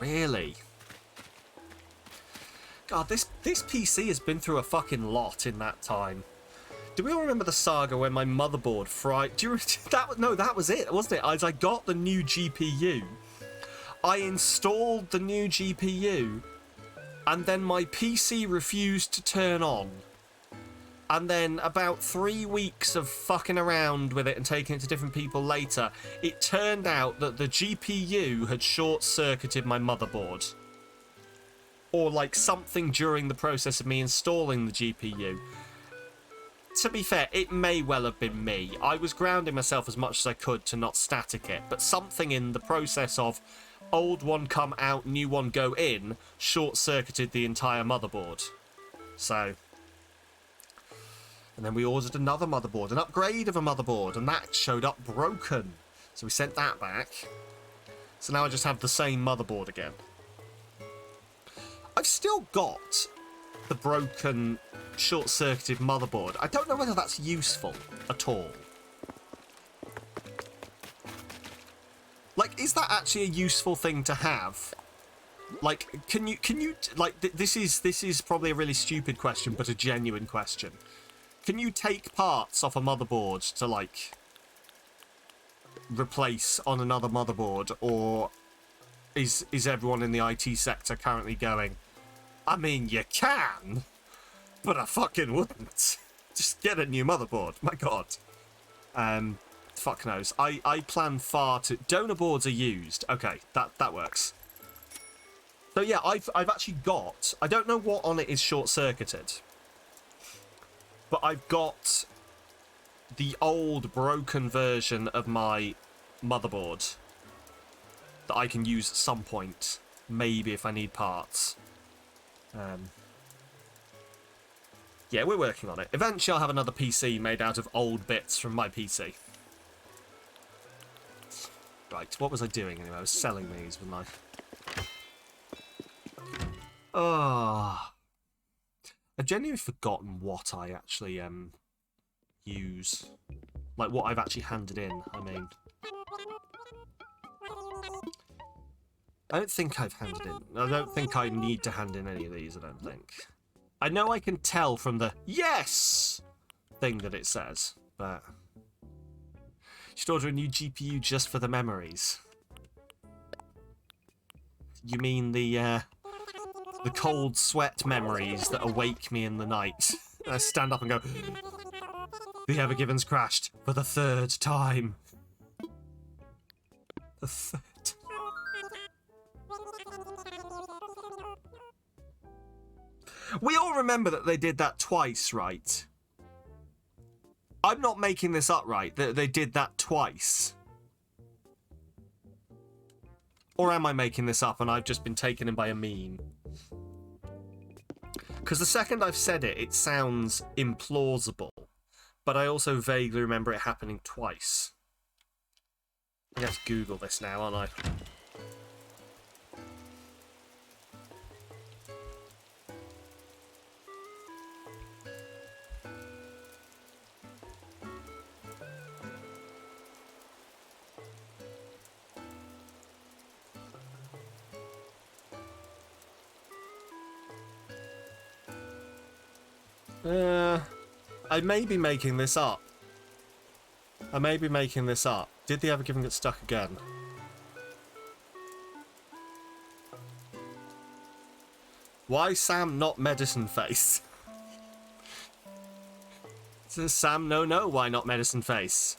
A: Really? God, this PC has been through a fucking lot in that time. Do we all remember the saga when my motherboard fried? Do you that? No, that was it, wasn't it? As I got the new GPU, I installed the new GPU, and then my PC refused to turn on. And then about 3 weeks of fucking around with it and taking it to different people later, it turned out that the GPU had short-circuited my motherboard. Or like something during the process of me installing the GPU. To be fair, it may well have been me. I was grounding myself as much as I could to not static it, but something in the process of old one come out, new one go in, short-circuited the entire motherboard. So... And then we ordered another motherboard, an upgrade of a motherboard, and that showed up broken. So we sent that back. So now I just have the same motherboard again. I've still got the broken, short-circuited motherboard. I don't know whether that's useful at all. is that actually a useful thing to have? Like, can you like this is probably a really stupid question, but a genuine question. Can you take parts off a motherboard to like replace on another motherboard, or is everyone in the IT sector currently going, I mean, you can, but I fucking wouldn't. Just get a new motherboard. My God. Fuck knows. I plan far to... Donor boards are used. Okay, that works. So yeah, I've actually got... I don't know what on it is short-circuited, but I've got the old broken version of my motherboard that I can use at some point. Maybe if I need parts. Yeah, we're working on it. Eventually I'll have another PC made out of old bits from my PC. Right, what was I doing anyway? I was selling these with my... Oh. I've genuinely forgotten what I actually use. Like, what I've actually handed in, I mean. I don't think I've handed in. I don't think I need to hand in any of these, I don't think. I know I can tell from the yes thing that it says, but you should order a new GPU just for the memories. You mean the cold sweat memories that awake me in the night? I stand up and go, the Ever-Given's crashed for the third time. The third. We all remember that they did that twice, right? I'm not making this up, right? They did that twice. Or am I making this up and I've just been taken in by a meme? Because the second I've said it, it sounds implausible. But I also vaguely remember it happening twice. I have to Google this now, aren't I? I may be making this up. I may be making this up. Did the Ever-Given get stuck again? Why Sam not medicine face? Says Sam, no, why not medicine face?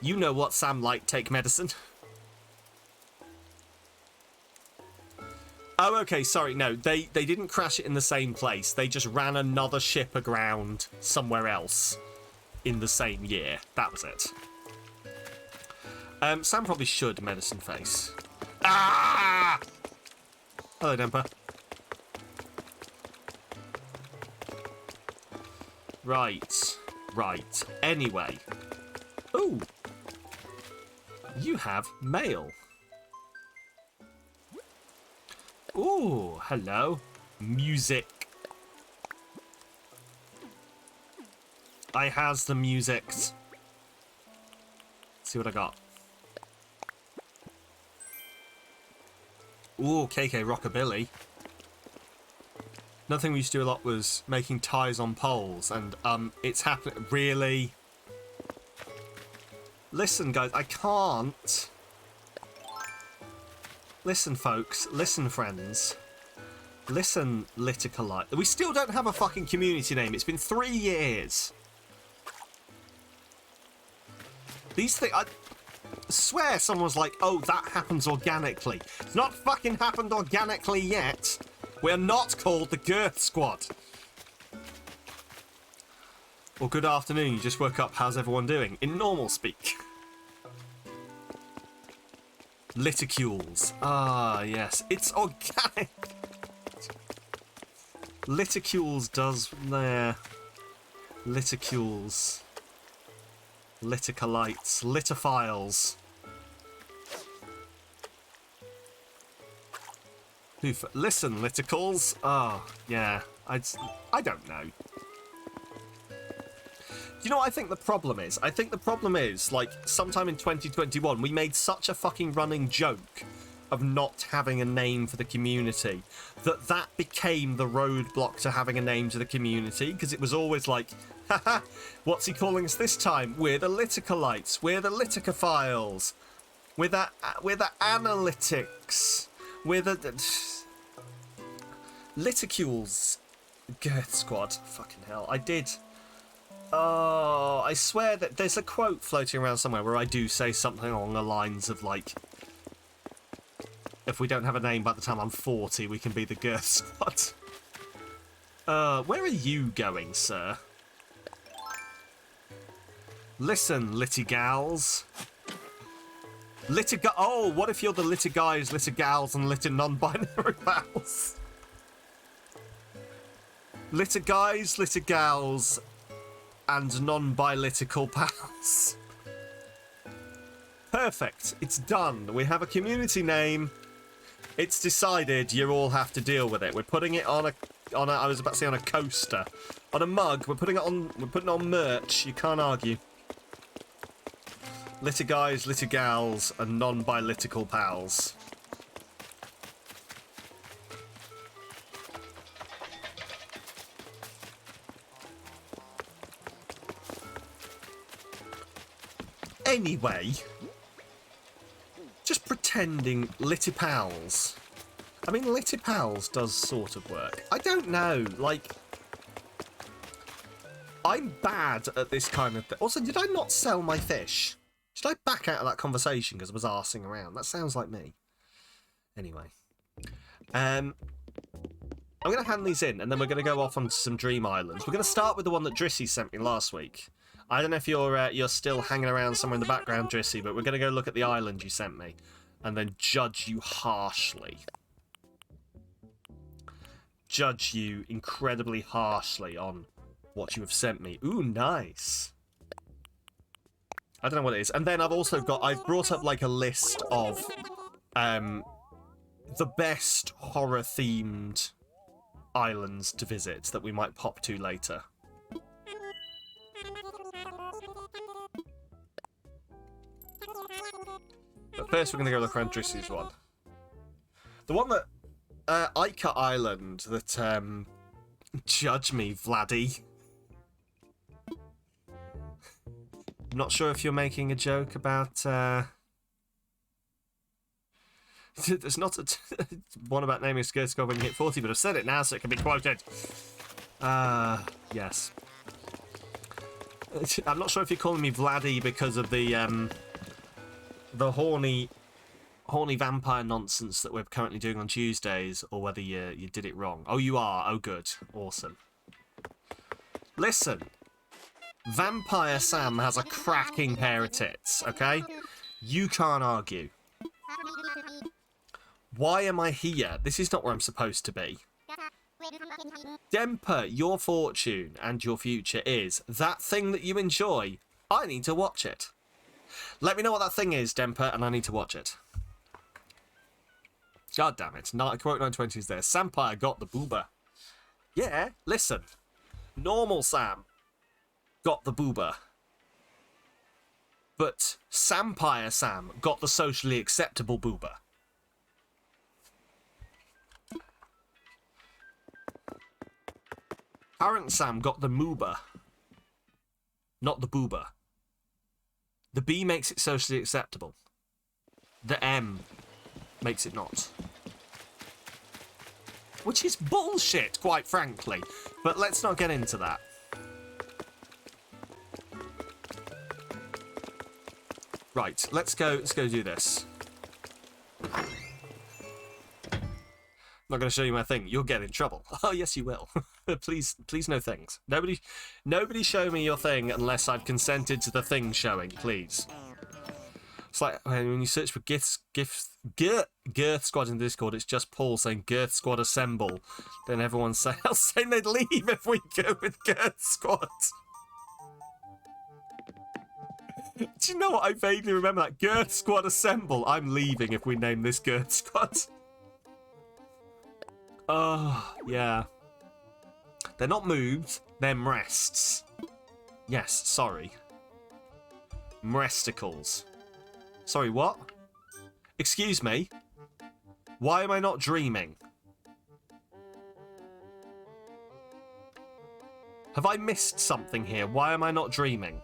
A: You know what Sam like, take medicine. Oh, okay, sorry, no, they didn't crash it in the same place. They just ran another ship aground somewhere else in the same year. That was it. Sam probably should medicine face. Ah! Hello, Demper. Right. Anyway. Ooh. You have mail. Ooh, hello. Music. I has the musics. See what I got. Ooh, KK Rockabilly. Another thing we used to do a lot was making ties on poles, and it's happening. Really? Listen, guys, I can't. Listen, folks. Listen, friends. Listen, Liticolite. We still don't have a fucking community name. It's been 3 years. These things... I swear someone was like, oh, that happens organically. It's not fucking happened organically yet. We're not called the Girth Squad. Well, good afternoon. You just woke up. How's everyone doing? In normal speak. Liticules. Ah, yes. It's organic. Liticules does... there. Liticules. Liticolites. Litophiles. Listen, Liticles. Oh, yeah. I don't know. You know what I think the problem is? I think the problem is, like, sometime in 2021, we made such a fucking running joke of not having a name for the community that became the roadblock to having a name to the community, because it was always like, haha, what's he calling us this time? We're the Liticalites. We're the Liticophiles. We're the Analytics. We're the Liticules. Girth Squad. Fucking hell. I did. Oh, I swear that there's a quote floating around somewhere where I do say something along the lines of, like, if we don't have a name by the time I'm 40, we can be the Girth Squad. Where are you going, sir? Listen, Litigals. Oh, what if you're the Litiguys, Litigals, and non-binary pals? Litiguys, Litigals, and non-bilitical pals. Perfect. It's done. We have a community name. It's decided. You all have to deal with it. We're putting it on a I was about to say on a coaster, on a mug. We're putting it on merch. You can't argue. Litiguys, Litigals, and non-bilitical pals. Anyway, just pretending Litipals. I mean, Litipals does sort of work. I don't know, like, I'm bad at this kind of thing. Also, did I not sell my fish? Should I back out of that conversation because I was arsing around? That sounds like me. Anyway, I'm going to hand these in, and then we're going to go off onto some dream islands. We're going to start with the one that Drissy sent me last week. I don't know if you're still hanging around somewhere in the background, Drissy, but we're going to go look at the island you sent me, and then judge you harshly. Judge you incredibly harshly on what you have sent me. Ooh, nice. I don't know what it is. And then I've brought up like a list of the best horror-themed islands to visit that we might pop to later. But first we're going to go look around Drissy's one. The one that... Ica Island that, judge me, Vladdy. I'm not sure if you're making a joke about, there's not a one about naming a skirt score when you hit 40, but I've said it now so it can be quoted. Yes. I'm not sure if you're calling me Vladdy because of the horny vampire nonsense that we're currently doing on Tuesdays, or whether you did it wrong. Oh, you are? Oh, good. Awesome. Listen. Vampire Sam has a cracking pair of tits, okay? You can't argue. Why am I here? This is not where I'm supposed to be. Demper, your fortune and your future is that thing that you enjoy. I need to watch it. Let me know what that thing is, Demper, and I need to watch it. God damn it. Quote 920 is there. Sampire got the boober. Yeah, listen. Normal Sam got the boober. But Sampire Sam got the socially acceptable boober. Current Sam got the moober. Not the boober. The B makes it socially acceptable. The M makes it not. Which is bullshit, quite frankly. But let's not get into that. Right, let's go do this. I'm not going to show you my thing. You'll get in trouble. Oh, yes, you will. Please no things. Nobody show me your thing unless I've consented to the thing showing, please. It's like when you search for Girth Squad in Discord, it's just Paul saying Girth Squad assemble. Then everyone else saying they'd leave if we go with Girth Squad. Do you know what? I vaguely remember that. Girth Squad assemble. I'm leaving if we name this Girth Squad. Oh, yeah. They're not moves, they're rests. Yes, sorry. Mresticles. Sorry, what? Excuse me? Why am I not dreaming? Have I missed something here? Why am I not dreaming?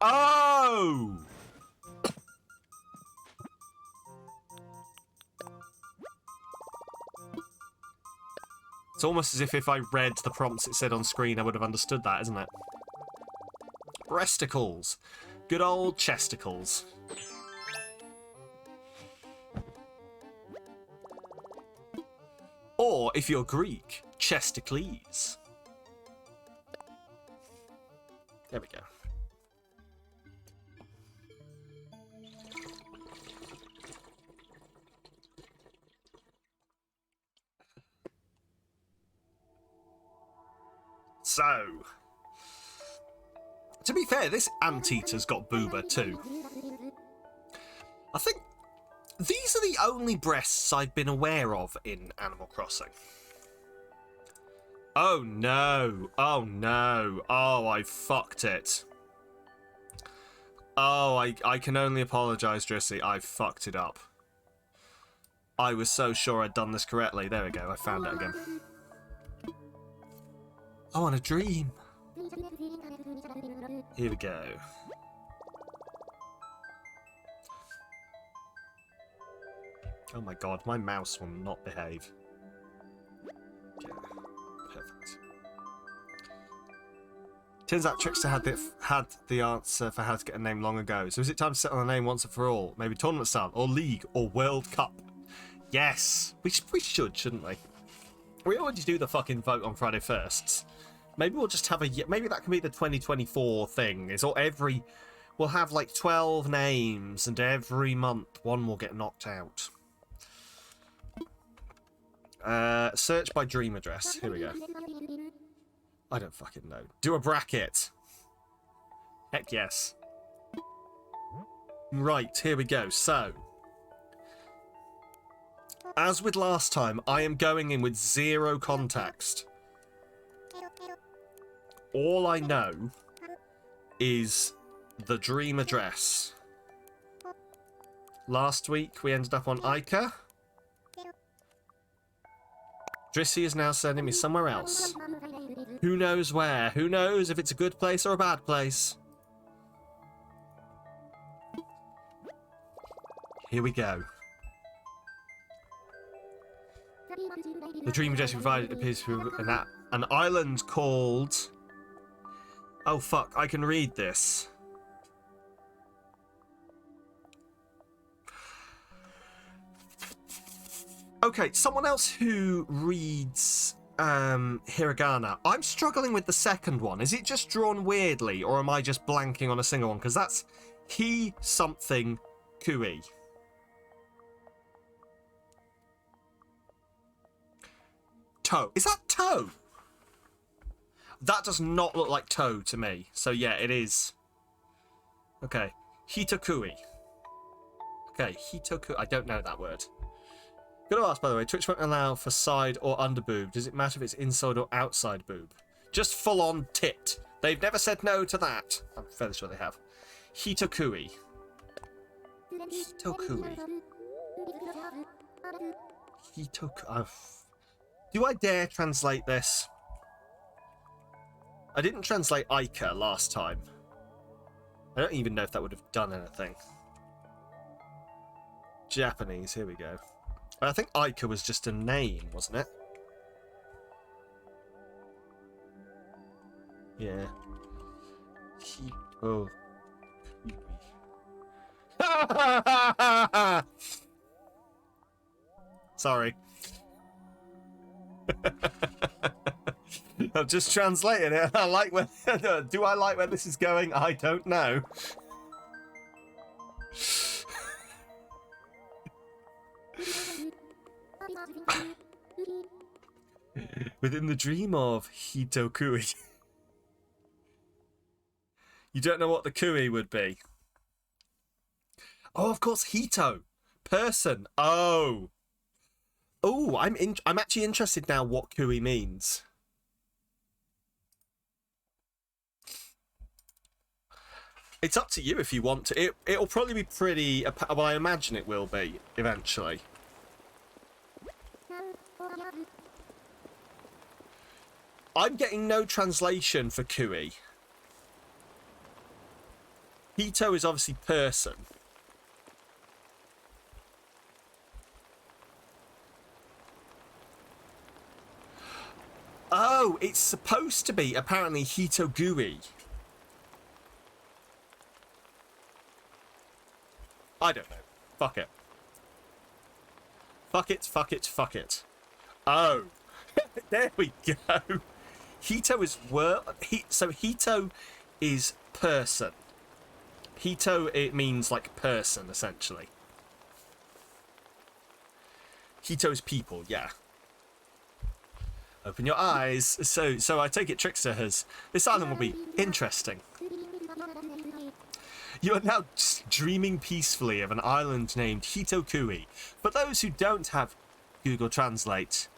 A: Oh! It's almost as if I read the prompts it said on screen, I would have understood that, isn't it? Breasticles. Good old chesticles. Or, if you're Greek, chesticles. There we go. So, to be fair, this anteater's got booba too. I think these are the only breasts I've been aware of in Animal Crossing. Oh no, oh no, oh I fucked it. Oh, I can only apologise, Drissy, I fucked it up. I was so sure I'd done this correctly. There we go, I found it again. I want a dream. Here we go. Oh my god, my mouse will not behave. Okay, perfect. Turns out Trickster had the answer for how to get a name long ago. So is it time to settle a name once and for all? Maybe tournament style, or league, or World Cup? Yes, we should, shouldn't we? We already do the fucking vote on Friday firsts. Maybe we'll just have maybe that can be the 2024 thing. It's all we'll have like 12 names, and every month one will get knocked out. Search by dream address. Here we go. I don't fucking know. Do a bracket. Heck yes. Right, here we go. So, as with last time, I am going in with zero context. All I know is the dream address. Last week we ended up on Ica. Drissy is now sending me somewhere else. Who knows where? Who knows if it's a good place or a bad place? Here we go. The dream address provided appears to be an island called... Oh fuck, I can read this. Okay, someone else who reads hiragana. I'm struggling with the second one. Is it just drawn weirdly, or am I just blanking on a single one? Because that's he something kui. Toe. Is that toe? That does not look like toe to me. So yeah, it is. Okay. Hitokui. Okay, Hitokui. I don't know that word. Gotta ask, by the way, Twitch won't allow for side or under boob. Does it matter if it's inside or outside boob? Just full on tit. They've never said no to that. I'm fairly sure they have. Hitokui. Hitokui. Hitokui. Do I dare translate this? I didn't translate Ica last time. I don't even know if that would have done anything. Japanese, here we go. I think Ica was just a name, wasn't it? Yeah. Oh. Sorry. I've just translated it. I like where. Do I like where this is going? I don't know. Within the dream of Hitokui. You don't know what the kui would be. Oh, of course, Hito. Person. Oh. Oh, I'm actually interested now what Kui means. It's up to you if you want to. It'll probably be pretty... Well, I imagine it will be, eventually. I'm getting no translation for Kui. Hito is obviously person. Oh, it's supposed to be, apparently, Hitogui. I don't know. Fuck it. Fuck it, fuck it, fuck it. Oh. There we go. Hito is so Hito is person. Hito, it means like person, essentially. Hito is people, yeah. Open your eyes. So I take it Trickster has... This island will be interesting. You are now dreaming peacefully of an island named Hitokui. For those who don't have Google Translate,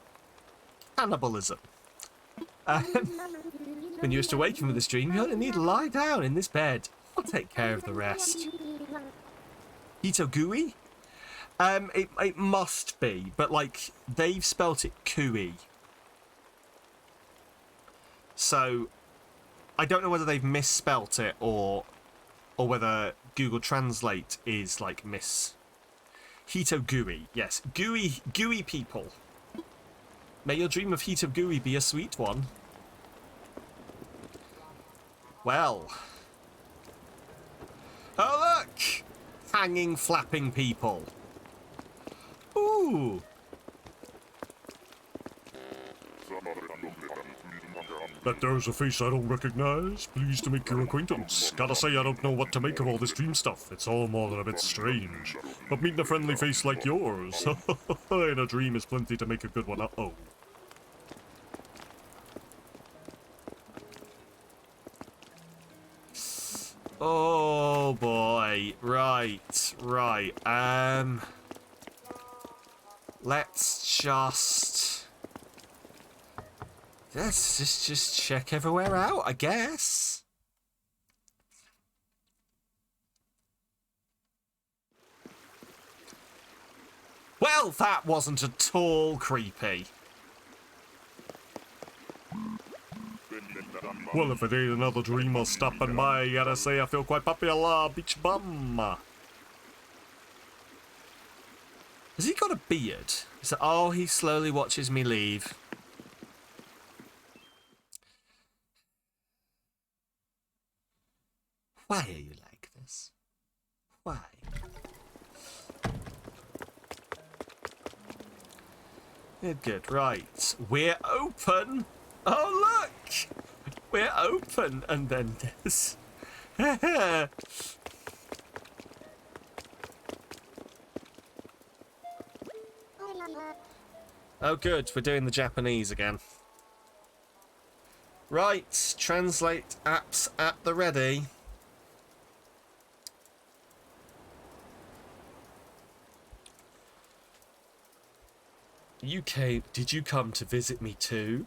A: cannibalism. When you wish to awaken from this dream, you only need to lie down in this bed. I'll take care of the rest. Hitogui? It must be, but like they've spelt it Kui. So I don't know whether they've misspelt it or whether Google Translate is like Hitogui. Yes, gooey people. May your dream of Hitogui be a sweet one. Well. Oh look! Hanging, flapping people. Ooh.
C: That there's a face I don't recognize. Pleased to make your acquaintance. Gotta say I don't know what to make of all this dream stuff. It's all more than a bit strange. But meeting a friendly face like yours in a dream is plenty to make a good one. Uh-oh.
A: Oh boy. Right. Let's just check everywhere out, I guess. Well, that wasn't at all creepy.
C: Well, if it ain't another dreamer stopping by, I gotta say I feel quite popular, beach bum.
A: Has he got a beard? Oh, he slowly watches me leave. Why are you like this? Why? Good. Right. We're open. Oh, look! We're open. And then this. Oh, good. We're doing the Japanese again. Right. Translate apps at the ready. Did you come to visit me too?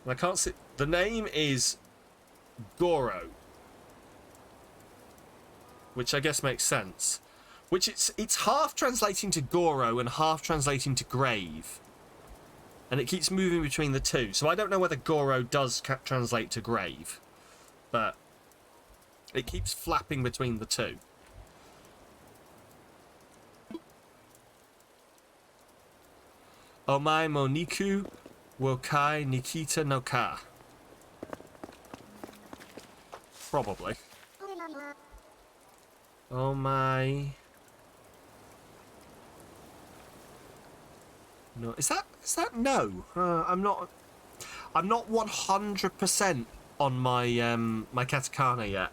A: I can't see. The name is Goro, which I guess makes sense. Which it's half translating to Goro and half translating to grave, and it keeps moving between the two. So I don't know whether Goro does translate to grave, but it keeps flapping between the two. Omae mo niku wo kai Nikita no ka. Probably. Omae. No, is that no? I'm not 100% on my my katakana yet.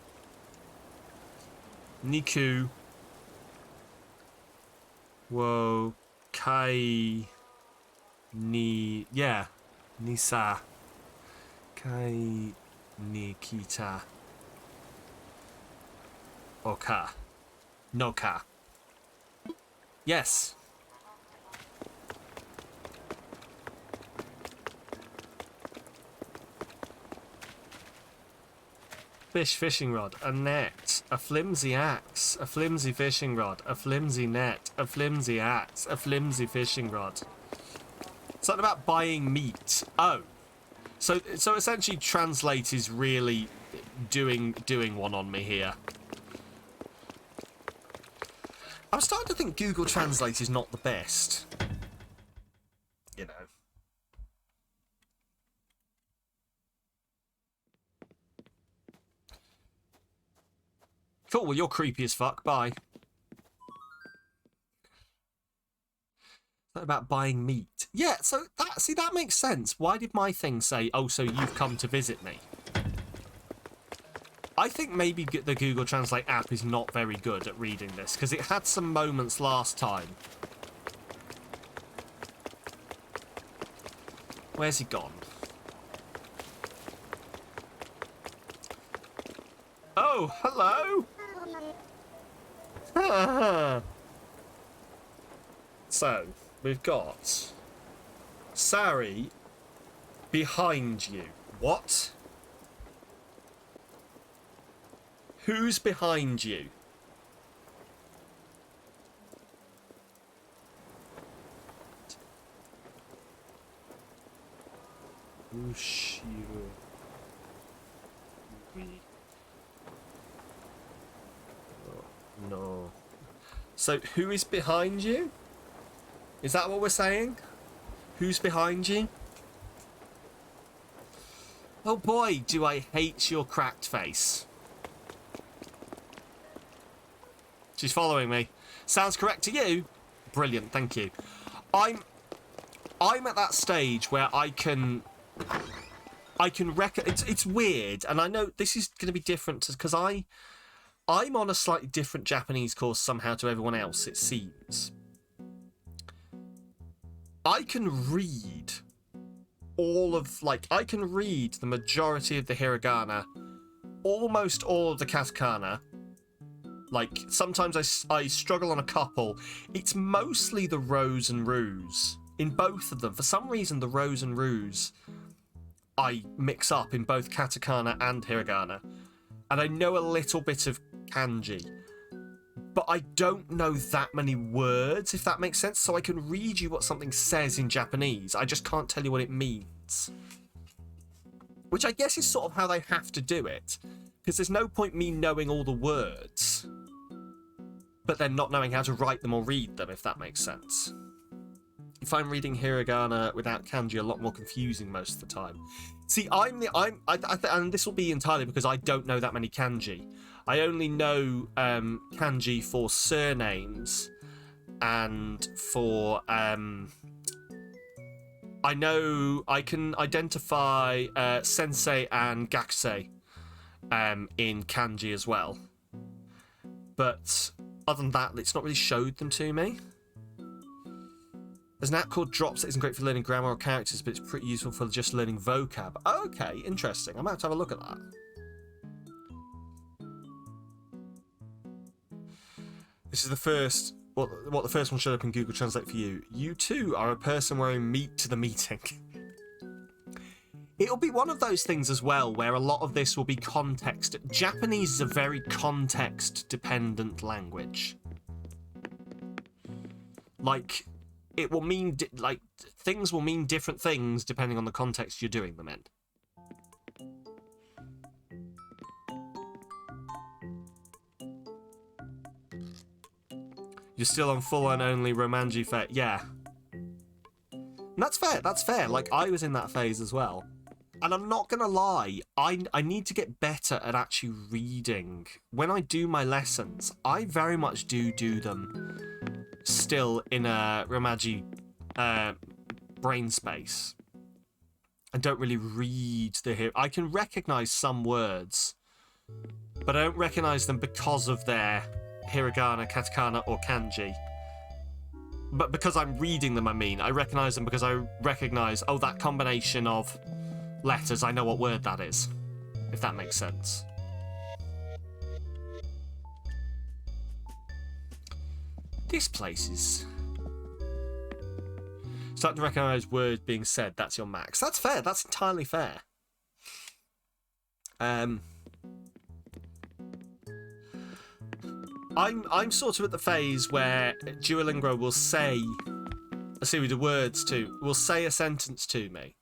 A: Niku wo kai Nisa kai Nikita Oka no ka. Yes. Fish, fishing rod, a net, a flimsy axe, a flimsy fishing rod, a flimsy net, a flimsy axe, a flimsy fishing rod. Something about buying meat. Oh. So essentially translate is really doing one on me here. I'm starting to think Google Translate is not the best. You know. Cool, well, you're creepy as fuck. Bye. Something about buying meat. Yeah, so that makes sense. Why did my thing say, oh, so you've come to visit me? I think maybe the Google Translate app is not very good at reading this, because it had some moments last time. Where's he gone? Oh, hello! So, we've got Sari behind you. What? Who's behind you? No. So, who is behind you? Is that what we're saying? Who's behind you? Oh boy, do I hate your cracked face. She's following me. Sounds correct to you? Brilliant, thank you. I'm at that stage where I can it's weird, and I know this is going to be different because I'm on a slightly different Japanese course somehow to everyone else, it seems. I can read I can read the majority of the hiragana, almost all of the katakana. Like, sometimes I struggle on a couple. It's mostly the rows and roos. In both of them. For some reason, the rows and roos I mix up in both katakana and hiragana. And I know a little bit of kanji. But I don't know that many words, if that makes sense. So I can read you what something says in Japanese. I just can't tell you what it means. Which I guess is sort of how they have to do it. Because there's no point me knowing all the words, but then not knowing how to write them or read them, if that makes sense. If I'm reading hiragana without kanji, a lot more confusing most of the time. See, and this will be entirely because I don't know that many kanji. I only know kanji for surnames and for I know I can identify sensei and gakusei in kanji as well, but other than that, it's not really showed them to me. There's an app called Drops that isn't great for learning grammar or characters, but it's pretty useful for just learning vocab. Okay, interesting. I might have to have a look at that. This is the first. What the first one showed up in Google Translate for you. You too are a person wearing meat to the meeting. It'll be one of those things as well where a lot of this will be context. Japanese is a very context-dependent language. Like, it will mean, things will mean different things depending on the context you're doing them in. You're still on full-on only Romanji phase. Yeah. And that's fair, that's fair. Like, I was in that phase as well. And I'm not going to lie, I need to get better at actually reading. When I do my lessons, I very much do them still in a Romanji brain space. I don't really read the... I can recognise some words, but I don't recognise them because of their hiragana, katakana, or kanji. But because I'm reading them, I recognise them because I recognise, oh, that combination of letters, I know what word that is, if that makes sense. This place is... Starting to recognise words being said. That's your max. That's fair. That's entirely fair. I'm sort of at the phase where Duolingo will say a series of words will say a sentence to me,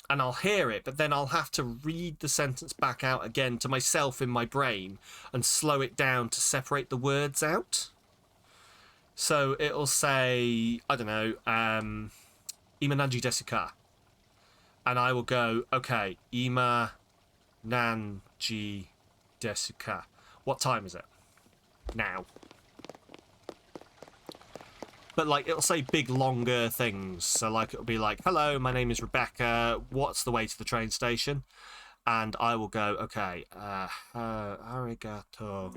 A: and I'll hear it, but then I'll have to read the sentence back out again to myself in my brain and slow it down to separate the words out. So it'll say, I don't know, Ima nanji desu ka? And I will go, okay, Ima nanji desu ka? What time is it? Now. But, like, it'll say big, longer things. So, like, it'll be like, hello, my name is Rebecca. What's the way to the train station? And I will go, okay, arigato,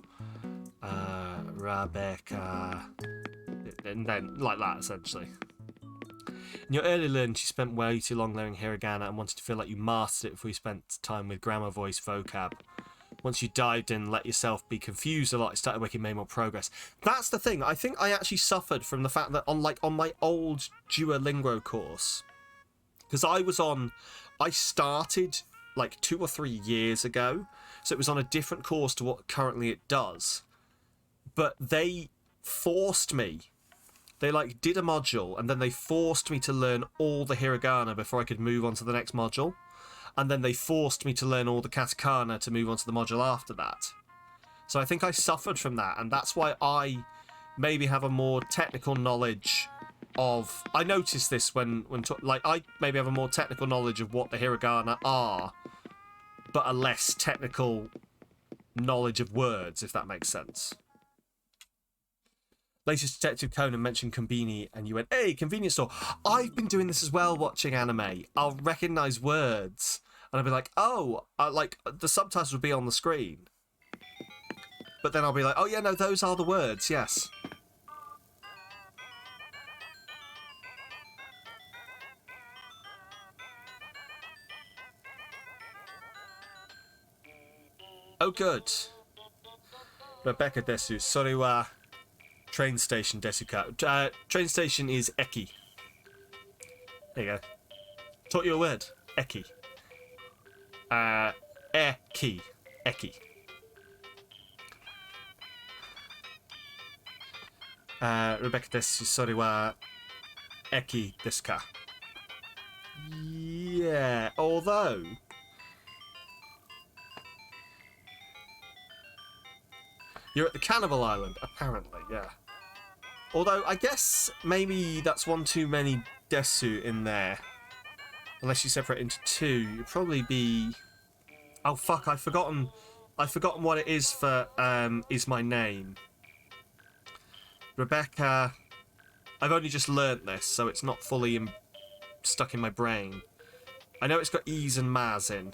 A: Rebecca. And then, like that, essentially. In your early learning, you spent way too long learning hiragana and wanted to feel like you mastered it before you spent time with grammar, voice, vocab. Once you dived in and let yourself be confused a lot, it started making more progress. That's the thing. I think I actually suffered from the fact that on my old Duolingo course, because I started like 2 or 3 years ago, so it was on a different course to what currently it does. But they forced me. They like did a module and then they forced me to learn all the hiragana before I could move on to the next module. And then they forced me to learn all the katakana to move on to the module after that. So I think I suffered from that, and that's why I maybe have a more technical knowledge of... I noticed this when I maybe have a more technical knowledge of what the hiragana are, but a less technical knowledge of words, if that makes sense. Latest Detective Conan mentioned Konbini, and you went, hey, convenience store. I've been doing this as well, watching anime. I'll recognise words, and I'll be like, oh, like, the subtitles will be on the screen. But then I'll be like, oh, yeah, no, those are the words, yes. Oh, good. Rebecca desu, sore wa train station desu ka? Train station is eki. There you go. Taught you a word. Eki. Eki. Eki. Rebecca desu, sore wa eki desu ka? Yeah, although... You're at the Cannibal Island, apparently, yeah. Although, I guess maybe that's one too many desu in there. Unless you separate into two, you'd probably be... Oh, fuck, I've forgotten what it is for, is my name. Rebecca... I've only just learnt this, so it's not fully stuck in my brain. I know it's got E's and Ma's in.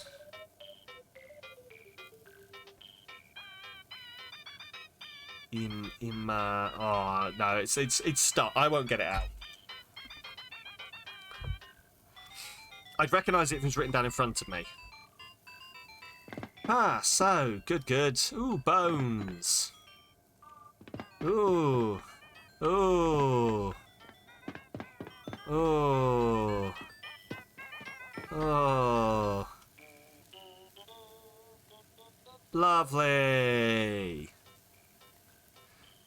A: Oh no, it's stuck. I won't get it out. I'd recognise it if it was written down in front of me. Ah, so good. Ooh, bones. Ooh, ooh, ooh, oh, lovely.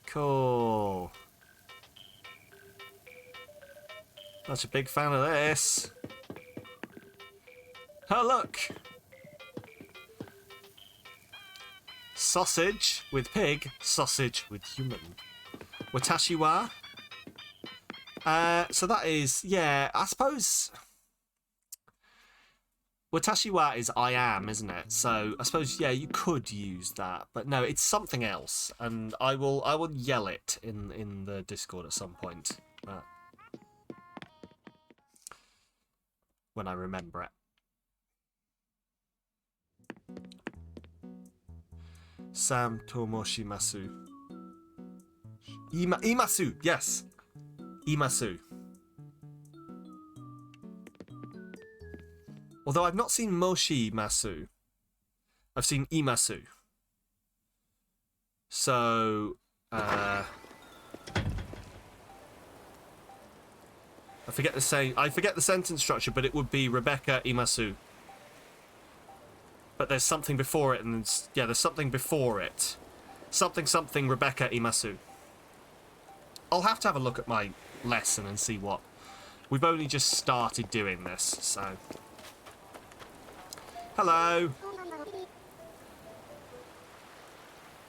A: Cool. Such a big fan of this. Oh, look! Sausage with pig, sausage with human. Watashi wa? So that is, yeah, I suppose... Watashi wa is I am, isn't it? So I suppose, yeah, you could use that, but no, it's something else, and I will yell it in the Discord at some point, when I remember it. Sam Tomoshimasu. Imasu, yes, Imasu. Although I've not seen Moshi Masu. I've seen Imasu. So, I forget the sentence structure, but it would be Rebecca Imasu. But there's something before it, and yeah, there's something before it. Something Rebecca Imasu. I'll have to have a look at my lesson and see what. We've only just started doing this, so. Hello.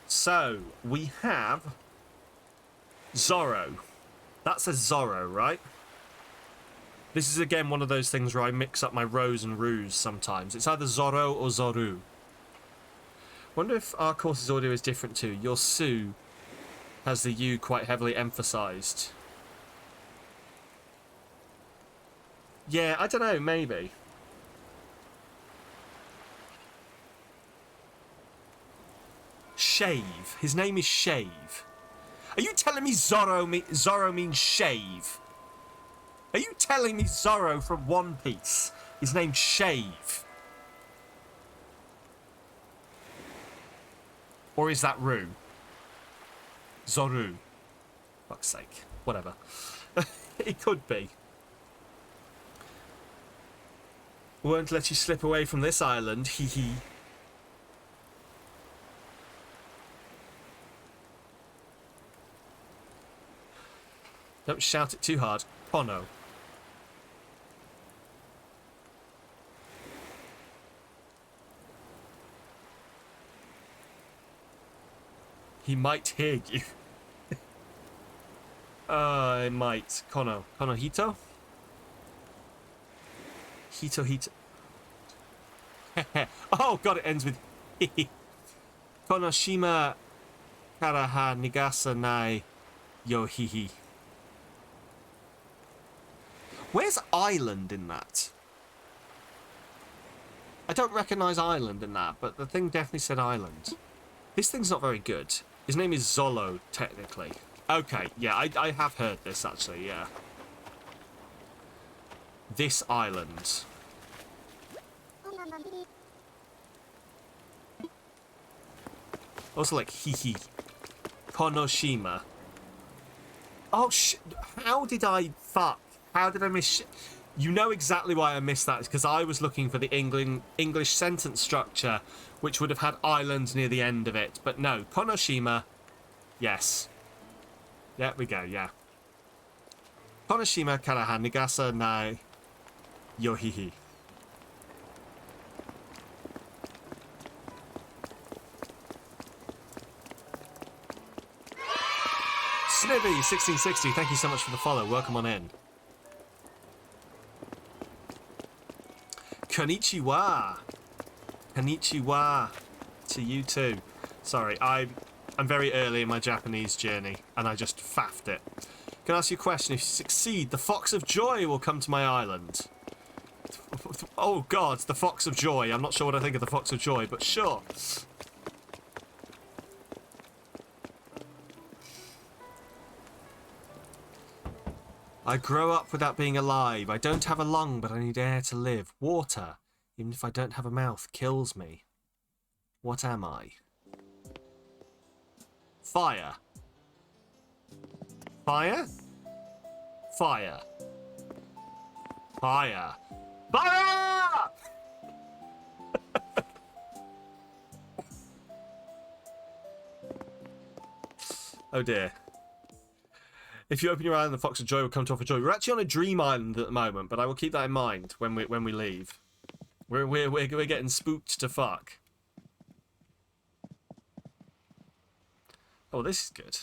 A: So, we have Zorro. That says Zorro, right? This is again one of those things where I mix up my rows and roos sometimes. It's either Zorro or Zoru. Wonder if our course's audio is different too. Your Su has the U quite heavily emphasised. Yeah, I don't know, maybe. Shave. His name is Shave. Are you telling me Zorro means shave? Are you telling me Zorro from One Piece is named Shave? Or is that Rue? Zoru. Fuck's sake. Whatever. It could be. Won't let you slip away from this island, hee hee. Don't shout it too hard. Kono. He might hear you. I might. Kono. Kono Hito? Hito. Oh god, it ends with Konoshima Karaha Nigasa Nai Yo Hihi. Where's Island in that? I don't recognise Island in that, but the thing definitely said Island. This thing's not very good. His name is Zolo, technically. Okay, yeah, I have heard this, actually, yeah. This island. Also like Hihi. Konoshima. Oh, how did I... Fuck. How did I miss... You know exactly why I missed that. It's because I was looking for the English sentence structure, which would have had island near the end of it. But no, Konoshima, yes. There we go, yeah. Konoshima Karaha Nigasa Nai Yohihi. Snivy1660, thank you so much for the follow. Welcome on in. Konnichiwa. Konnichiwa to you too. Sorry, I'm very early in my Japanese journey and I just faffed it. Can I ask you a question? If you succeed, the Fox of Joy will come to my island. Oh god, the Fox of Joy. I'm not sure what I think of the Fox of Joy, but sure. I grow up without being alive. I don't have a lung, but I need air to live. Water, even if I don't have a mouth, kills me. What am I? Fire. Fire? Fire. Fire. Fire! Oh dear. If you open your island, the Fox of Joy will come to offer joy. We're actually on a dream island at the moment, but I will keep that in mind when we leave. We're getting spooked to fuck. Oh, this is good.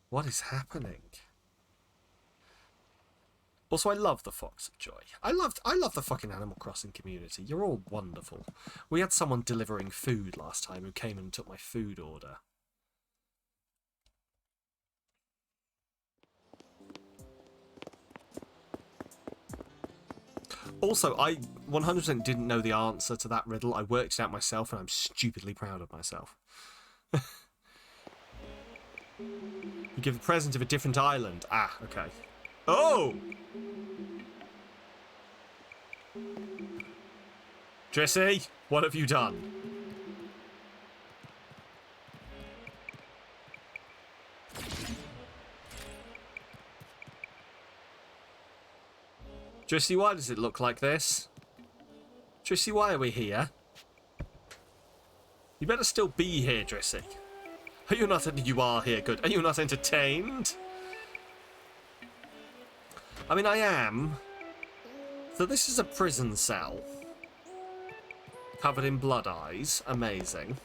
A: What is happening? Also, I love the Fox of Joy. I love the fucking Animal Crossing community. You're all wonderful. We had someone delivering food last time who came and took my food order. Also, I 100% didn't know the answer to that riddle. I worked it out myself, and I'm stupidly proud of myself. You give a present of a different island. Ah, okay. Oh! Jesse, what have you done? Drissy, why does it look like this? Drissy, why are we here? You better still be here, Drissy. Are you not... You are here, good. Are you not entertained? I mean, I am. So this is a prison cell. Covered in blood eyes. Amazing.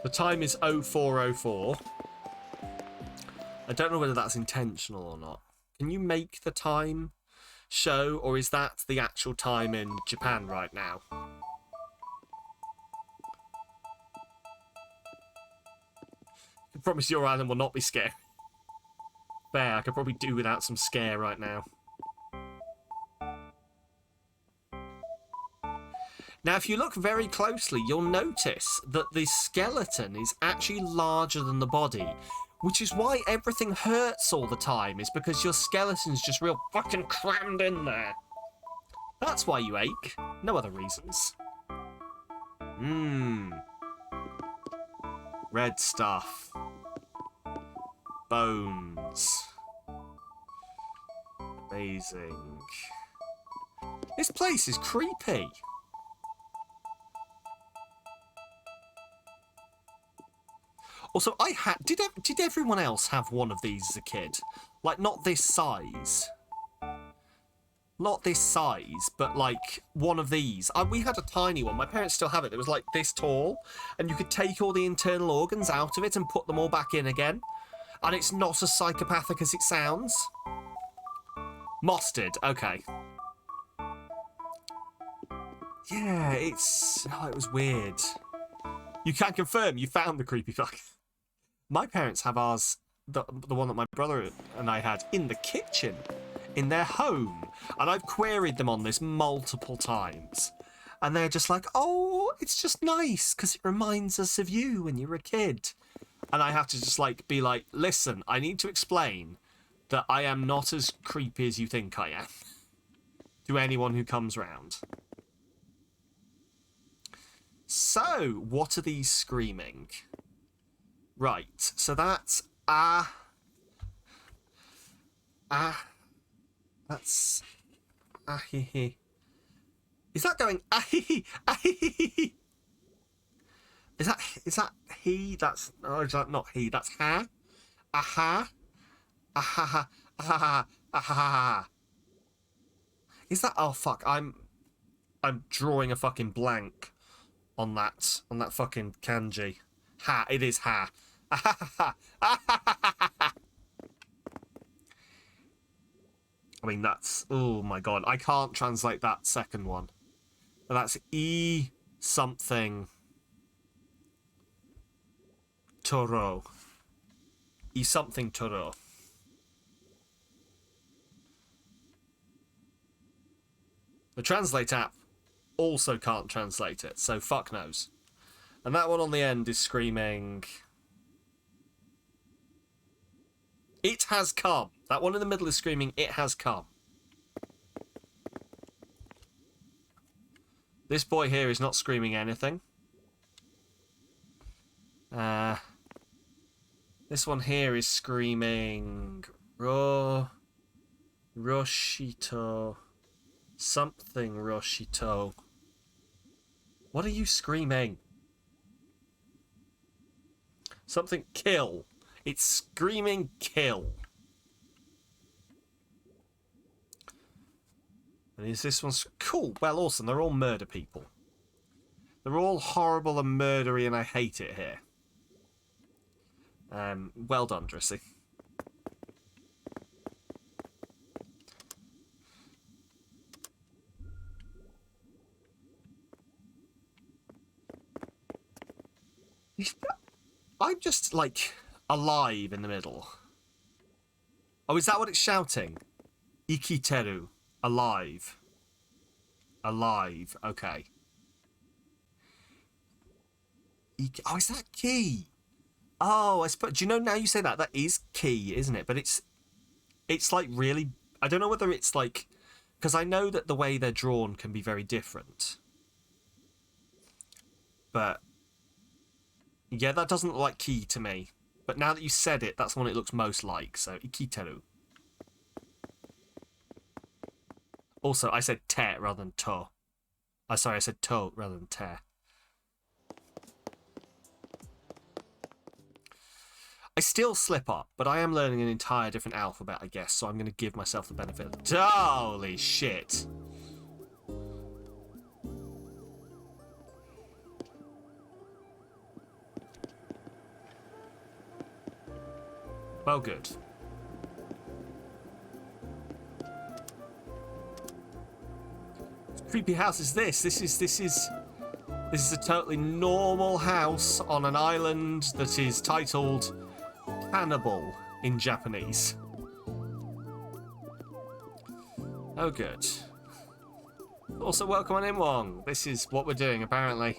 A: The time is 0404. I don't know whether that's intentional or not. Can you make the time show, or is that the actual time in Japan right now? I promise your island will not be scary. Fair, I could probably do without some scare right now. Now, if you look very closely, you'll notice that the skeleton is actually larger than the body, which is why everything hurts all the time, is because your skeleton's just real fucking crammed in there. That's why you ache. No other reasons. Red stuff. Bones. Amazing. This place is creepy. Also, did everyone else have one of these as a kid? Like, not this size. Not this size, but like one of these. We had a tiny one. My parents still have it. It was like this tall, and you could take all the internal organs out of it and put them all back in again. And it's not as psychopathic as it sounds. Mustard, okay. Yeah, it was weird. You can confirm you found the creepy fuck. My parents have ours, the one that my brother and I had, in the kitchen, in their home. And I've queried them on this multiple times. And they're just like, oh, it's just nice, because it reminds us of you when you were a kid. And I have to just like be like, listen, I need to explain that I am not as creepy as you think I am. To anyone who comes round. So, what are these screaming? Right, so that's that's ahihi. Is that going ahihi ahihi? Is that he? That's is that not he? That's ha. Aha. Aha. Aha. Aha. Is that? Oh fuck! I'm drawing a fucking blank on that fucking kanji. Ha! It is ha. I mean, that's... Oh, my God. I can't translate that second one. But that's E something Toro. E something Toro. The Translate app also can't translate it, so fuck knows. And that one on the end is screaming... It has come. That one in the middle is screaming, it has come. This boy here is not screaming anything. This one here is screaming... Roshito. Something Roshito. What are you screaming? Something kill. It's screaming kill. And is this one... Cool. Well, awesome. They're all murder people. They're all horrible and murdery, and I hate it here. Well done, Drissy. I'm just, like, alive in the middle. Oh, is that what it's shouting? Ikiteru. Alive. Alive. Okay. Oh, is that key? Oh, I suppose... Do you know, now you say that, that is key, isn't it? But it's like, really... I don't know whether it's, like... Because I know that the way they're drawn can be very different. But... Yeah, that doesn't look like ki to me. But now that you said it, that's the one it looks most like. So, ikiteru. Also, I said te rather than to. Sorry, I said to rather than te. I still slip up, but I am learning an entire different alphabet, I guess, so I'm going to give myself the benefit of the... Holy shit! Well, good. What creepy house is this? This is a totally normal house on an island that is titled Cannibal in Japanese. Oh, good. Also, welcome on in, Wong. This is what we're doing, apparently.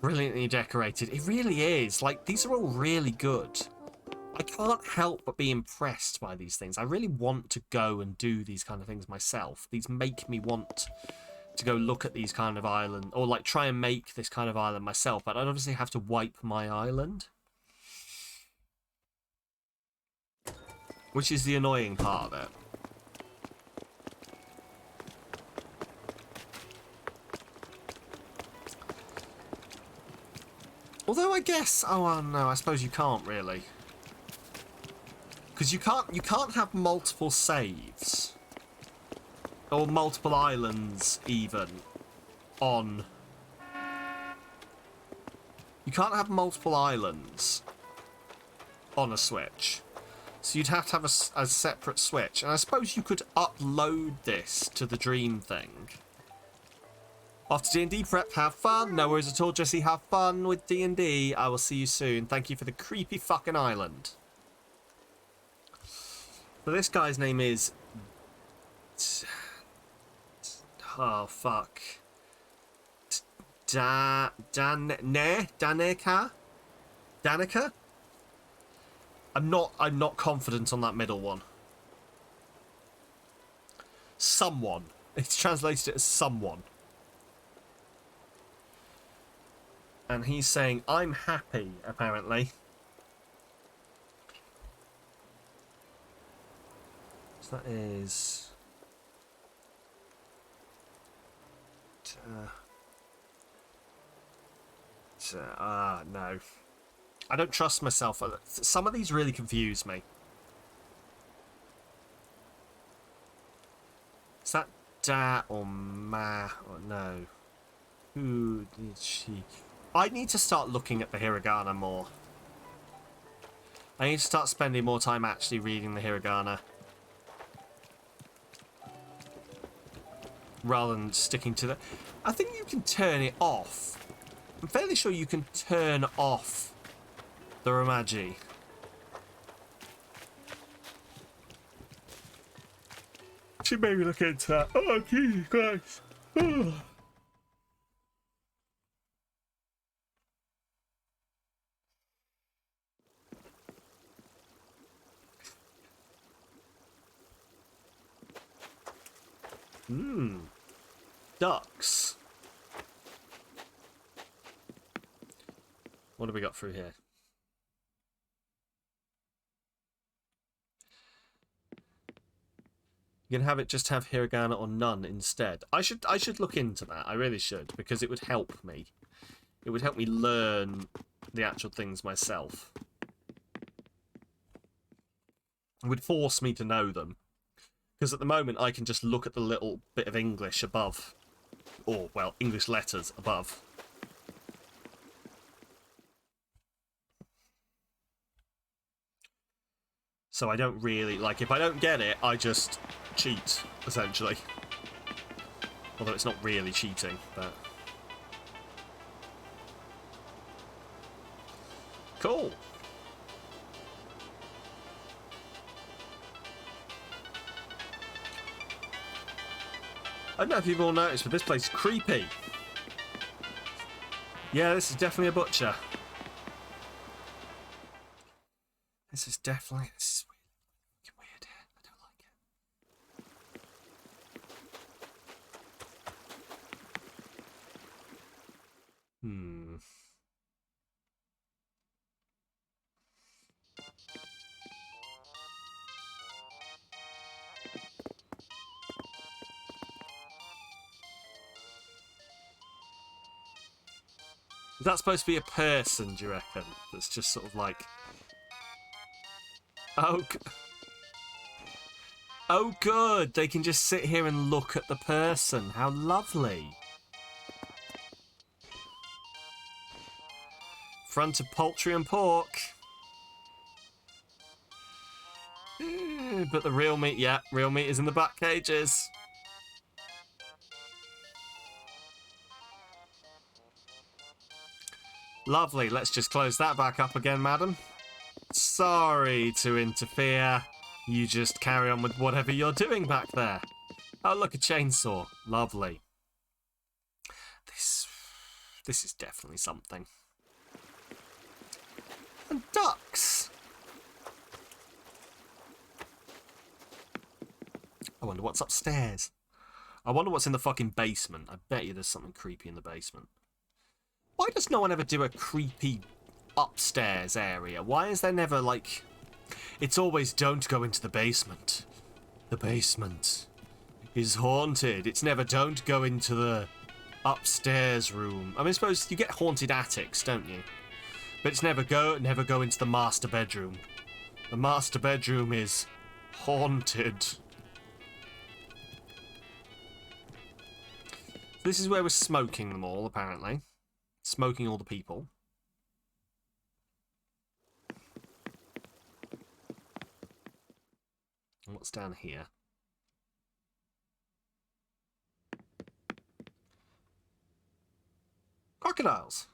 A: Brilliantly decorated. It really is. Like, these are all really good. I can't help but be impressed by these things. I really want to go and do these kind of things myself. These make me want to go look at these kind of islands, or like try and make this kind of island myself, but I'd obviously have to wipe my island. Which is the annoying part of it. Although I guess, oh no, I suppose you can't really, because you can't have multiple saves or multiple islands even on. You can't have multiple islands on a Switch, so you'd have to have a separate Switch. And I suppose you could upload this to the Dream thing. After D&D prep, have fun. No worries at all, Jesse. Have fun with D&D. I will see you soon. Thank you for the creepy fucking island. So this guy's name is... Oh, fuck. Danica? Danica? I'm not confident on that middle one. Someone. It's translated as someone. And he's saying, I'm happy, apparently. So that is... no. I don't trust myself. Some of these really confuse me. Is that da or ma or no? Who did she... I need to start looking at the hiragana more. I need to start spending more time actually reading the hiragana. Rather than sticking to the... I think you can turn it off. I'm fairly sure you can turn off the Romaji. Should maybe look into that. Oh, Jesus Christ. Oh. Ducks. What have we got through here? You can have it just have hiragana or none instead. I should look into that. I really should, because it would help me. It would help me learn the actual things myself. It would force me to know them. Because at the moment I can just look at the little bit of English above. Or, well, English letters above. So I don't really... Like, if I don't get it, I just cheat, essentially. Although it's not really cheating, but... Cool. I don't know if you've all noticed, but this place is creepy. Yeah, this is definitely a butcher. This is definitely... This is weird. I don't like Hmm. Is that supposed to be a person, do you reckon? That's just sort of like... Oh, oh good! They can just sit here and look at the person. How lovely. Front of poultry and pork. But the real meat, yeah, real meat is in the back cages. Lovely, let's just close that back up again, madam. Sorry to interfere. You just carry on with whatever you're doing back there. Oh, look, a chainsaw. Lovely. This is definitely something. And ducks. I wonder what's upstairs. I wonder what's in the fucking basement. I bet you there's something creepy in the basement. Why does no one ever do a creepy upstairs area? Why is there never, like... It's always, don't go into the basement. The basement is haunted. It's never, don't go into the upstairs room. I mean, I suppose you get haunted attics, don't you? But it's never go into the master bedroom. The master bedroom is haunted. This is where we're smoking them all, apparently. Smoking all the people. And what's down here? Crocodiles.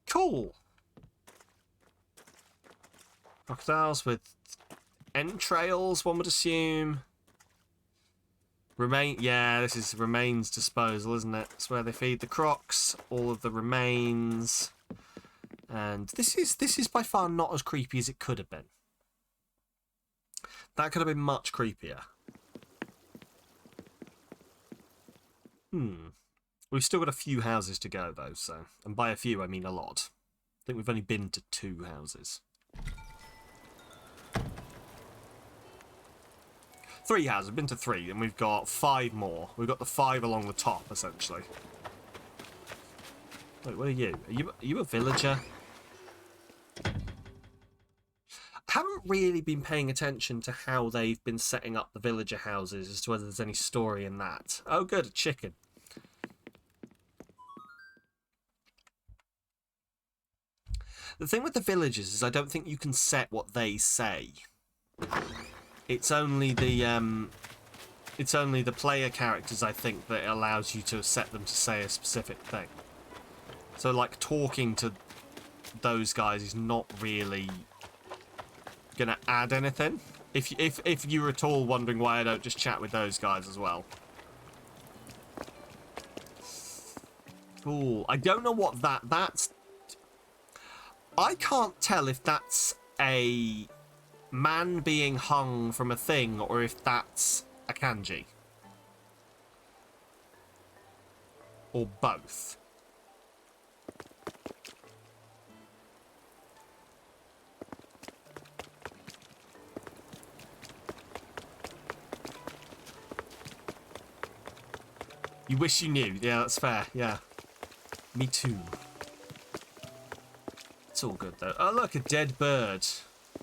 A: Cool. Crocodiles with entrails, one would assume. Yeah, this is remains disposal, isn't it? It's where they feed the crocs, all of the remains. And this is by far not as creepy as it could have been. That could have been much creepier. We've still got a few houses to go, though, so... And by a few, I mean a lot. I think we've only been to 2 houses. 3 houses. We've been to 3, and we've got 5 more. We've got the 5 along the top, essentially. Wait, what are you? Are you a villager? I haven't really been paying attention to how they've been setting up the villager houses as to whether there's any story in that. Oh, good, a chicken. The thing with the villagers is I don't think you can set what they say. It's only the player characters, I think, that allows you to set them to say a specific thing. So, like, talking to those guys is not really gonna add anything. If you're at all wondering why I don't just chat with those guys as well. Cool. I don't know what that's... I can't tell if that's a man being hung from a thing or if that's a kanji. Or both. You wish you knew. Yeah, that's fair. Yeah. Me too. It's all good, though. Oh, look, a dead bird.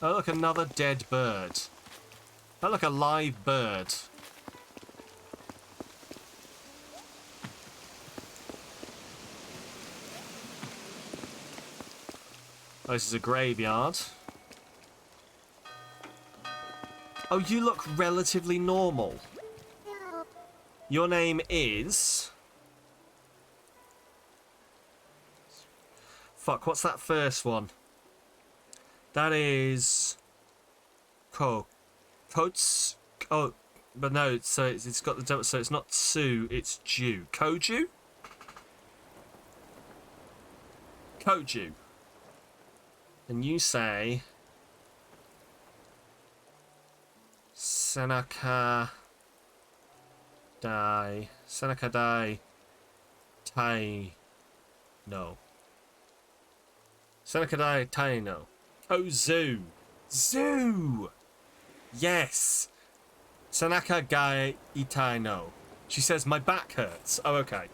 A: Oh, look, another dead bird. Oh, look, a live bird. Oh, this is a graveyard. Oh, you look relatively normal. Your name is... Fuck, what's that first one? That is... Coats... Oh, but no, so it's got the... So it's not Sue, it's Ju. Koju? Koju. And you say... Seneca Dai Tai... No. Senakadai Taino. Oh, zoo. Zoo! Yes! Sanaka Gai Itai no. She says, my back hurts. Oh, okay.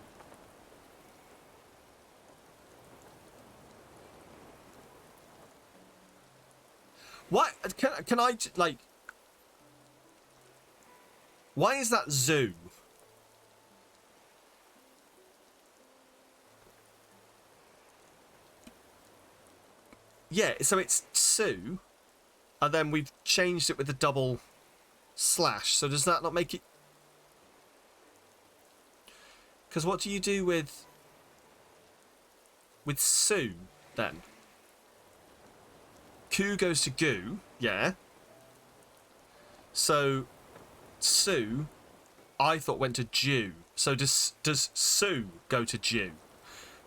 A: What? Can I, like... Why is that zoo? Yeah, so it's Sue, and then we've changed it with a double slash, so does that not make it... Because what do you do with Sue, then? Ku goes to goo, yeah. So, Sue, I thought went to Jew. So does Sue go to Jew?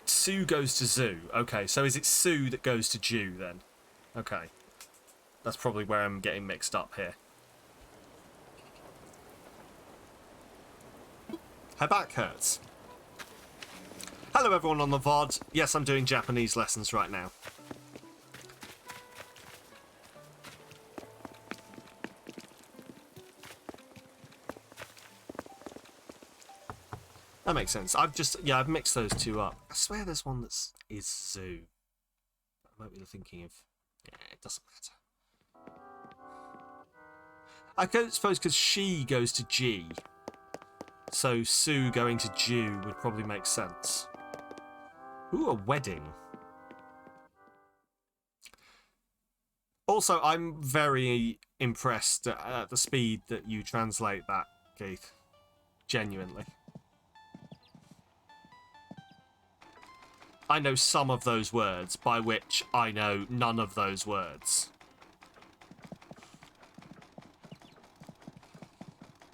A: Sue goes to zoo. Okay, so is it Sue that goes to Jew, then? Okay. That's probably where I'm getting mixed up here. Her back hurts. Hello everyone on the VOD. Yes, I'm doing Japanese lessons right now. That makes sense. I've mixed those two up. I swear there's one is zoo. I might be thinking of... Yeah, it doesn't matter. I suppose because she goes to G. So Sue going to Jew would probably make sense. Ooh, a wedding. Also, I'm very impressed at the speed that you translate that, Keith. Genuinely. I know some of those words, by which I know none of those words.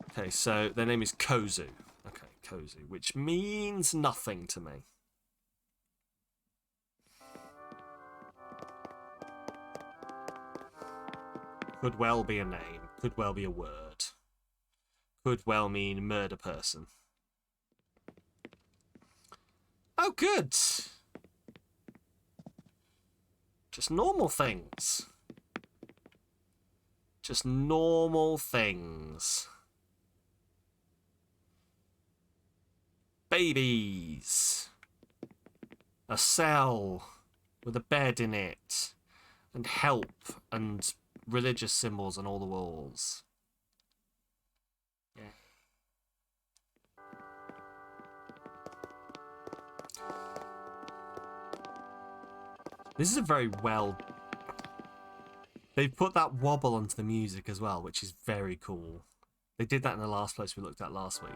A: Okay, so their name is Kozu. Okay, Kozu, which means nothing to me. Could well be a name. Could well be a word. Could well mean murder person. Oh, good. Just normal things. Just normal things. Babies. A cell with a bed in it. And help and religious symbols on all the walls. Yeah. This is a very well... They've put that wobble onto the music as well, which is very cool. They did that in the last place we looked at last week.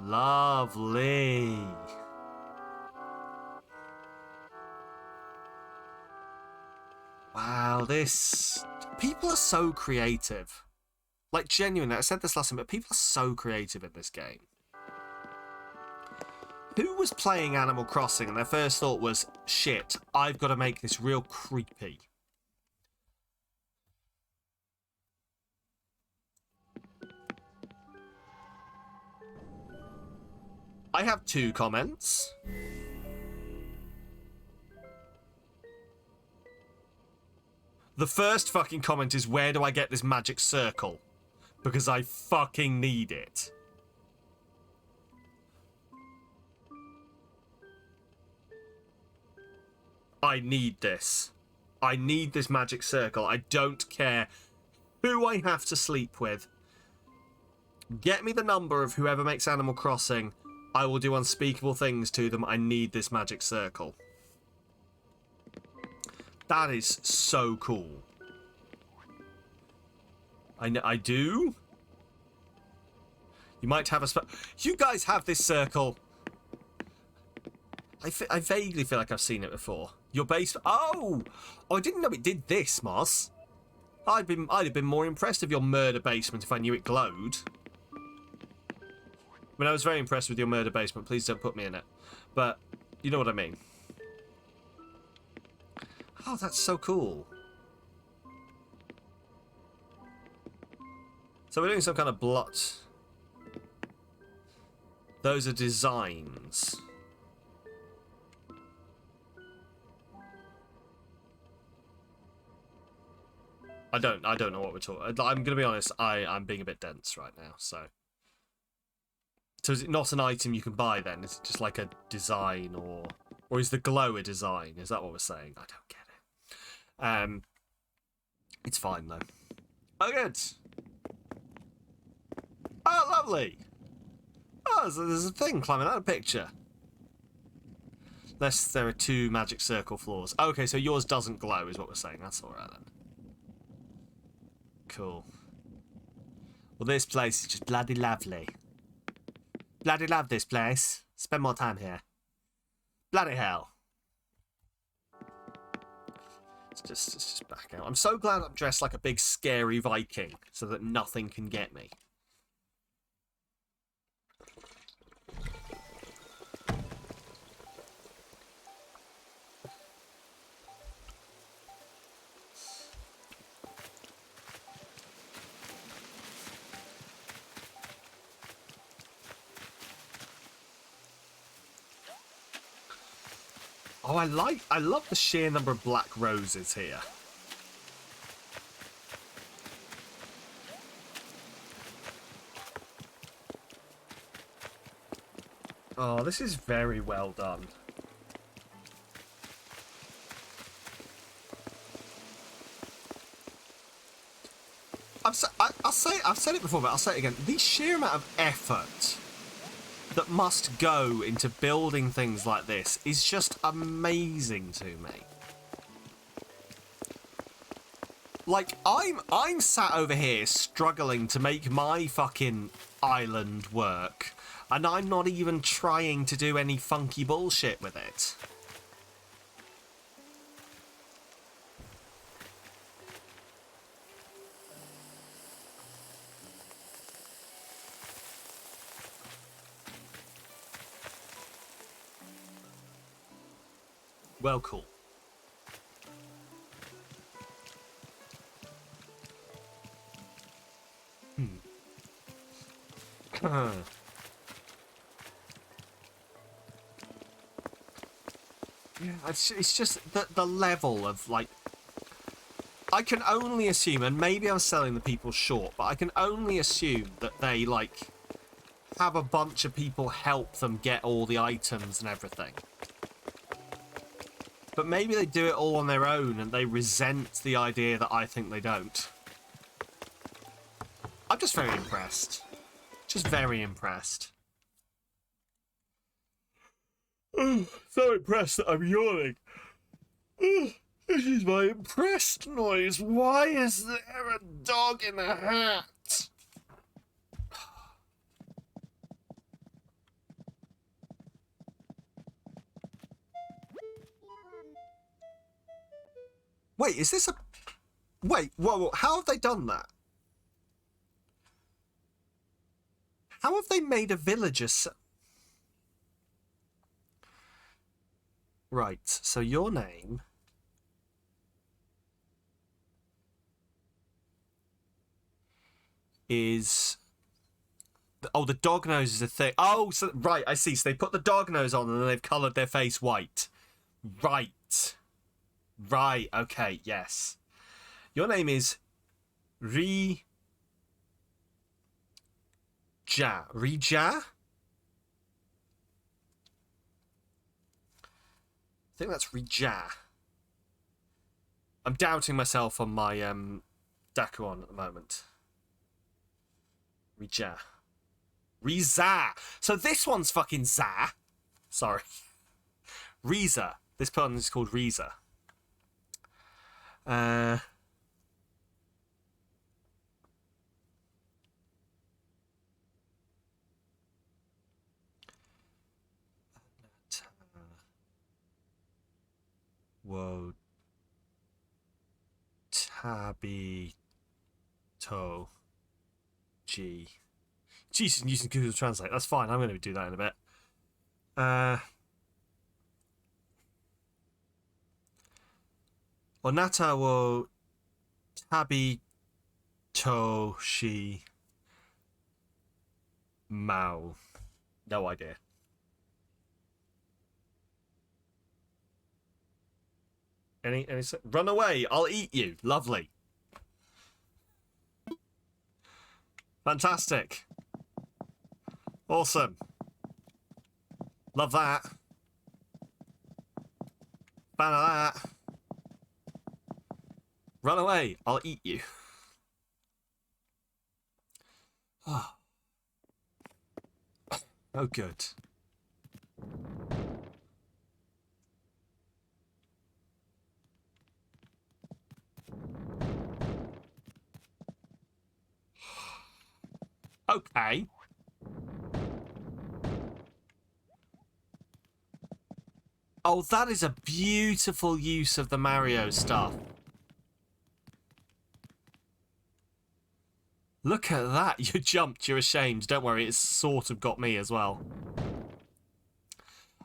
A: Lovely. Wow, this... People are so creative. Like, genuinely, I said this last time, but people are so creative in this game. Who was playing Animal Crossing and their first thought was, shit, I've got to make this real creepy? I have 2 comments. The first fucking comment is, where do I get this magic circle? Because I fucking need it. I need this. I need this magic circle. I don't care who I have to sleep with. Get me the number of whoever makes Animal Crossing. I will do unspeakable things to them. I need this magic circle. That is so cool. I do? You might have a... You guys have this circle. I vaguely feel like I've seen it before. Your base... Oh! I didn't know it did this, Moss. I'd have been more impressed with your murder basement if I knew it glowed. I mean, I was very impressed with your murder basement. Please don't put me in it. But, you know what I mean. Oh, that's so cool. So we're doing some kind of blot. Those are designs. I don't know what we're talking. I'm gonna be honest. I'm being a bit dense right now. So is it not an item you can buy then? Is it just like a design, or is the glow a design? Is that what we're saying? I don't get it. It's fine though. Oh, good. Oh, lovely. Oh, there's a thing climbing out of the picture. Unless there are 2 magic circle floors. Okay, so yours doesn't glow, is what we're saying. That's all right then. Cool. Well, this place is just bloody lovely. Bloody love this place. Spend more time here. Bloody hell. Let's just back out. I'm so glad I'm dressed like a big scary Viking so that nothing can get me. Oh, I love the sheer number of black roses here. Oh, this is very well done. I've said it before, but I'll say it again. The sheer amount of effort that must go into building things like this is just amazing to me. Like, I'm sat over here struggling to make my fucking island work, and I'm not even trying to do any funky bullshit with it. Well, cool. Yeah, it's just the level of, like... I can only assume, and maybe I'm selling the people short, but I can only assume that they, like, have a bunch of people help them get all the items and everything. But maybe they do it all on their own and they resent the idea that I think they don't. I'm just very impressed. Just very impressed. So impressed that I'm yawning. This is my impressed noise. Why is there a dog in a hat? Wait, is this a... Wait, whoa, how have they done that? How have they made a villager so... Right, so your name... is... Oh, the dog nose is a thing. Oh, so right, I see. So they put the dog nose on and then they've coloured their face white. Right. Right, okay, yes. Your name is Rija. Rija? I think that's Rija. I'm doubting myself on my Dakuon at the moment. Rija. Riza. So this one's fucking Za. Sorry. Riza. This pun is called Riza. Whoa. Tabi. To. G. Jesus, using Google Translate. That's fine. I'm going to do that in a bit. Onata wo tabi to shi Mao. No idea. Any run away, I'll eat you. Lovely. Fantastic. Awesome. Love that. Fan of that. Run away, I'll eat you. Oh. Oh, good. Okay. Oh, that is a beautiful use of the Mario stuff. Look at that. You jumped. You're ashamed. Don't worry. It's sort of got me as well.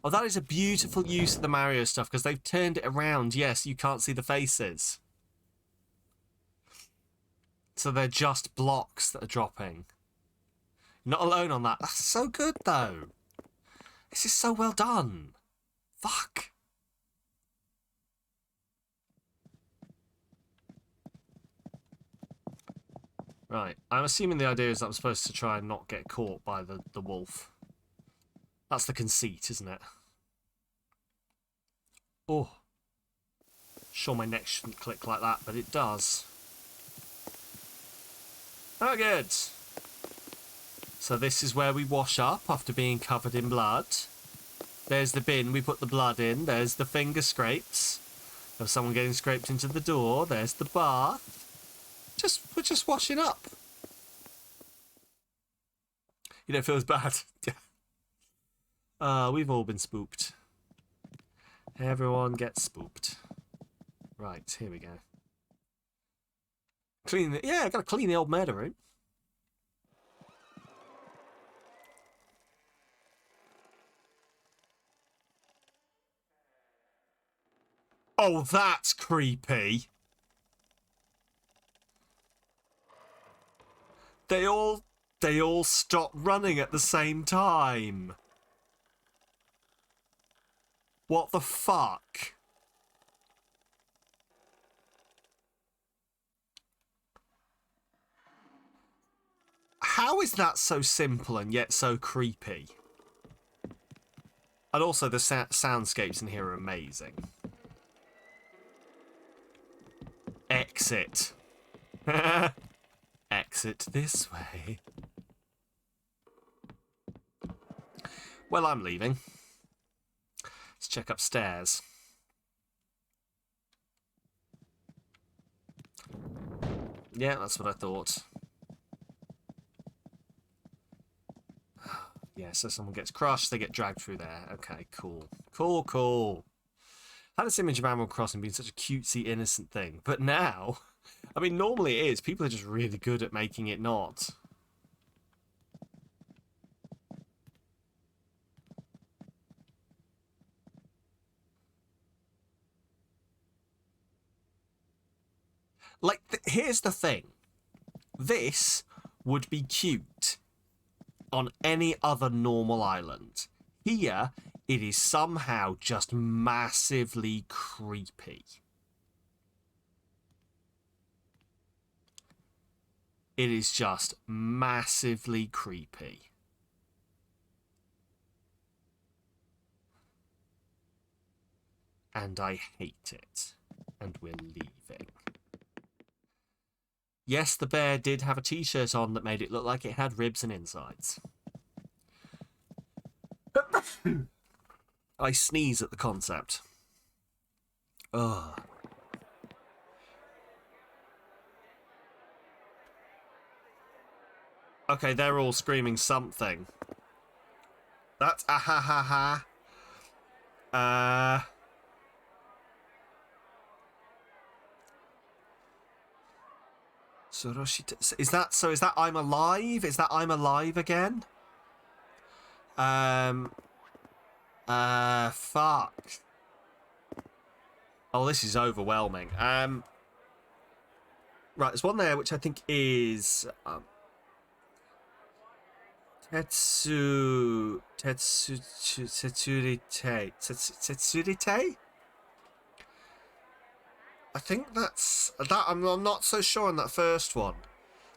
A: Oh, that is a beautiful use of the Mario stuff because they've turned it around. Yes, you can't see the faces. So they're just blocks that are dropping. Not alone on that. That's so good, though. This is so well done. Fuck. Right. I'm assuming the idea is that I'm supposed to try and not get caught by the wolf. That's the conceit, isn't it? Oh. Sure my neck shouldn't click like that, but it does. Oh, good. So this is where we wash up after being covered in blood. There's the bin we put the blood in. There's the finger scrapes of someone getting scraped into the door. There's the bath. We're just washing up. You know, it feels bad. We've all been spooked. Everyone gets spooked. Right, here we go. Clean the, yeah, I gotta clean the old murder room. Oh, that's creepy. They all stop running at the same time. What the fuck? How is that so simple and yet so creepy? And also the soundscapes in here are amazing. Exit. Exit this way. Well, I'm leaving. Let's check upstairs. Yeah, that's what I thought. Yeah, so someone gets crushed, they get dragged through there. Okay, cool. Cool, cool. Had this image of Animal Crossing being such a cutesy, innocent thing, but now, I mean, normally it is. People are just really good at making it not. Like, here's the thing. This would be cute on any other normal island. Here, it is somehow just massively creepy. It is just massively creepy. And I hate it. And we're leaving. Yes, the bear did have a t-shirt on that made it look like it had ribs and insides. I sneeze at the concept. Ugh. Okay, they're all screaming something. That's ah ha ha ha. Is that I'm alive? Is that I'm alive again? Fuck. Oh, this is overwhelming. Right, there's one there which I think is Tetsurite? I think that's that. I'm not so sure on that first one,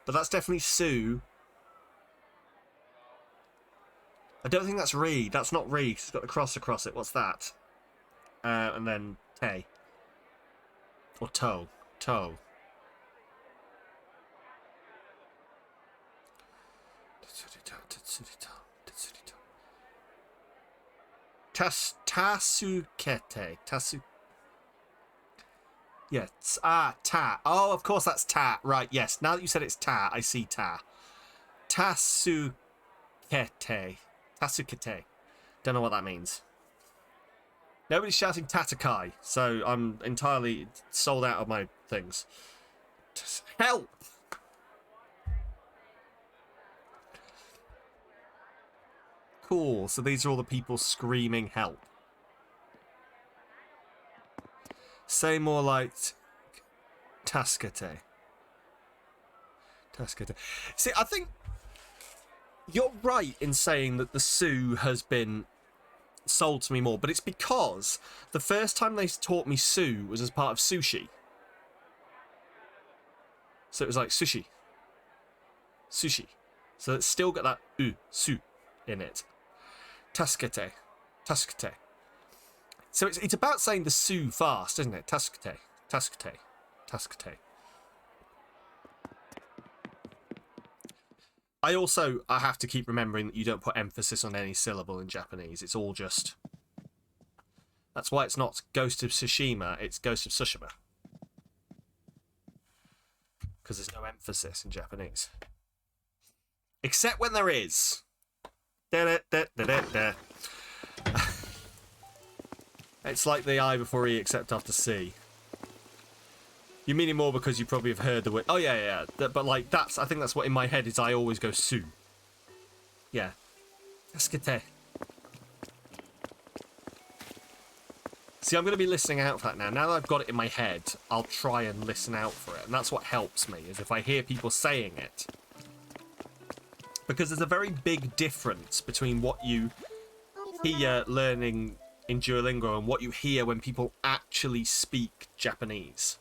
A: but that's definitely Sue. I don't think that's Re. That's not Re. It's got the cross across it. What's that? And then Te. Or Toe. Toe. Tasukete. Yes. Ta. Oh, of course that's ta. Right, yes. Now that you said it's ta, I see ta. Tasukete. Tasukete. Don't know what that means. Nobody's shouting Tatakai, so I'm entirely sold out of my things. Help! Cool, so these are all the people screaming help. Say more like Taskate. Taskate. See, I think you're right in saying that the Sue has been sold to me more, but it's because the first time they taught me Sue was as part of sushi. So it was like sushi. Sushi. So it's still got that su in it. Taskate. Taskate. So it's about saying the Sue fast, isn't it? Taskate. Taskate. Taskate. I have to keep remembering that you don't put emphasis on any syllable in Japanese. It's all just... That's why it's not Ghost of Tsushima, it's Ghost of Tsushima. Because there's no emphasis in Japanese. Except when there is. It's like the I before E except after C. You mean it more because you probably have heard the word. Oh yeah. But like I think that's what in my head is. I always go Sue. Yeah. Taskate. See, I'm going to be listening out for that now. Now that I've got it in my head, I'll try and listen out for it. And that's what helps me, is if I hear people saying it. Because there's a very big difference between what you hear learning in Duolingo and what you hear when people actually speak Japanese.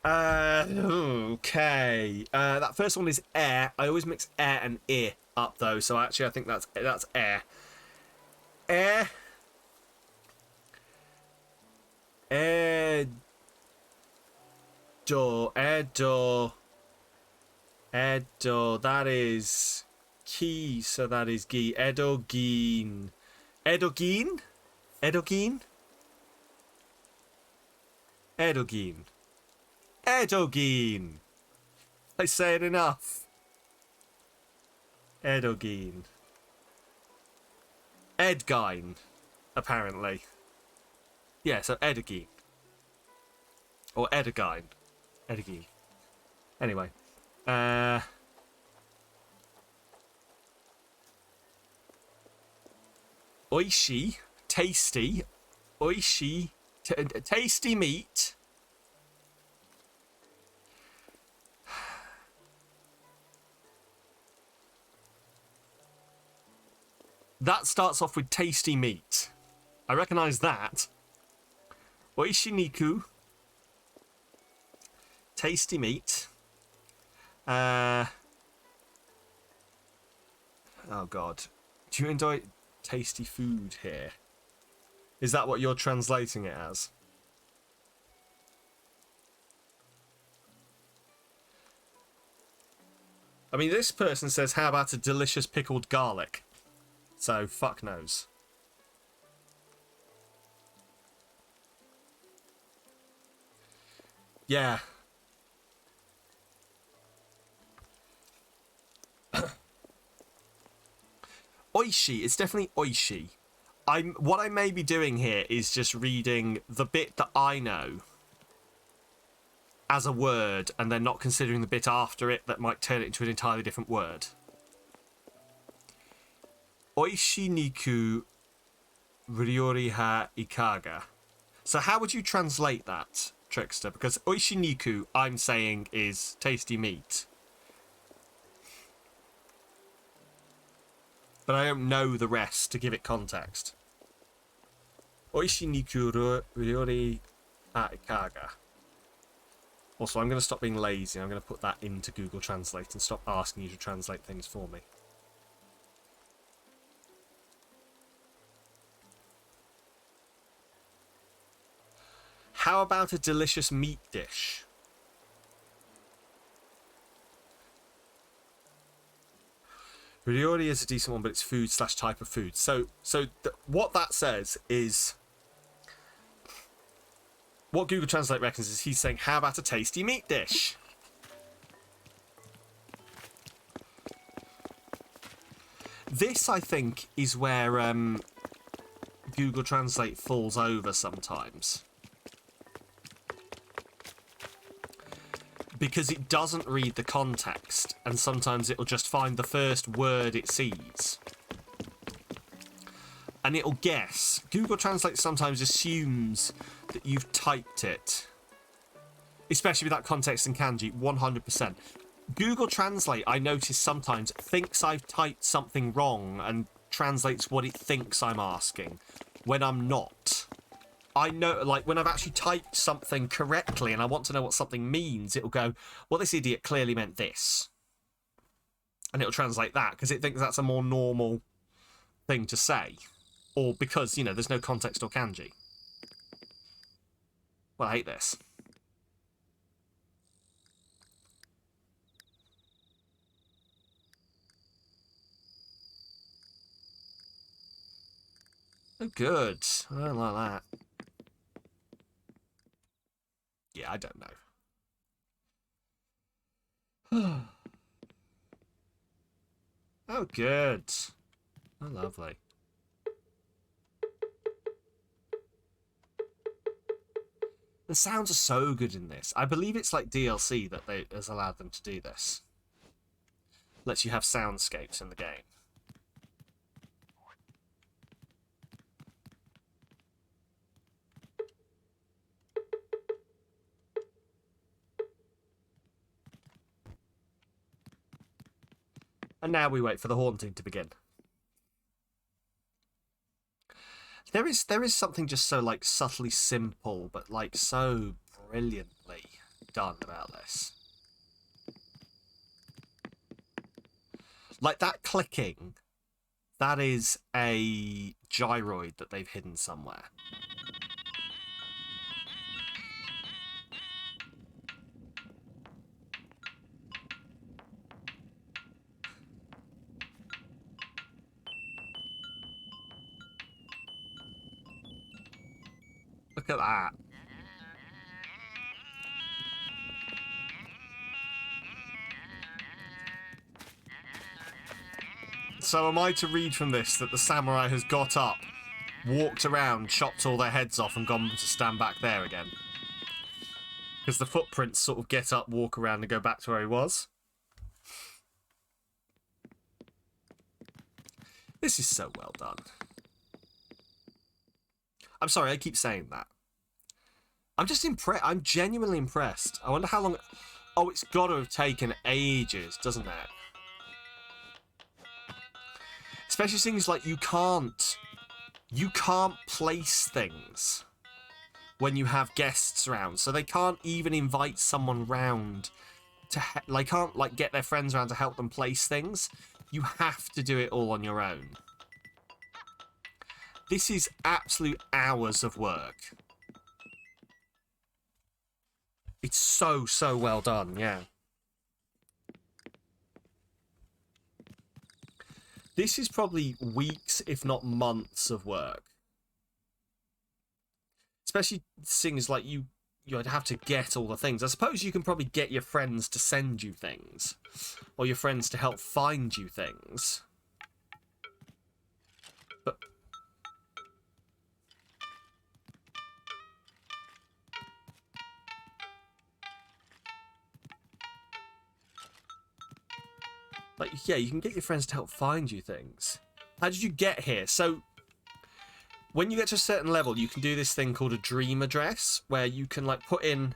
A: Okay. That first one is air. I always mix air and ear up though, so actually I think that's air. Air. Edo. That is key, so that is gi. Edogin. Edogin? Edogin? Edogin. Edogin. I say it enough. Edogin. Edgine, apparently. Yeah, so Edogin. Or Edogine. Edogin. Anyway. Oishi. Tasty. Oishi. Tasty meat. That starts off with tasty meat. I recognise that. Oishi niku. Tasty meat. Oh god. Do you enjoy tasty food here? Is that what you're translating it as? I mean, this person says, how about a delicious pickled garlic? So, fuck knows. Yeah. Oishi, it's definitely oishi. What I may be doing here is just reading the bit that I know as a word, and then not considering the bit after it that might turn it into an entirely different word. Oishi niku ryori ha ikaga. So how would you translate that, Trickster? Because oishi niku, I'm saying, is tasty meat. but I don't know the rest to give it context. Oishi niku ryori ikaga. Also, I'm going to stop being lazy. I'm going to put that into Google Translate and stop asking you to translate things for me. How about a delicious meat dish? Ryori is a decent one, but it's food / type of food. So what that says is, what Google Translate reckons is he's saying, how about a tasty meat dish? This, I think, is where Google Translate falls over sometimes. Because it doesn't read the context, and sometimes it'll just find the first word it sees. And it'll guess. Google Translate sometimes assumes that you've typed it. Especially with that context in kanji, 100%. Google Translate, I notice sometimes, thinks I've typed something wrong and translates what it thinks I'm asking, when I'm not. I know, like, when I've actually typed something correctly and I want to know what something means, it'll go, well, this idiot clearly meant this. And it'll translate that, because it thinks that's a more normal thing to say. Or because, you know, there's no context or kanji. Well, I hate this. Oh, good. I don't like that. Yeah, I don't know. Oh, good. Oh, lovely. The sounds are so good in this. I believe it's like DLC that has allowed them to do this. Lets you have soundscapes in the game. And now we wait for the haunting to begin. There is something just so, like, subtly simple, but, like, so brilliantly done about this. Like, that clicking, that is a gyroid that they've hidden somewhere. Look at that. So am I to read from this that the samurai has got up, walked around, chopped all their heads off and gone to stand back there again? Because the footprints sort of get up, walk around and go back to where he was. This is so well done. I'm sorry, I keep saying that. I'm just impressed. I'm genuinely impressed. I wonder how long... Oh, it's got to have taken ages, doesn't it? Especially things like you can't place things when you have guests around. So they can't even invite someone round to... They can't, like, get their friends around to help them place things. You have to do it all on your own. This is absolute hours of work. It's so, so well done, yeah. This is probably weeks, if not months of work. Especially things like you'd have to get all the things. I suppose you can probably get your friends to send you things. Or your friends to help find you things. But... like, yeah, you can get your friends to help find you things. How did you get here? So, when you get to a certain level, you can do this thing called a dream address, where you can, like, put in...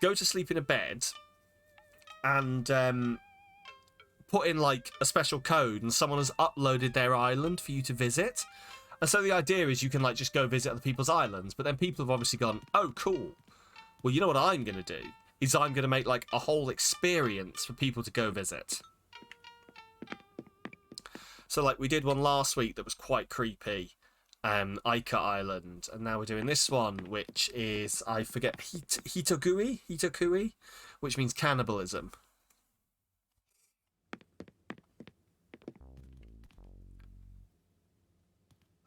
A: Go to sleep in a bed, and put in like a special code and someone has uploaded their island for you to visit. And so the idea is you can like just go visit other people's islands, but then people have obviously gone, oh cool, well you know what I'm going to do is I'm going to make like a whole experience for people to go visit. So like we did one last week that was quite creepy, Ica Island, and now we're doing this one which is, I forget, Hitokui, which means cannibalism.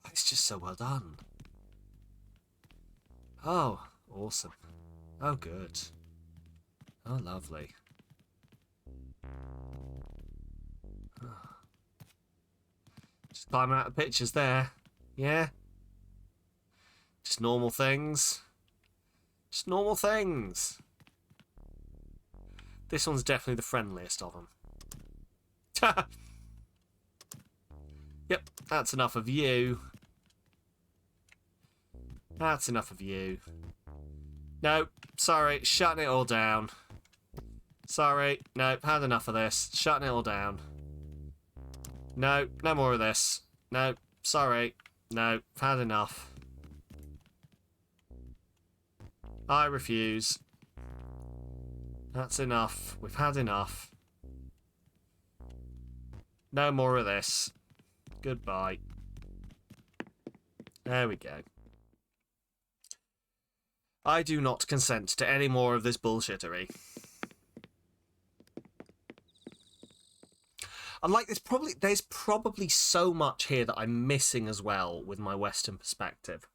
A: It's just so well done. Oh, awesome. Oh, good. Oh, lovely. Oh. Just climbing out the pictures there. Yeah? Just normal things. Just normal things. This one's definitely the friendliest of them. Yep, that's enough of you. That's enough of you. No, sorry, shutting it all down. Sorry, no, had enough of this. Shutting it all down. No, no more of this. No, sorry. No, had enough. I refuse. That's enough. We've had enough. No more of this. Goodbye. There we go. I do not consent to any more of this bullshittery. Unlike there's probably so much here that I'm missing as well with my Western perspective.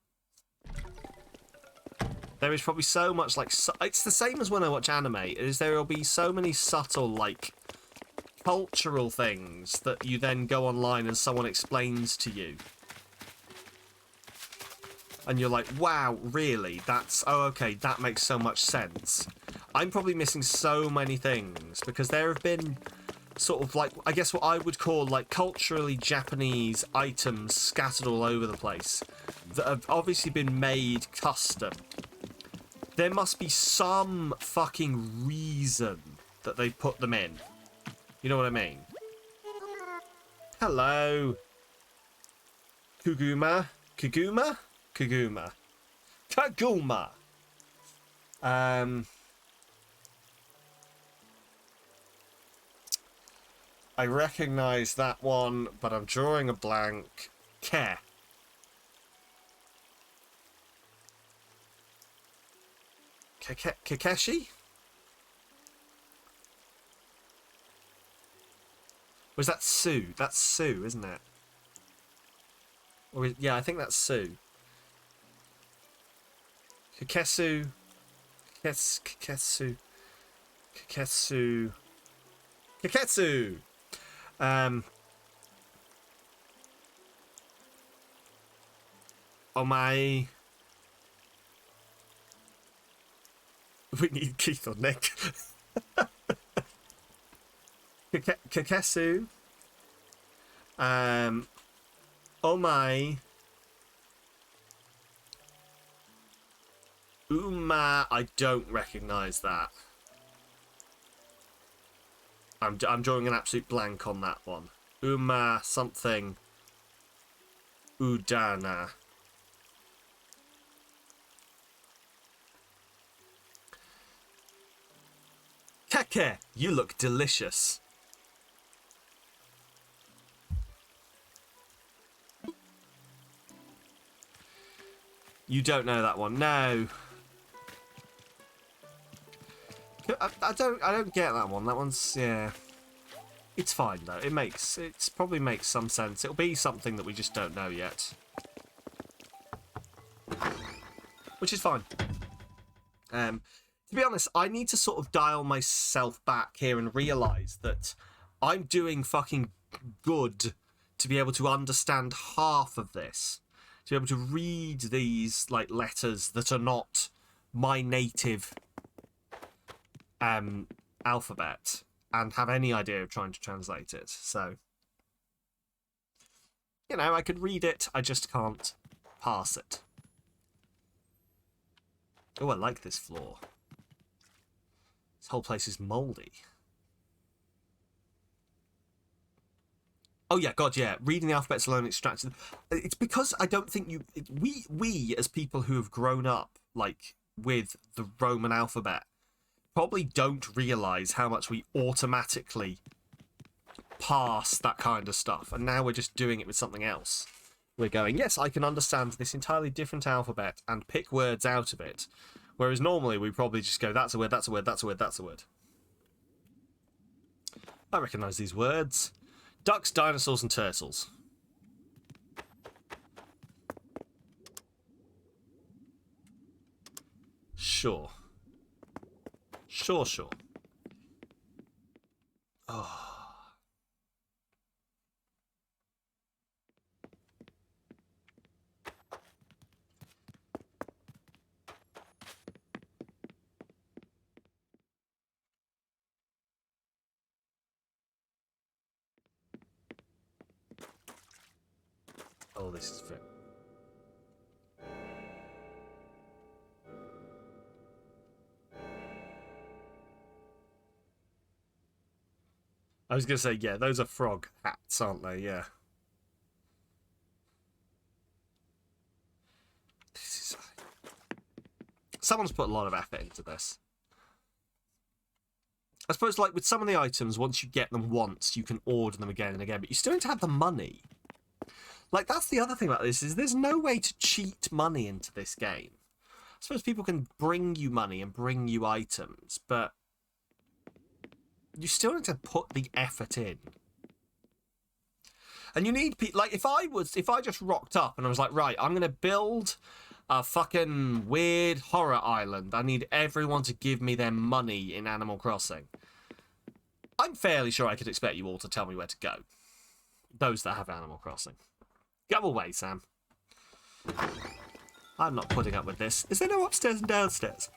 A: There is probably so much like it's the same as when I watch anime. Is there will be so many subtle like cultural things that you then go online and someone explains to you. And you're like, wow, really? That's... Oh, okay, that makes so much sense. I'm probably missing so many things, because there have been sort of like, I guess what I would call like culturally Japanese items scattered all over the place that have obviously been made custom. There must be some fucking reason that they put them in. You know what I mean? Hello. Kuguma? Kaguma? Kaguma. Kaguma! I recognise that one, but I'm drawing a blank. Ke. Kakeshi? Was that Sue? That's Sue, isn't it? Or yeah, I think that's Sue. Kakesu. Kaketsu. Kaketsu. Kaketsu! Oh my... We need Keith or Nick. Kakesu. Oh my... Uma, I don't recognise that. I'm drawing an absolute blank on that one. Uma something. Udana. Keke, you look delicious. You don't know that one, no. I don't get that one. That one's, yeah. It's fine though. It probably makes some sense. It'll be something that we just don't know yet. Which is fine. To be honest, I need to sort of dial myself back here and realise that I'm doing fucking good to be able to understand half of this. To be able to read these like letters that are not my native alphabet and have any idea of trying to translate it. So, you know, I could read it, I just can't parse it. Oh, I like this floor. This whole place is mouldy. Oh yeah, God, yeah. Reading the alphabets alone extracted. It's because I don't think we as people who have grown up like with the Roman alphabet probably don't realize how much we automatically pass that kind of stuff, and now we're just doing it with something else. We're going, yes, I can understand this entirely different alphabet and pick words out of it, whereas normally we probably just go, that's a word, that's a word, that's a word, that's a word. I recognise these words. Ducks, dinosaurs, and turtles. Sure. Sure. Oh. Oh, this is fit. I was going to say, yeah, those are frog hats, aren't they? Yeah. Someone's put a lot of effort into this. I suppose, like, with some of the items, once you get them once, you can order them again and again, but you still need to have the money. Like, that's the other thing about this, is there's no way to cheat money into this game. I suppose people can bring you money and bring you items, but you still need to put the effort in. And you need people, like, if I just rocked up and I was like, right, I'm going to build a fucking weird horror island. I need everyone to give me their money in Animal Crossing. I'm fairly sure I could expect you all to tell me where to go. Those that have Animal Crossing. Go away, Sam. I'm not putting up with this. Is there no upstairs and downstairs?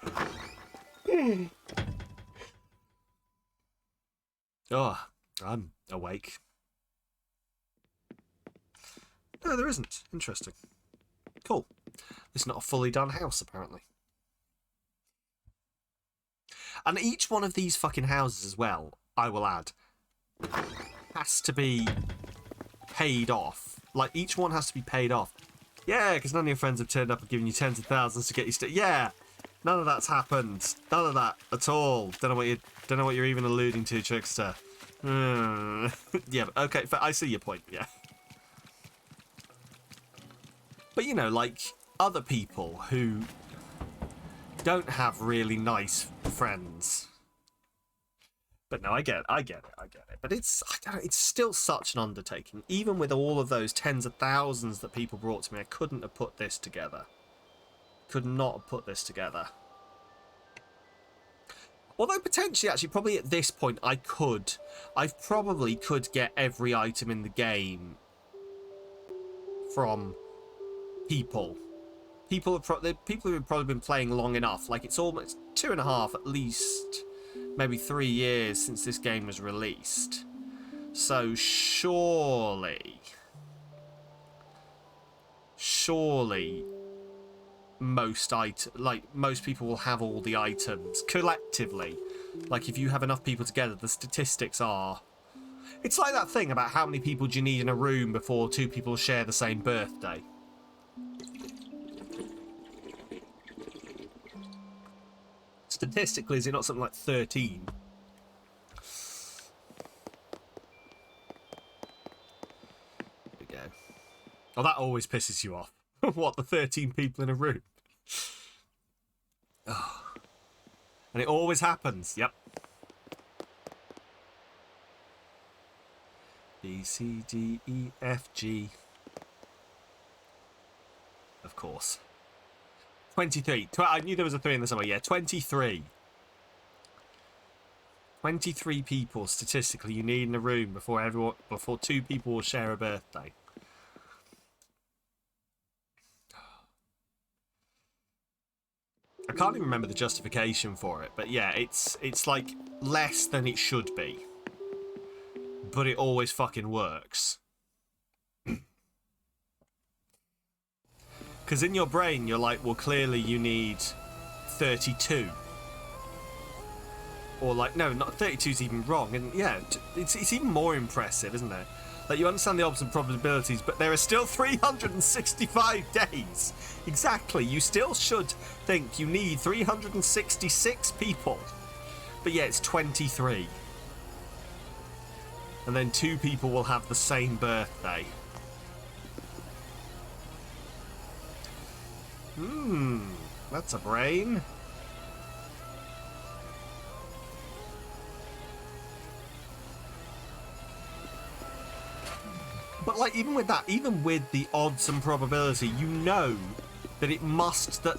A: Oh, I'm awake. No, there isn't. Interesting. Cool. It's not a fully done house, apparently. And each one of these fucking houses as well, I will add, has to be paid off. Like, each one has to be paid off. Yeah, because none of your friends have turned up and given you tens of thousands to get you yeah, none of that's happened. None of that at all. Don't know what you're even alluding to, Trickster. Yeah, okay, I see your point, yeah. But, you know, like, other people who don't have really nice friends. But no, I get it. But it's still such an undertaking. Even with all of those tens of thousands that people brought to me, I couldn't have put this together. Could not have put this together. Although potentially, actually, probably at this point, I probably could get every item in the game from people. People have probably been playing long enough. Like, it's almost 2.5 at least, maybe 3 years since this game was released. So surely most people will have all the items collectively. Like, if you have enough people together, the statistics are. It's like that thing about how many people do you need in a room before 2 people share the same birthday. Statistically, is it not something like 13? There we go. Oh, that always pisses you off. What, the 13 people in a room? Oh. And it always happens, yep. B, C, D, E, F, G. Of course. 23. I knew there was a 3 in there somewhere. Yeah, 23. 23 people, statistically, you need in a room before 2 people will share a birthday. I can't even remember the justification for it, but yeah, it's like less than it should be. But it always fucking works. Because in your brain, you're like, well, clearly you need 32. Or like, no, not 32 is even wrong. And yeah, it's even more impressive, isn't it? Like, you understand the odds and probabilities, but there are still 365 days. Exactly. You still should think you need 366 people. But yeah, it's 23. And then 2 people will have the same birthday. That's a brain. But like, even with that, even with the odds and probability, you know that it must, that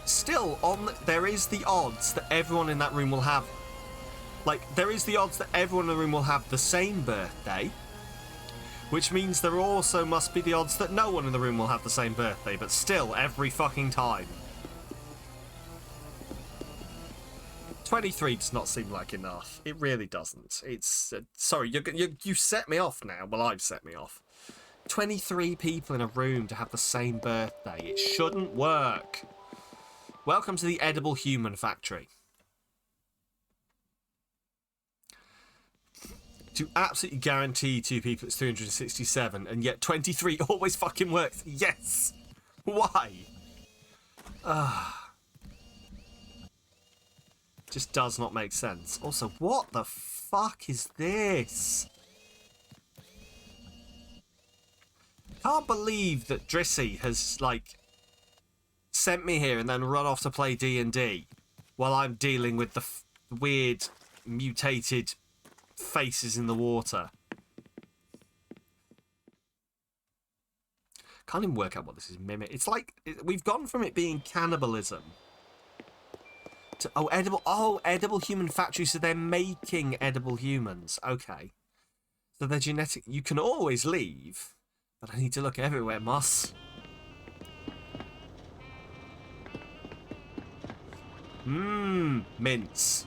A: still there is the odds that everyone in that room will have, like, there is the odds that everyone in the room will have the same birthday, which means there also must be the odds that no one in the room will have the same birthday, but still, every fucking time. 23 does not seem like enough. It really doesn't. It's... sorry, you set me off now. Well, I've set me off. 23 people in a room to have the same birthday. It shouldn't work. Welcome to the Edible Human Factory. To absolutely guarantee 2 people, it's 367, and yet 23 always fucking works. Yes! Why? Just does not make sense. Also, what the fuck is this? Can't believe that Drissy has, like, sent me here and then run off to play D&D while I'm dealing with the weird, mutated faces in the water. Can't even work out what this is mimic. It's like, we've gone from it being cannibalism to, edible human factory, so they're making edible humans. Okay. So they're genetic. You can always leave, but I need to look everywhere, Moss. Mince.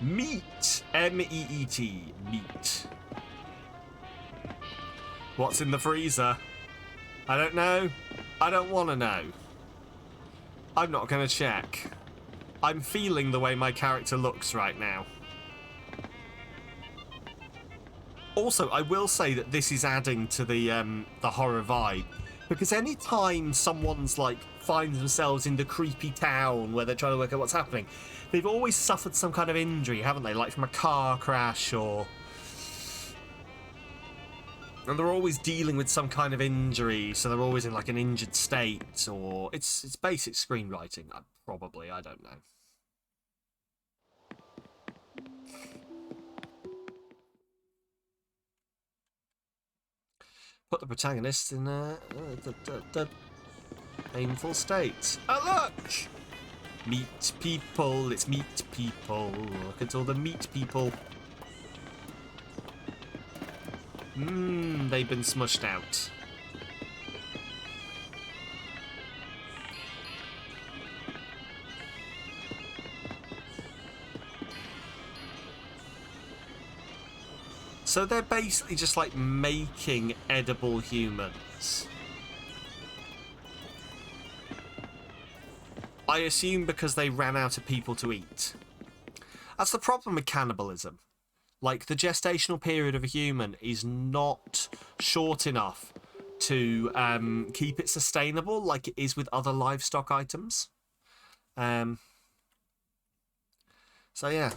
A: Meat. M-E-E-T. Meat. What's in the freezer? I don't know. I don't want to know. I'm not going to check. I'm feeling the way my character looks right now. Also, I will say that this is adding to the horror vibe, because any time someone's like finds themselves in the creepy town where they're trying to work out what's happening, they've always suffered some kind of injury, haven't they? Like from a car crash, or... and they're always dealing with some kind of injury, so they're always in like an injured state, or it's basic screenwriting, probably, I don't know. Put the protagonist in a painful state. Oh, look! Meat people, it's meat people. Look at all the meat people. They've been smushed out. So they're basically just like making edible humans. I assume because they ran out of people to eat. That's the problem with cannibalism. Like, the gestational period of a human is not short enough to keep it sustainable like it is with other livestock items. So yeah.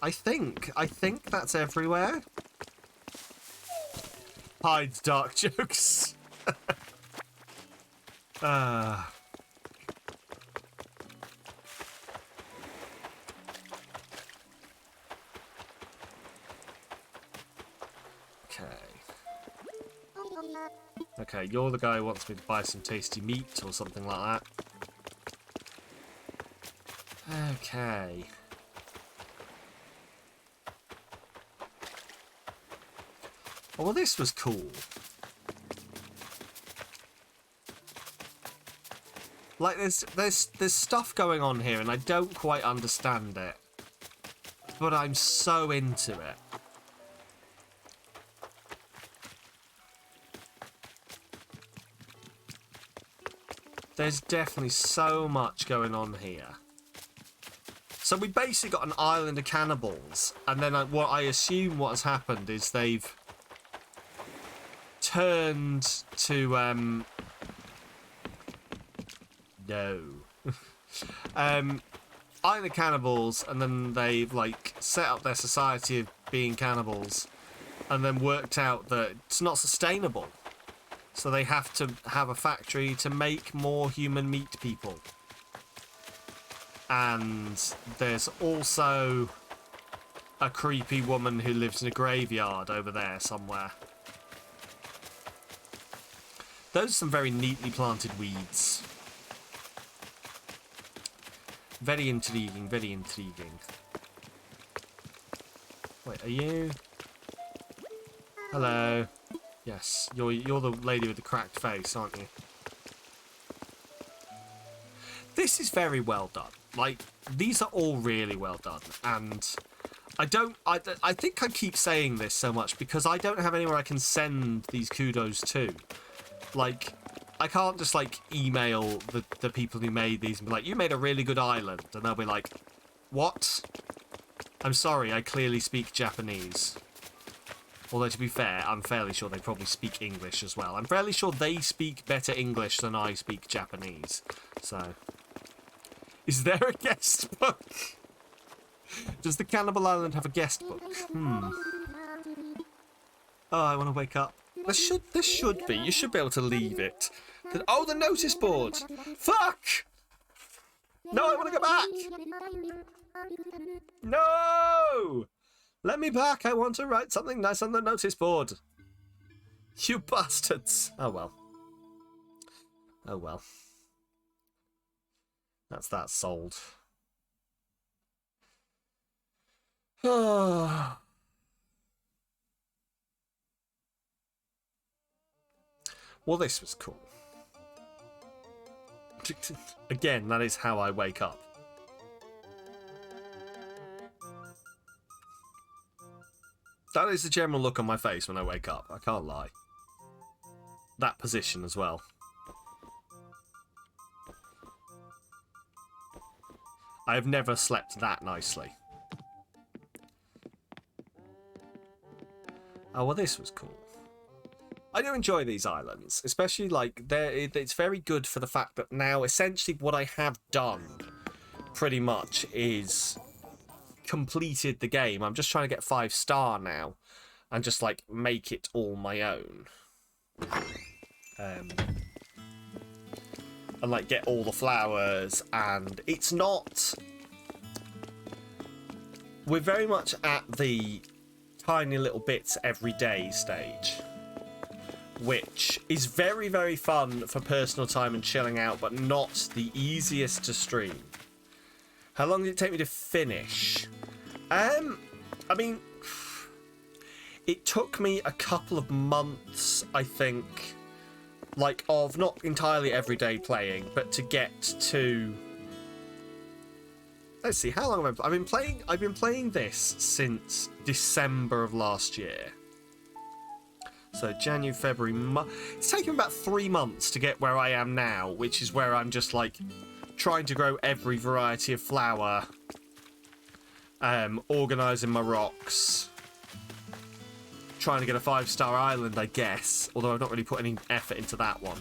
A: I think that's everywhere. Hides dark jokes. Okay. Okay, you're the guy who wants me to buy some tasty meat or something like that. Okay. Oh, well, this was cool. Like, there's stuff going on here, and I don't quite understand it. but I'm so into it. There's definitely so much going on here. So we basically got an island of cannibals, and then what I assume what has happened is they've turned to island of cannibals, and then they've like set up their society of being cannibals, and then worked out that it's not sustainable. So they have to have a factory to make more human meat people. And there's also a creepy woman who lives in a graveyard over there somewhere. Those are some very neatly planted weeds. Very intriguing, very intriguing. Wait, are you? Hello. Yes, you're the lady with the cracked face, aren't you? This is very well done. Like, these are all really well done, and I think I keep saying this so much because I don't have anywhere I can send these kudos to. Like, I can't just, like, email the people who made these and be like, you made a really good island, and they'll be like, what? I'm sorry, I clearly speak Japanese. Although, to be fair, I'm fairly sure they probably speak English as well. I'm fairly sure they speak better English than I speak Japanese. So, is there a guest book? Does the Cannibal Island have a guest book? Oh, I want to wake up. There should be. You should be able to leave it. Oh, the notice board! Fuck! No, I want to go back! No! Let me back. I want to write something nice on the notice board. You bastards. Oh, well. Oh, well. That's that sold. Well, this was cool. Again, that is how I wake up. That is the general look on my face when I wake up. I can't lie. That position as well. I have never slept that nicely. Oh, well, this was cool. I do enjoy these islands, especially like it's very good for the fact that now essentially what I have done pretty much is completed the game. I'm just trying to get 5-star now and just like make it all my own. And like get all the flowers, and it's not... We're very much at the tiny little bits every day stage, which is very, very fun for personal time and chilling out, but not the easiest to stream. How long did it take me to finish? I mean, it took me a couple of months, I think, like, of not entirely everyday playing, but to get to... Let's see, how long have I been playing? I've been playing this since December of last year. So January, February, it's taken about 3 months to get where I am now, which is where I'm just like trying to grow every variety of flower, organising my rocks, trying to get a 5-star island, I guess, although I've not really put any effort into that one.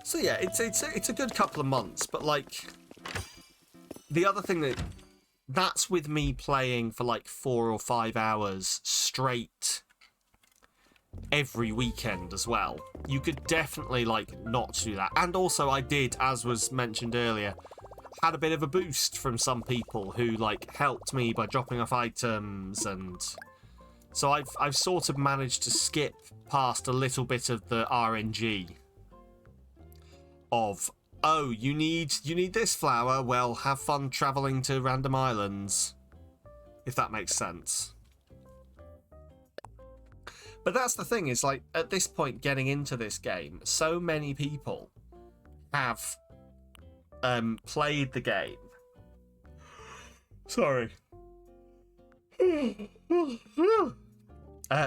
A: So yeah, it's a good couple of months, but like the other thing that's with me playing for like 4 or 5 hours straight every weekend as well. You could definitely like not do that. And also I did, as was mentioned earlier, had a bit of a boost from some people who like helped me by dropping off items, and so I've sort of managed to skip past a little bit of the RNG of, oh, you need this flower, well, have fun travelling to random islands, if that makes sense. But that's the thing, is like, at this point getting into this game, so many people have played the game. Sorry.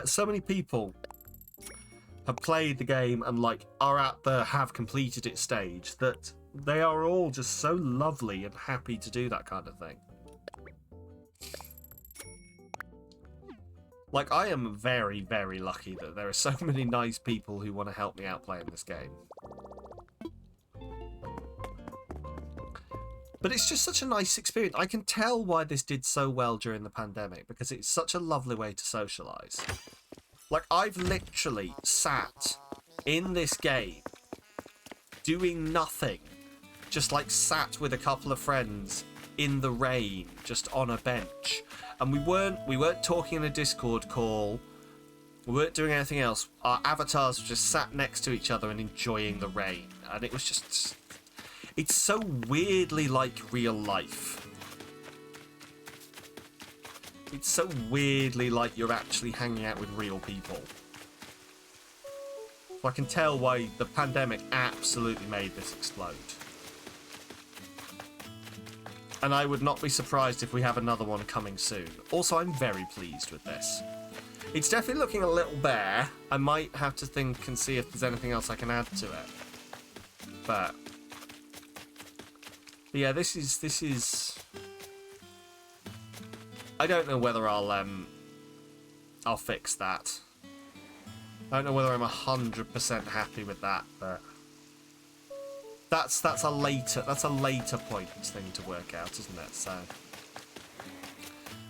A: So many people have played the game and like are at the have completed it stage that they are all just so lovely and happy to do that kind of thing. Like, I am very, very lucky that there are so many nice people who want to help me out playing this game. But it's just such a nice experience. I can tell why this did so well during the pandemic, because it's such a lovely way to socialise. Like, I've literally sat in this game doing nothing. Just, like, sat with a couple of friends in the rain, just on a bench. And we weren't talking in a Discord call. We weren't doing anything else. Our avatars were just sat next to each other and enjoying the rain. And it was just... It's so weirdly like real life. It's so weirdly like you're actually hanging out with real people. So I can tell why the pandemic absolutely made this explode. And I would not be surprised if we have another one coming soon. Also, I'm very pleased with this. It's definitely looking a little bare. I might have to think and see if there's anything else I can add to it. But yeah, this is. I don't know whether I'll fix that. I don't know whether I'm 100% happy with that, but that's a later point thing to work out, isn't it? So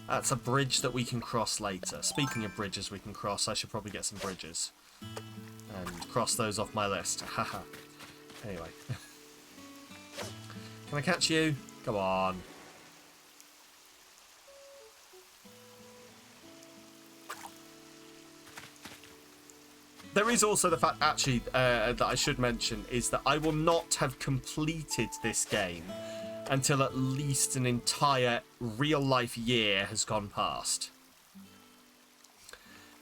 A: that's a bridge that we can cross later. Speaking of bridges we can cross, I should probably get some bridges and cross those off my list. Haha. Anyway. Can I catch you? Go on. There is also the fact, actually, that I should mention, is that I will not have completed this game until at least an entire real-life year has gone past.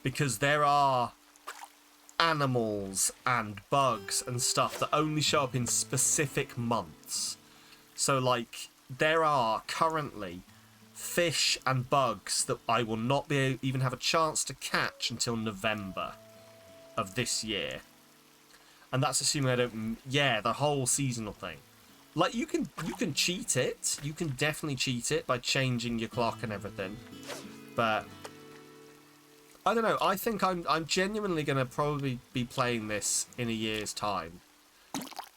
A: Because there are animals and bugs and stuff that only show up in specific months. So, like, there are currently fish and bugs that I will not be even have a chance to catch until November of this year. And that's assuming I don't... Yeah, the whole seasonal thing. Like, you can cheat it. You can definitely cheat it by changing your clock and everything. But I don't know. I think I'm genuinely going to probably be playing this in a year's time.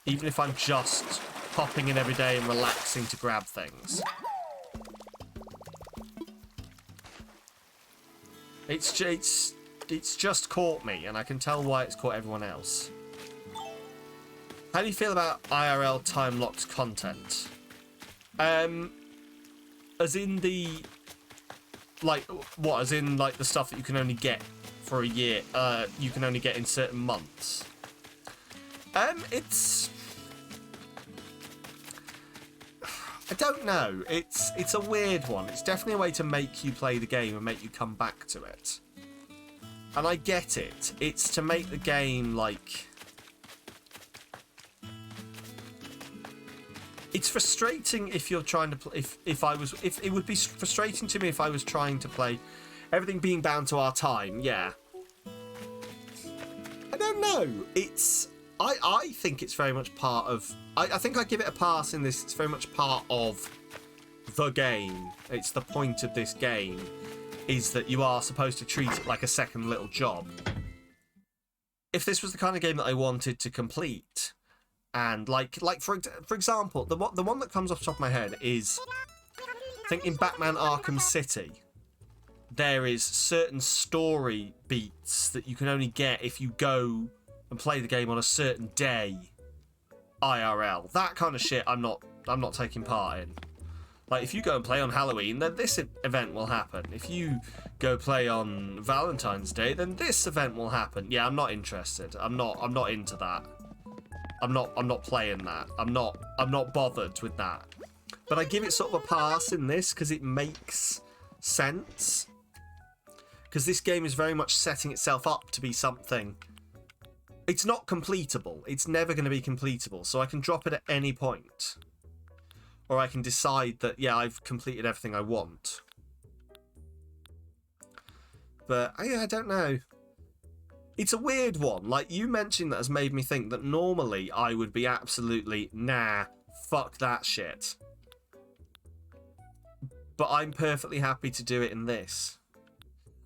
A: Even if I'm just popping in every day and relaxing to grab things. It's just caught me, and I can tell why it's caught everyone else. How do you feel about IRL time-locked content? As in the... Like, what? As in, like, the stuff that you can only get for a year, you can only get in certain months? It's... I don't know. It's a weird one. It's definitely a way to make you play the game and make you come back to it. And I get it. It's to make the game, like... It's frustrating if you're trying to play... If it would be frustrating to me if I was trying to play everything being bound to our time, yeah. I don't know. It's... I think it's very much part of... I think I give it a pass in this. It's very much part of the game. It's the point of this game, is that you are supposed to treat it like a second little job. If this was the kind of game that I wanted to complete, and like for example, the one that comes off the top of my head is, I think in Batman Arkham City, there is certain story beats that you can only get if you go and play the game on a certain day, IRL. That kind of shit I'm not taking part in. Like, if you go and play on Halloween, then this event will happen. If you go play on Valentine's Day, then this event will happen. Yeah, I'm not interested. I'm not into that. I'm not playing that. I'm not bothered with that. But I give it sort of a pass in this because it makes sense. Because this game is very much setting itself up to be something. It's not completable. It's never going to be completable, so I can drop it at any point. or I can decide that, yeah, I've completed everything I want. But, I don't know. It's a weird one. Like, you mentioned that has made me think that normally I would be absolutely, nah, fuck that shit. But I'm perfectly happy to do it in this.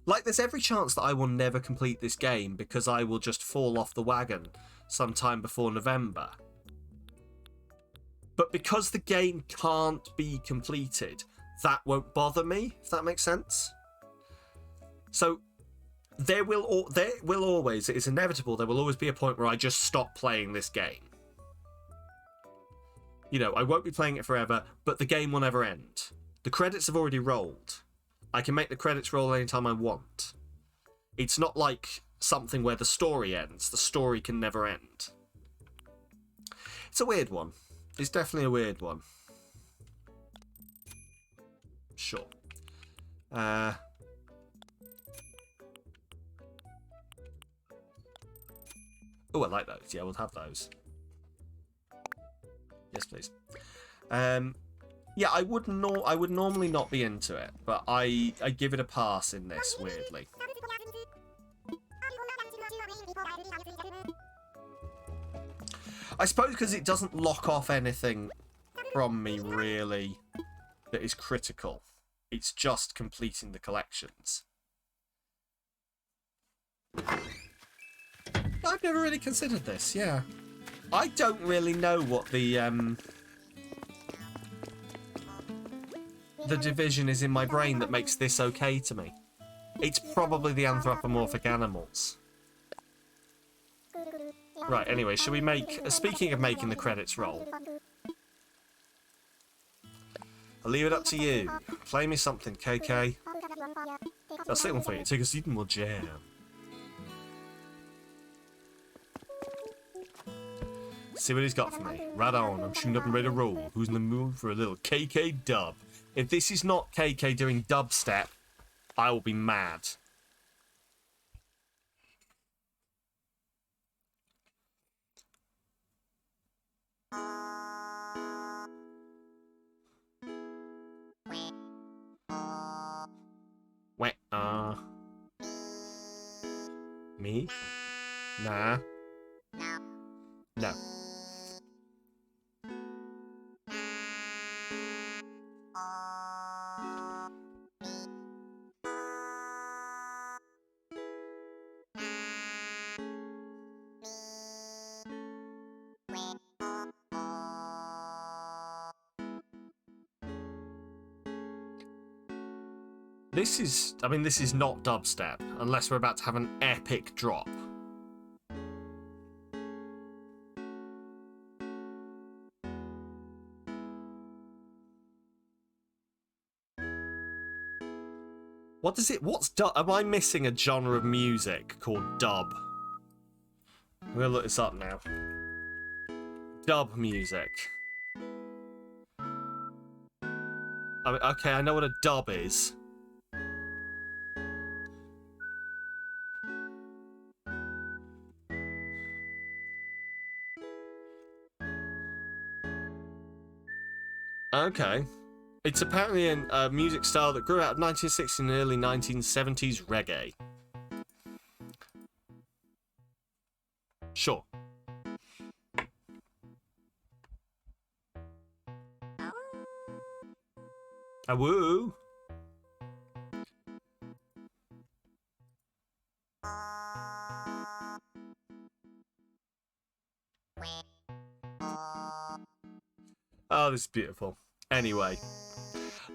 A: Like, there's every chance that I will never complete this game because I will just fall off the wagon sometime before November. But because the game can't be completed, that won't bother me, if that makes sense. So, there will always, it is inevitable, there will always be a point where I just stop playing this game. You know, I won't be playing it forever, but the game will never end. The credits have already rolled. I can make the credits roll anytime I want. It's not like something where the story ends. The story can never end. It's a weird one. It's definitely a weird one. Sure. Oh, I like those. Yeah, we'll have those. Yes, please. Yeah, I would normally not be into it, but I give it a pass in this, weirdly. I suppose because it doesn't lock off anything from me, really, that is critical. It's just completing the collections. I've never really considered this, yeah. I don't really know what the division is in my brain that makes this okay to me. It's probably the anthropomorphic animals. Right, anyway, shall we make... speaking of making the credits roll, I'll leave it up to you. Play me something, KK. I'll sit one for you. Take a seat and we'll jam. See what he's got for me. Right on, I'm shooting up and ready to roll. Who's in the mood for a little KK dub? If this is not KK doing dubstep, I will be mad. Wait, me? Nah. No. This is, I mean, this is not dubstep, unless we're about to have an epic drop. What is it? What's dub? Am I missing a genre of music called dub? I'm gonna look this up now. Dub music. I mean, okay, I know what a dub is. Okay. It's apparently a music style that grew out of 1960s and early 1970s reggae. Sure. Ah, woo! Oh, this is beautiful. Anyway,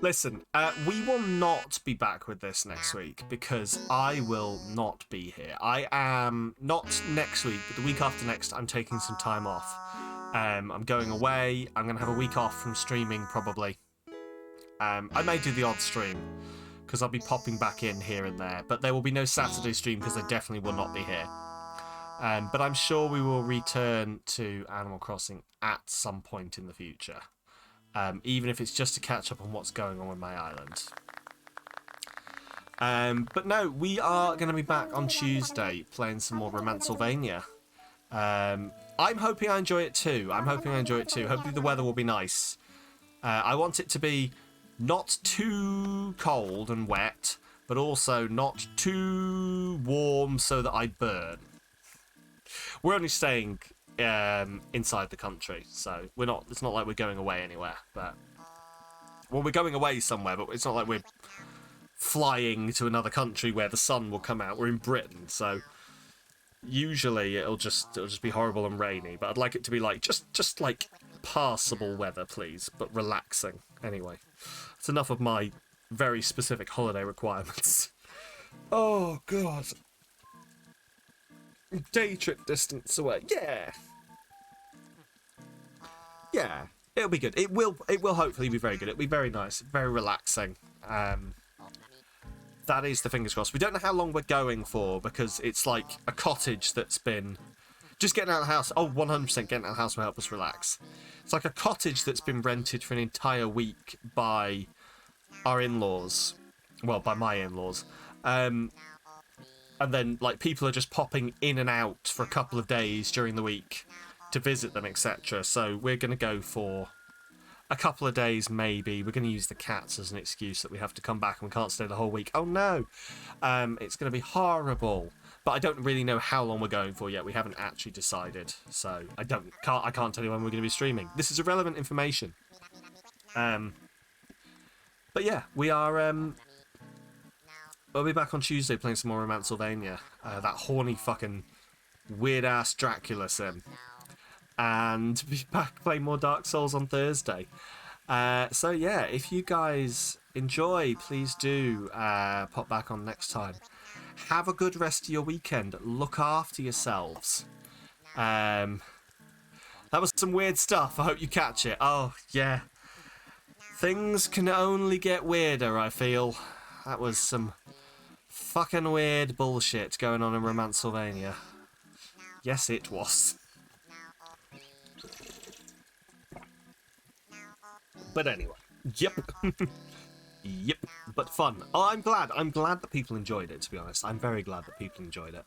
A: listen, we will not be back with this next week because I will not be here. I am not next week, but the week after next, I'm taking some time off. I'm going away. I'm going to have a week off from streaming, probably. I may do the odd stream because I'll be popping back in here and there, but there will be no Saturday stream because I definitely will not be here. But I'm sure we will return to Animal Crossing at some point in the future. Even if it's just to catch up on what's going on with my island. But no, we are going to be back on Tuesday playing some more Romancevania. I'm hoping I enjoy it too. Hopefully the weather will be nice. I want it to be not too cold and wet, but also not too warm so that I burn. We're only staying inside the country, so we're not. It's not like we're going away anywhere. But well, we're going away somewhere, but it's not like we're flying to another country where the sun will come out. We're in Britain, so usually it'll just be horrible and rainy. But I'd like it to be like just like passable weather, please, but relaxing. Anyway, that's enough of my very specific holiday requirements. Oh god. Day trip distance away. Yeah, it'll be good. It will hopefully be very good. It'll be very nice, very relaxing. That is the fingers crossed. We don't know how long we're going for because it's like a cottage that's been just getting out of the house. Oh, 100% getting out of the house will help us relax. It's like a cottage that's been rented for an entire week by our in-laws. Well, by my in-laws. And then, like, people are just popping in and out for a couple of days during the week to visit them, etc. So we're going to go for a couple of days, maybe. We're going to use the cats as an excuse that we have to come back and we can't stay the whole week. Oh, no. It's going to be horrible. But I don't really know how long we're going for yet. We haven't actually decided. So I can't tell you when we're going to be streaming. This is irrelevant information. But yeah, we are... We'll be back on Tuesday playing some more Romancylvania. That horny fucking weird-ass Dracula sim. And be back playing more Dark Souls on Thursday. So yeah, if you guys enjoy, please do pop back on next time. Have a good rest of your weekend. Look after yourselves. That was some weird stuff. I hope you catch it. Oh, yeah. Things can only get weirder, I feel. That was some fucking weird bullshit going on in Romancylvania. Yes, it was. But anyway, yep. Yep, but fun. Oh, I'm glad that people enjoyed it, to be honest. I'm very glad that people enjoyed it.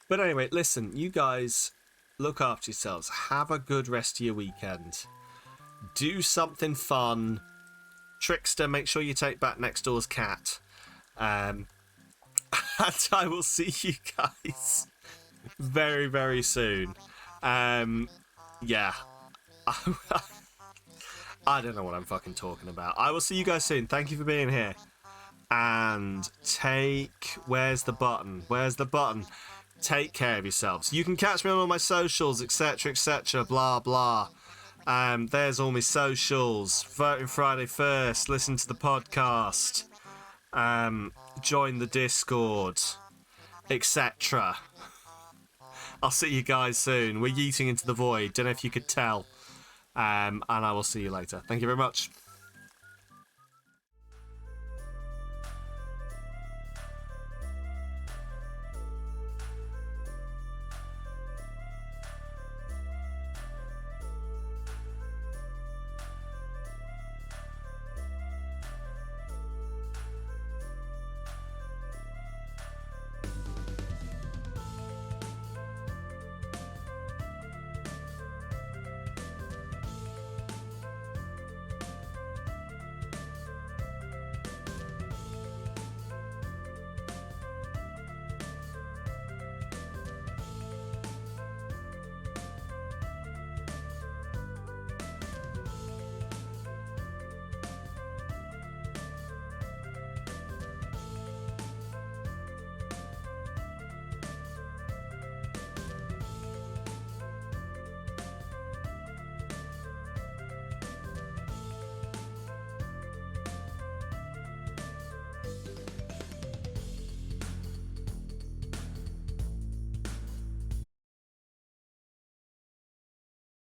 A: But anyway, listen, you guys look after yourselves. Have a good rest of your weekend. Do something fun. Trickster, make sure you take back next door's cat. And I will see you guys very, very soon. Yeah. I don't know what I'm fucking talking about. I will see you guys soon. Thank you for being here. And where's the button? Where's the button? Take care of yourselves. You can catch me on all my socials, etc., etc., blah, blah. There's all my socials. Voting Friday first. Listen to the podcast. Join the Discord, etc. I'll see you guys soon. We're yeeting into the void. Don't know if you could tell. And I will see you later. Thank you very much.